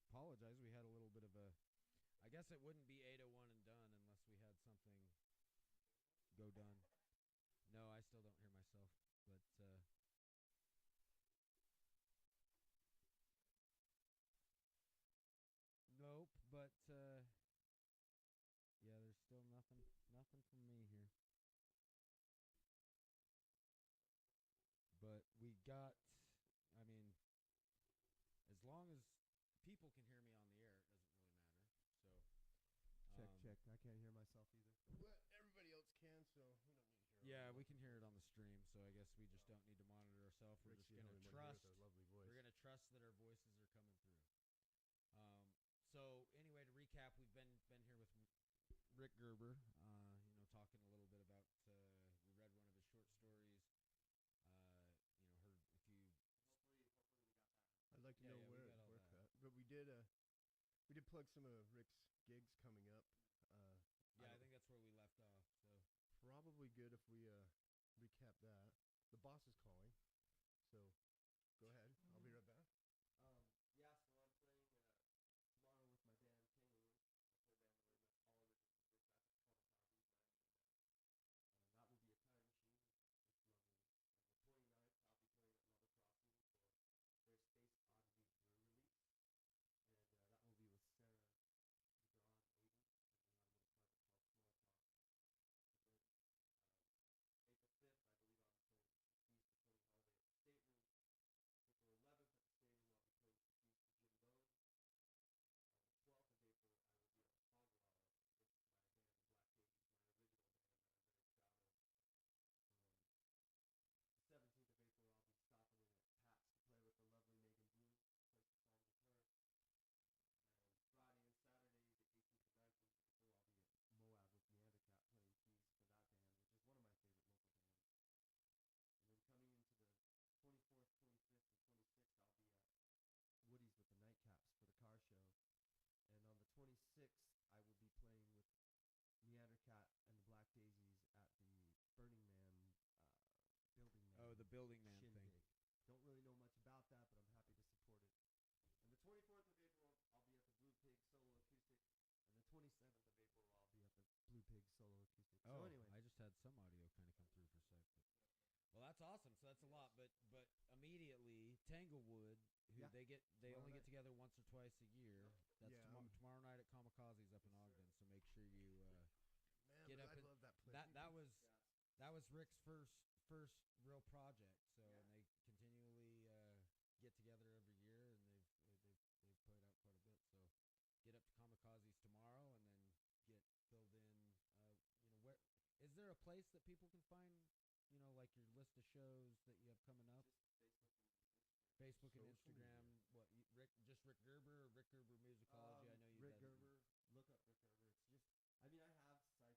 apologize. We had a little bit of a. I guess it wouldn't be 8:01 and done unless we had something go done. No, I still don't hear myself, but nope. But yeah, there's still nothing from me here. But we got. I mean, as long as people can hear me on the air, it doesn't really matter. So. Check. I can't hear myself either. But everybody else can, so we don't need to hear. Yeah, we can hear it on the stream, so I guess we just don't need to monitor ourselves. We're just gonna trust. Lovely voice. We're gonna trust that our voices are coming through. So anyway, to recap, we've been here with Rick Gerber. Talking a little bit about. We read one of his short stories. Heard if you. Hopefully we got that right. I'd like to know where cut. But we did plug some of Rick's gigs coming up. I think that's where we left off. So probably good if we recap that. The boss is calling, so go ahead. I'll be right back. So I'm playing tomorrow with my band Tanglewood. I play band all original music. That's at Kamikaze, Miami Midnight. That will be a time machine. It's lovely. On the 29th, I'll be playing at Level Crossing for their Space Oddity Brew release. And that will be with Sarah McGraw and Aiden. And we have a little project called Small Talk. And then April 5th, I believe I'll be playing Succeeds the Killing Holiday at the Stateroom. April 11th at the Stateroom, I'll be playing Succeeds for Jim Bone. On the 12th of April, I will be at Hogwell with my band, the Black Daisies, my original band that I'm very proud of. The 17th of April, I'll be stopping in at Pat's to play with the lovely Megan Blue, play some songs with her. And Friday and Saturday, the 18th and 19th of April, I'll be at Moab with Neandercat playing keys for that band, which is one of my favorite local bands. And then coming into the 24th, 25th, and 26th, I'll be at Woody's with the Nightcaps for the car show. And on the 26th, I will be playing with Neandercat and the Black Daisies at the Burning Man Building Man. Oh, the Building Man shindig. thing. Don't really know much about that, but I'm happy to support it. And the 24th of April, I'll be at the Blue Pig Solo Acoustic. And the 27th of April, I'll be at the Blue Pig Solo Acoustic. Oh, so anyway. I just had some audio kind of come through for a sec. Well, that's awesome. So that's a lot. But immediately, Tanglewood, they only get together once or twice a year. That's tomorrow night at Kamikaze's up in Ogden. So make sure you get up. I love that place. That was Rick's first real project. So and they continually get together every year, and they've played out quite a bit. So get up to Kamikaze's tomorrow, and then get filled in. Where is there a place that people can find? Like your list of shows that you have coming up. Just Facebook and Instagram. What Rick Gerber or Rick Gerber Musicology? I know you. Rick Gerber. Look up Rick Gerber. It's just. I mean, I have sites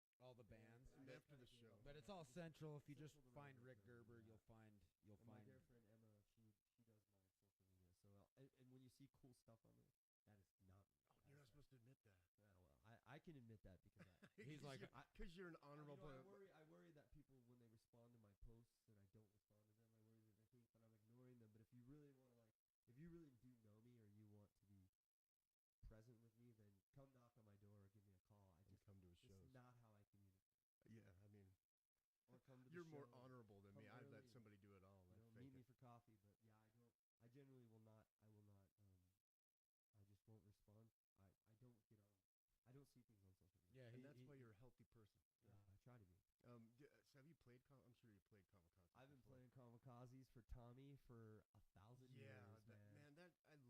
for all the bands. And after the show. But it's all central. If you just find Rick Gerber, you'll find. My dear friend Emma, she does my social media. So and when you see cool stuff on there, that is not me. Oh, you're not supposed to admit that. Well, I can admit that because he's like because you're an honorable player. I worry that people when they respond to my posts and I don't respond to them, I worry that they think that I'm ignoring them. But if you really want to if you really do know me or you want to be present with me, then come knock on my door or give me a call. Come to a show. It's not how I communicate. Yeah, I mean, or come to you're the more show, honorable than me. I'd let somebody do it all. Meet me for coffee, but yeah, I don't. I generally will not. I will not. I just won't respond. I don't get on. I don't see things on social media. Yeah, and that's why you're a healthy person. Yeah, I try to be. So have you played? I'm sure you played Kamikaze. I've been playing Kamikazes for Tommy for 1,000 years, man. I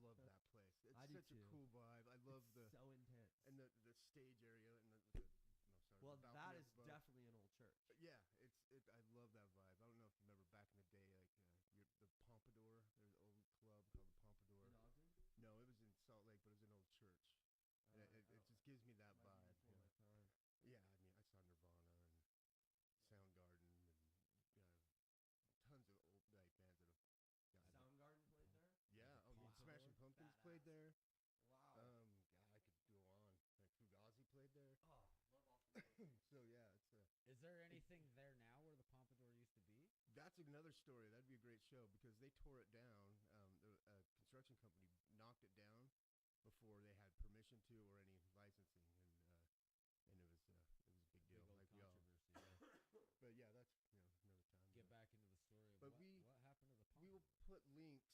love that place. It's I such a cool vibe. I love so intense and the stage area and well, that is definitely an old church. Yeah, I love that vibe. I don't know if you remember back in the day, like the Pompadour. There's an old club called the Pompadour. In Ogden? No, it was in Salt Lake, but it was an old church. And it just gives me that vibe. Yeah, I mean, I saw Nirvana and Soundgarden and tons of old bands that have. Soundgarden played there? Yeah, Smashing Pumpkins played there. Wow. I could go on. Like Fugazi played there. Oh, love all three. So yeah, it's Is there anything there now where the Pompadour used to be? That's another story. That'd be a great show because they tore it down. The construction company locked it down before they had permission to or any licensing, and it was a big deal. Big old Like we all, controversy. but yeah, that's another time. Get back into the story of But what happened to the pond. we will put links.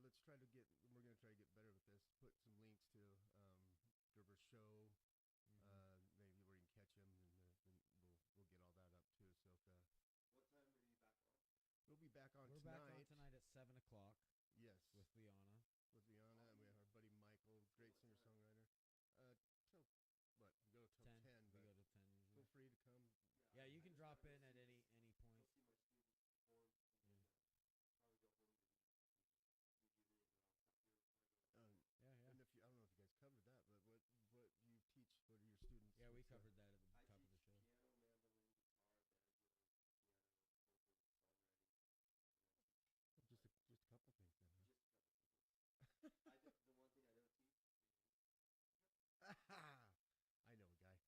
Let's try to get. We're going to try to get better with this. Put some links to Gerber's show, maybe where you can catch him, and then we'll get all that up too. So if What time are you back on? we'll be back on We're tonight. back on tonight at 7 o'clock. Yes, With Liana. And we have our buddy Michael, great singer songwriter. Till what? We go till 10. We But go to 10 usually. feel free to come. Yeah, you can drop in at any point. Go see my students perform, and then probably go home to rejuvenate, but I'll have your Yeah. And if you, I don't know if you guys covered that, but what you teach? What are your students? Yeah, we what's covered that at the I top of teach the show. piano, mandolin, guitar, banjo, piano, vocals, songwriting, and I teach just a couple things then. Huh? just a couple things. The one thing I don't teach is I know a guy or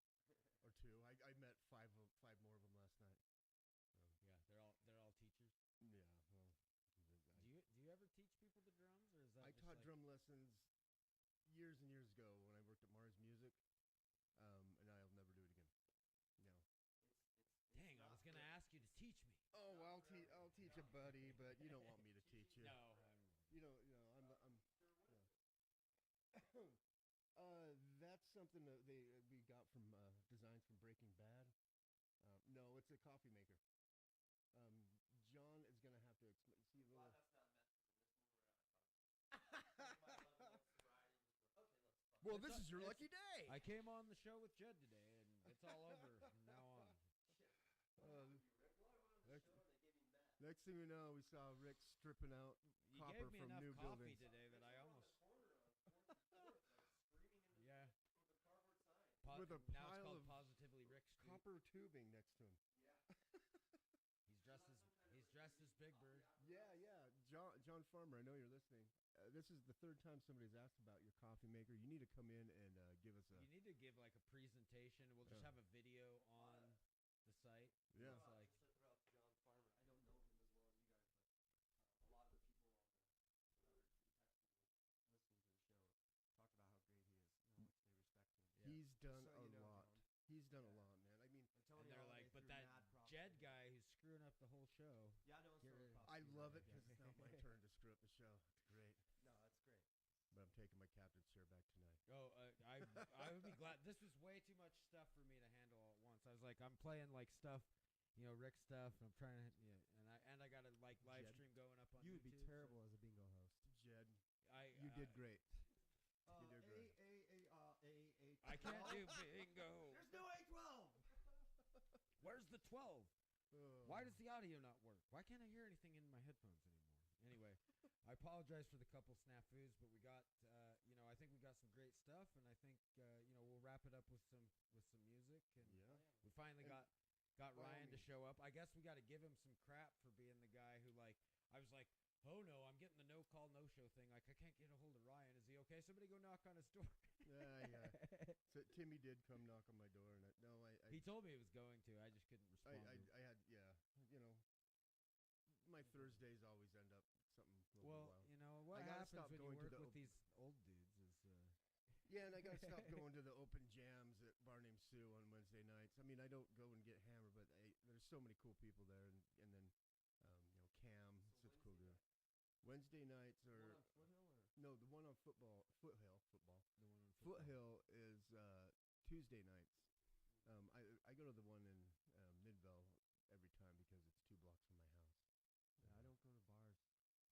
two. I met five more of them last night. Yeah, they're all teachers. Yeah, well, Do you ever teach people the drums, or is that I just taught like, drum lessons years and years ago when I worked at Mars Music, and I'll never do it again. No. Dang, I was gonna ask you to teach me. Oh, well, I'll teach a buddy, but you don't want me to teach you. No, I'm. That's something that we got from designs from Breaking Bad. No, it's a coffee maker. John is gonna have to explain. See a little. that's not Mexican. Well, this is your lucky day. I came on the show with Jed today, and it's all over from now on. Next thing we know, we saw Rick stripping out You copper gave me from enough new coffee buildings. today that I almost. Yeah. With a now it's pile called of Positively Rick Street. copper tubing next to him. He's dressed as Big Bird. Yeah. John Farmer, I know you're listening. This is the third time somebody's asked about your coffee maker. You need to come in and give us a. You need to give like a presentation. We'll just have a video on the site. Yeah. It's like, Just to throw out John Farmer. I don't know him as well as you guys, but a lot of the people on the other two tech people listening to the show talked about how great he is and how much they respect him. Yeah. He's done So a you know, lot. John. He's done a lot, man. I mean, and they're like, but that Jed guy who's screwing up the whole show. Yeah, I know. Get rid of So I love it because it's not my turn to screw up the show. It's great. No, that's great. But I'm taking my captain's chair back tonight. Oh, I would be glad. This was way too much stuff for me to handle all at once. I was like, I'm playing like stuff, Rick stuff, and I'm trying to, and I got a like live Jed. stream going up on You would be YouTube, terrible as a bingo host. Jed, you did great. You did great. I can't do bingo. There's no A12. Where's the 12? Why does the audio not work? Why can't I hear anything in my headphones anymore? Anyway, I apologize for the couple snafus, but we got, I think we got some great stuff, and I think, we'll wrap it up with some music, and we finally got Ryan to show up. I guess we got to give him some crap for being the guy who, I was like, oh no, I'm getting the no call, no show thing. Like, I can't get a hold of Ryan. Is he okay? Somebody go knock on his door. Yeah. So Timmy did come knock on my door, and he told me he was going to. I just couldn't respond. I had, my Thursdays always end up something a little wild. What I gotta happens stop when you going to work the with these old dudes is... Yeah, and I got to stop going to the open jams at Bar Named Sue on Wednesday nights. I mean, I don't go and get hammered, but there's so many cool people there, and then, Cam, such a cool dude. Wednesday nights are... The one on Foothill or? No, the one on Foothill. The one on Foothill. Foothill is Tuesday nights. I go to the one in Midvale every time because it's 2 blocks from my house. Yeah, I don't go to bars.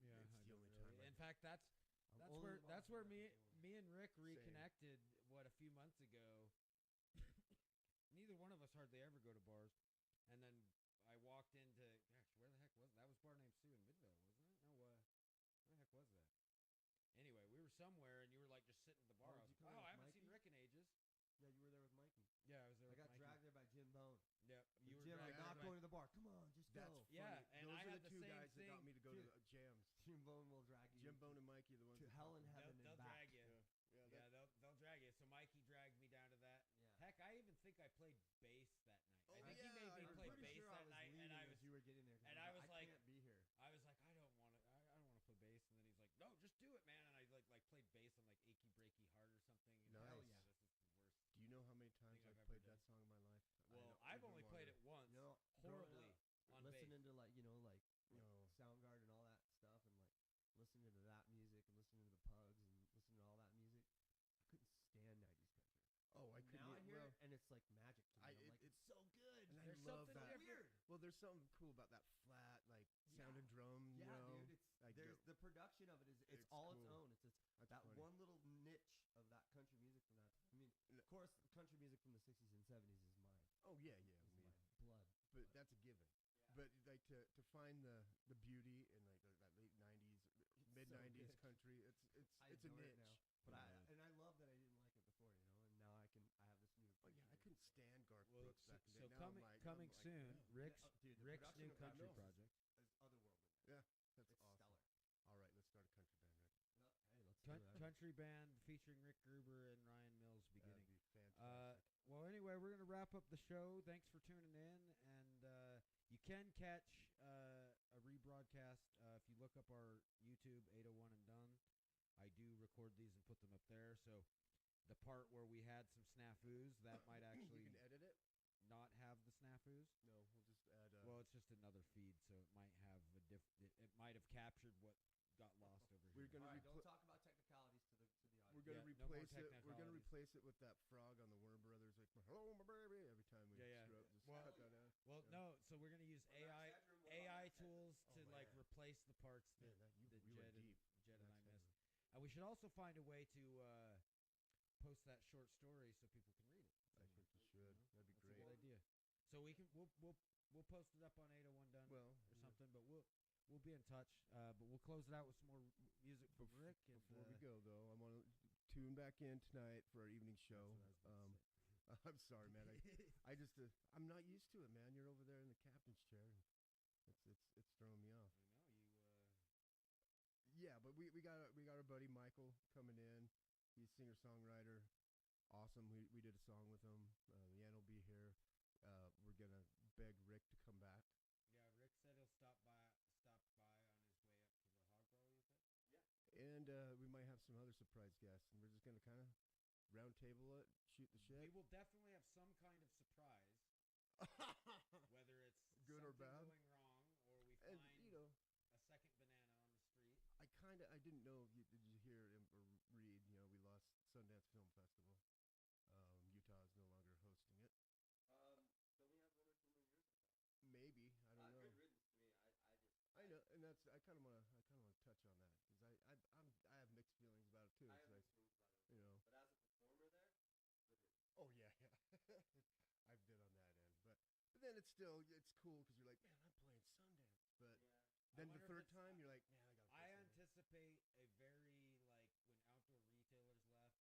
Yeah, it's I the don't only really. time. In fact, that's where me and Rick reconnected. A few months ago. Neither one of us hardly ever go to bars, and then I walked into. Gosh, where the heck was that? Was Bar Named Sue in Midvale, wasn't it? No, where the heck was that? Anyway, we were somewhere, and you were like just sitting at the bar. I haven't seen Rick in ages. Yeah, you were there with Mikey. Yeah, I was there. I got dragged there by Jim Bone. Yep, you were Jim, I'm dragged not by- going to the bar. Come on, just That's go. funny. Yeah, and those I are had the the two same guys that got thing. me to go to the jams. Jim Bone will drag you. Jim Bone and Mikey, the ones to that hell taught and me. heaven They'll and back. drag you. Yeah, They'll drag you. So Mikey dragged me down to that. Yeah. Heck, I even think I played bass that night. Oh, I think yeah, he made me I'm play pretty bass sure I that was night, and leaving I as was you were getting there. 'cause and I was I like, can't be here. I was like, I don't want to play bass, and then he's like, no, just do it, man. And I like played bass based on like "Achy Breaky Heart" or something. And Nice. hell yeah, this is the worst. Do you know how many times thing I've I've played ever that done. song in my life? I Well, don't I've even only played wanna- it once, growing horribly up, on listening bass. to like like No. Soundgarden and all that stuff, and like listening to that music and listening to the Pugs and listening to all that music. I couldn't stand '90s country. Oh, I And couldn't. now I e- hear well, it, and it's like magic to me. I'm like, it's so good. And There's I love something that. different. Well, there's something cool about that flat, like sound and drum. Yeah, you know? dude. It's Like, there's the production of it is it's it's all its cool. own. It's That's that funny. one little niche of that country music from that. I mean, of course, country music from the '60s and '70s is mine. Oh yeah, yeah. Is I mean, my blood. but that's a given. But like to find the beauty in like that late '90s, mid '90s good. country, it's I a adore niche. it now. But I love that I didn't like it before, you know, and now I have this new. Oh yeah, I couldn't stand Garth Well, Brooks back in the so day. Now coming I'm like, coming I'm like, soon, yeah. Rick's Dude, the Rick's production new of that country is- project. is otherworldly. Yeah, that's It's awesome. stellar. All right, let's start a country band, Rick. Hey, let's do that. Country band featuring Rick Gerber and Ryan Mills beginning. That'd be fantastic. Well, anyway, we're gonna wrap up the show. Thanks for tuning in, and you can catch a rebroadcast if you look up our YouTube 801 and Done. I do record these and put them up there. So the part where we had some snafus, that might actually You can edit it. not have the snafus. No, we'll just add. Well, it's just another feed, so it might have it might have captured what got lost over here. We're gonna All right, repl- don't talk about technicalities to the audience. We're gonna Yeah, no more replace it. We're gonna technicalities. replace it with that frog on the Warner Brothers, like "Hello, my baby." Every time we Yeah. screw up, just Well- cut that out. Well, Yeah. no, so we're gonna use bedroom, AI tools Oh, to like man. replace the parts that, Man, you that went Jed, deep. Jed and I That's missed. heavy. And we should also find a way to post that short story so people can read it. I think you should. That'd be That's great. a good idea. So we'll post it up on 801 Done Well, or yeah. something, but we'll be in touch. But we'll close it out with some more music from Rick. And, Before we go, though, I want to tune back in tonight for our evening show. I'm sorry, man. I just I'm not used to it, man. You're over there in the captain's chair. And it's throwing me off. I know you. Yeah, but we got our buddy Michael coming in. He's singer songwriter. Awesome. We did a song with him. Leanne will be here. We're gonna beg Rick to come back. Yeah, Rick said he'll stop by on his way up to the hog roll. You said. And we might have some other surprise guests, and we're just gonna kind of round table it, shoot the shit. We will definitely have some kind of surprise, whether it's Good or something bad. going wrong or we And, find you know, a second banana on the street. I didn't know if did you hear or read, we lost Sundance Film Festival. Utah is no longer hosting it. Don't we have one or two more years like that? Maybe, I don't know. Good riddance to me. I know, and that's I kind of want to touch on that because I have mixed feelings about it too. I It's have like, mixed feelings about it. you know. But as a performer there, good riddance. Oh yeah. I've been on that end, but then it's cool because you're like, man, I'm playing Sundance, but then the wonder if third it's- time you're like, man, I got. I anticipate a very when outdoor retailers left and then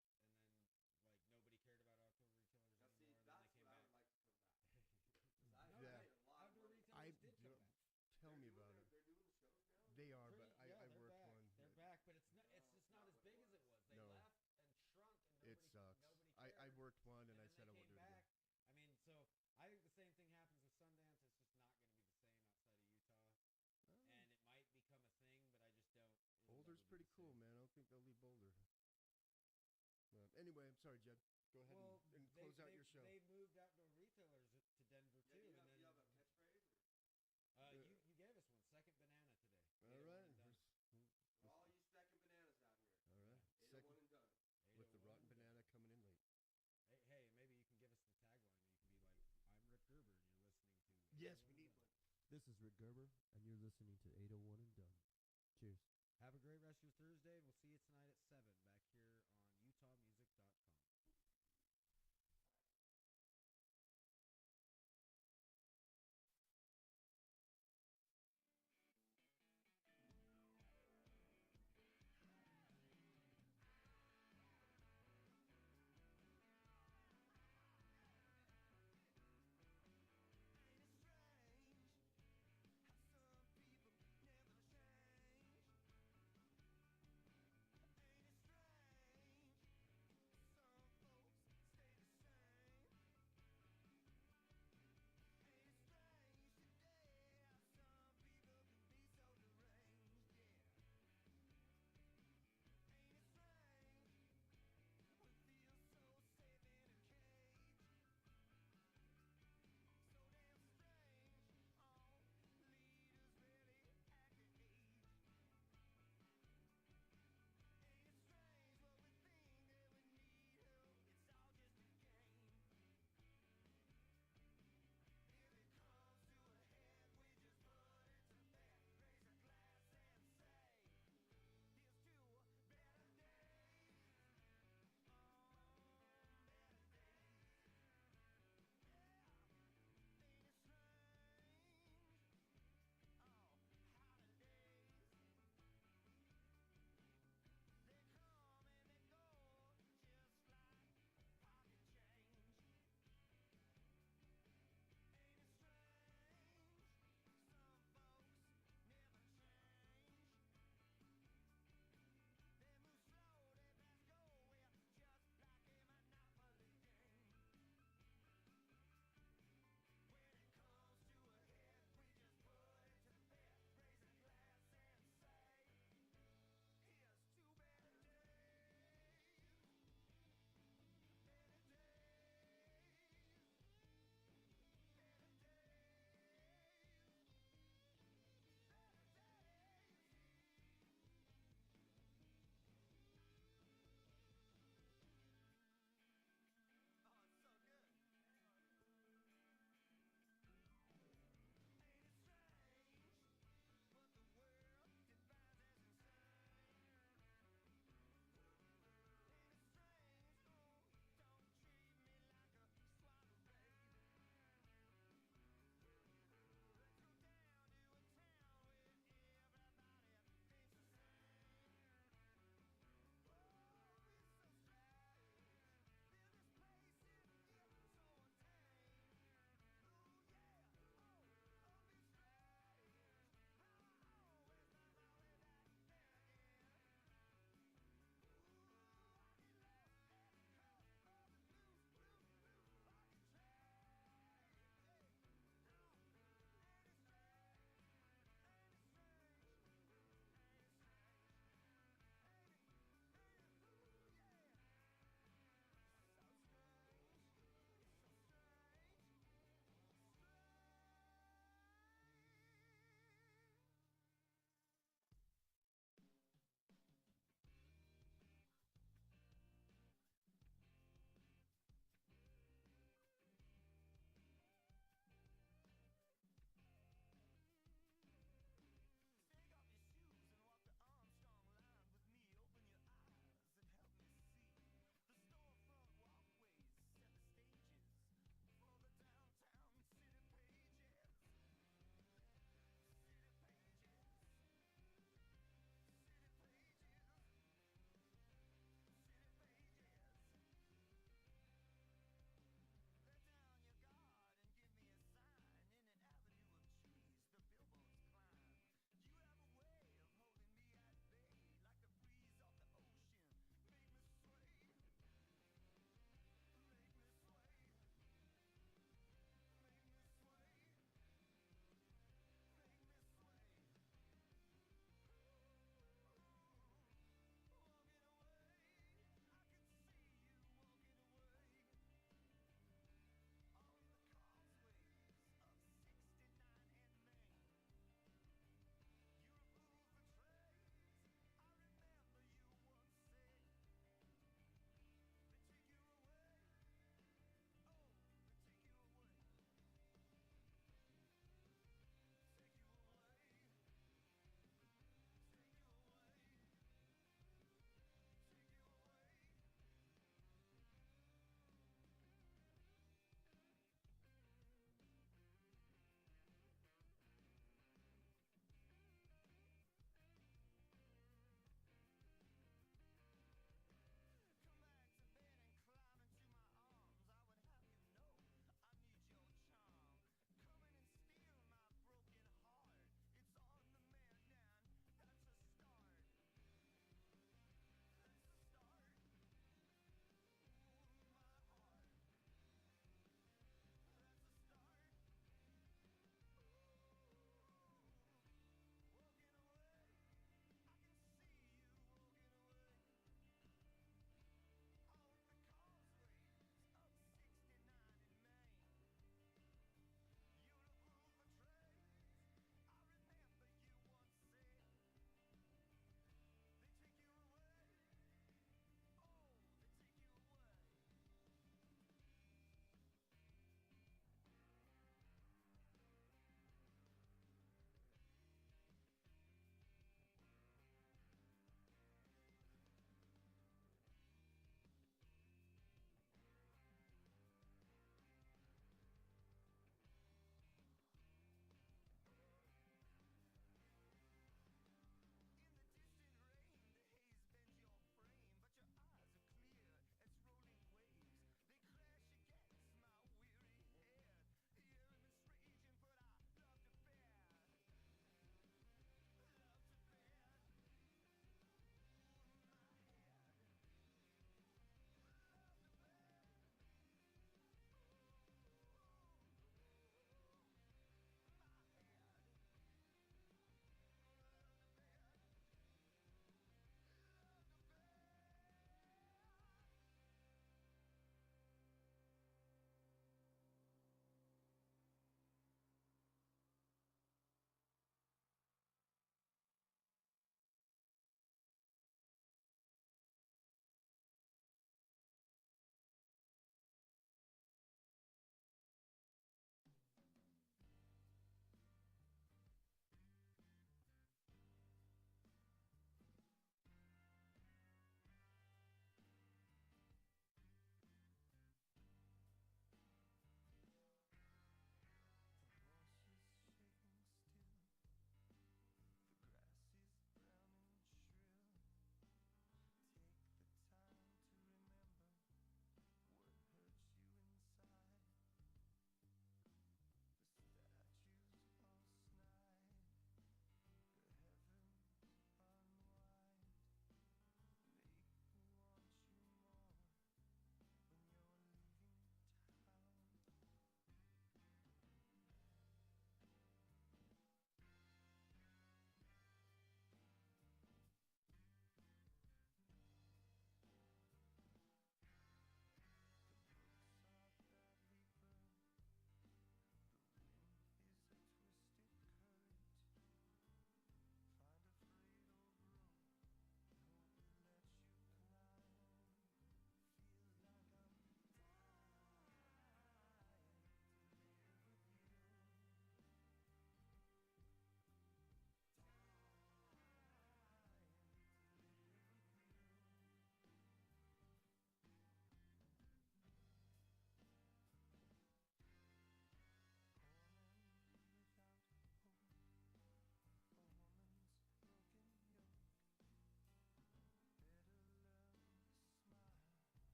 nobody cared about outdoor retailers Now, see, anymore. And then that's they came what I back. would like to come back. No, Yeah. paid a lot of outdoor money. retailers did come back. Tell me about it. They're doing the shows now. They are, Pretty- but yeah, I they're worked back. one. They're back, but it's just not as big as it was. They No. left and shrunk, and nobody, It sucks. Nobody I cared. worked one, and I then said I they won't came do it again. back. I mean, so I think the same thing happens with Sundance. It's just not going to be the same outside of Utah, and it might become a thing, but I just don't. it'll Boulder's never be pretty the cool, same. man. I don't think they'll leave Boulder. But anyway, I'm sorry, Jed. Go ahead Well, and close out your show. They moved outdoor retailers to Denver Yeah, too, do you and have, then you have a catchphrase? Or? you gave us one. Second banana today. All 801 right. and done. For all you second bananas out here. All right. 801 and done. With the 801 rotten and done. banana coming in late. Hey, maybe you can give us the tagline, and you can be like, "I'm Rick Gerber, and you're listening to." Yes, 801 we and need Done." one. This is Rick Gerber, and you're listening to 801 and Done. Cheers. Have a great rest of your Thursday, and we'll see you tonight at 7 back here on UtahMusic.com. Ain't it strange how some people never change?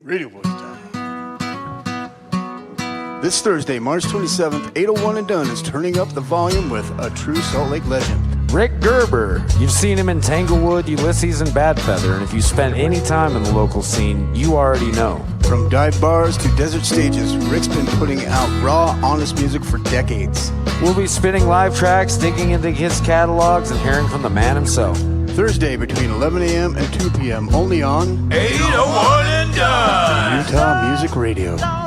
Radio Voice time. This Thursday, March 27th, 801 and Dunn is turning up the volume with a true Salt Lake legend. Rick Gerber. You've seen him in Tanglewood, Ulysses, and Bad Feather, and if you spent any time in the local scene, you already know. From dive bars to desert stages, Rick's been putting out raw, honest music for decades. We'll be spinning live tracks, digging into his catalogs, and hearing from the man himself. Thursday between 11 a.m. and 2 p.m. only on 801 and Dunn. Utah Music Radio.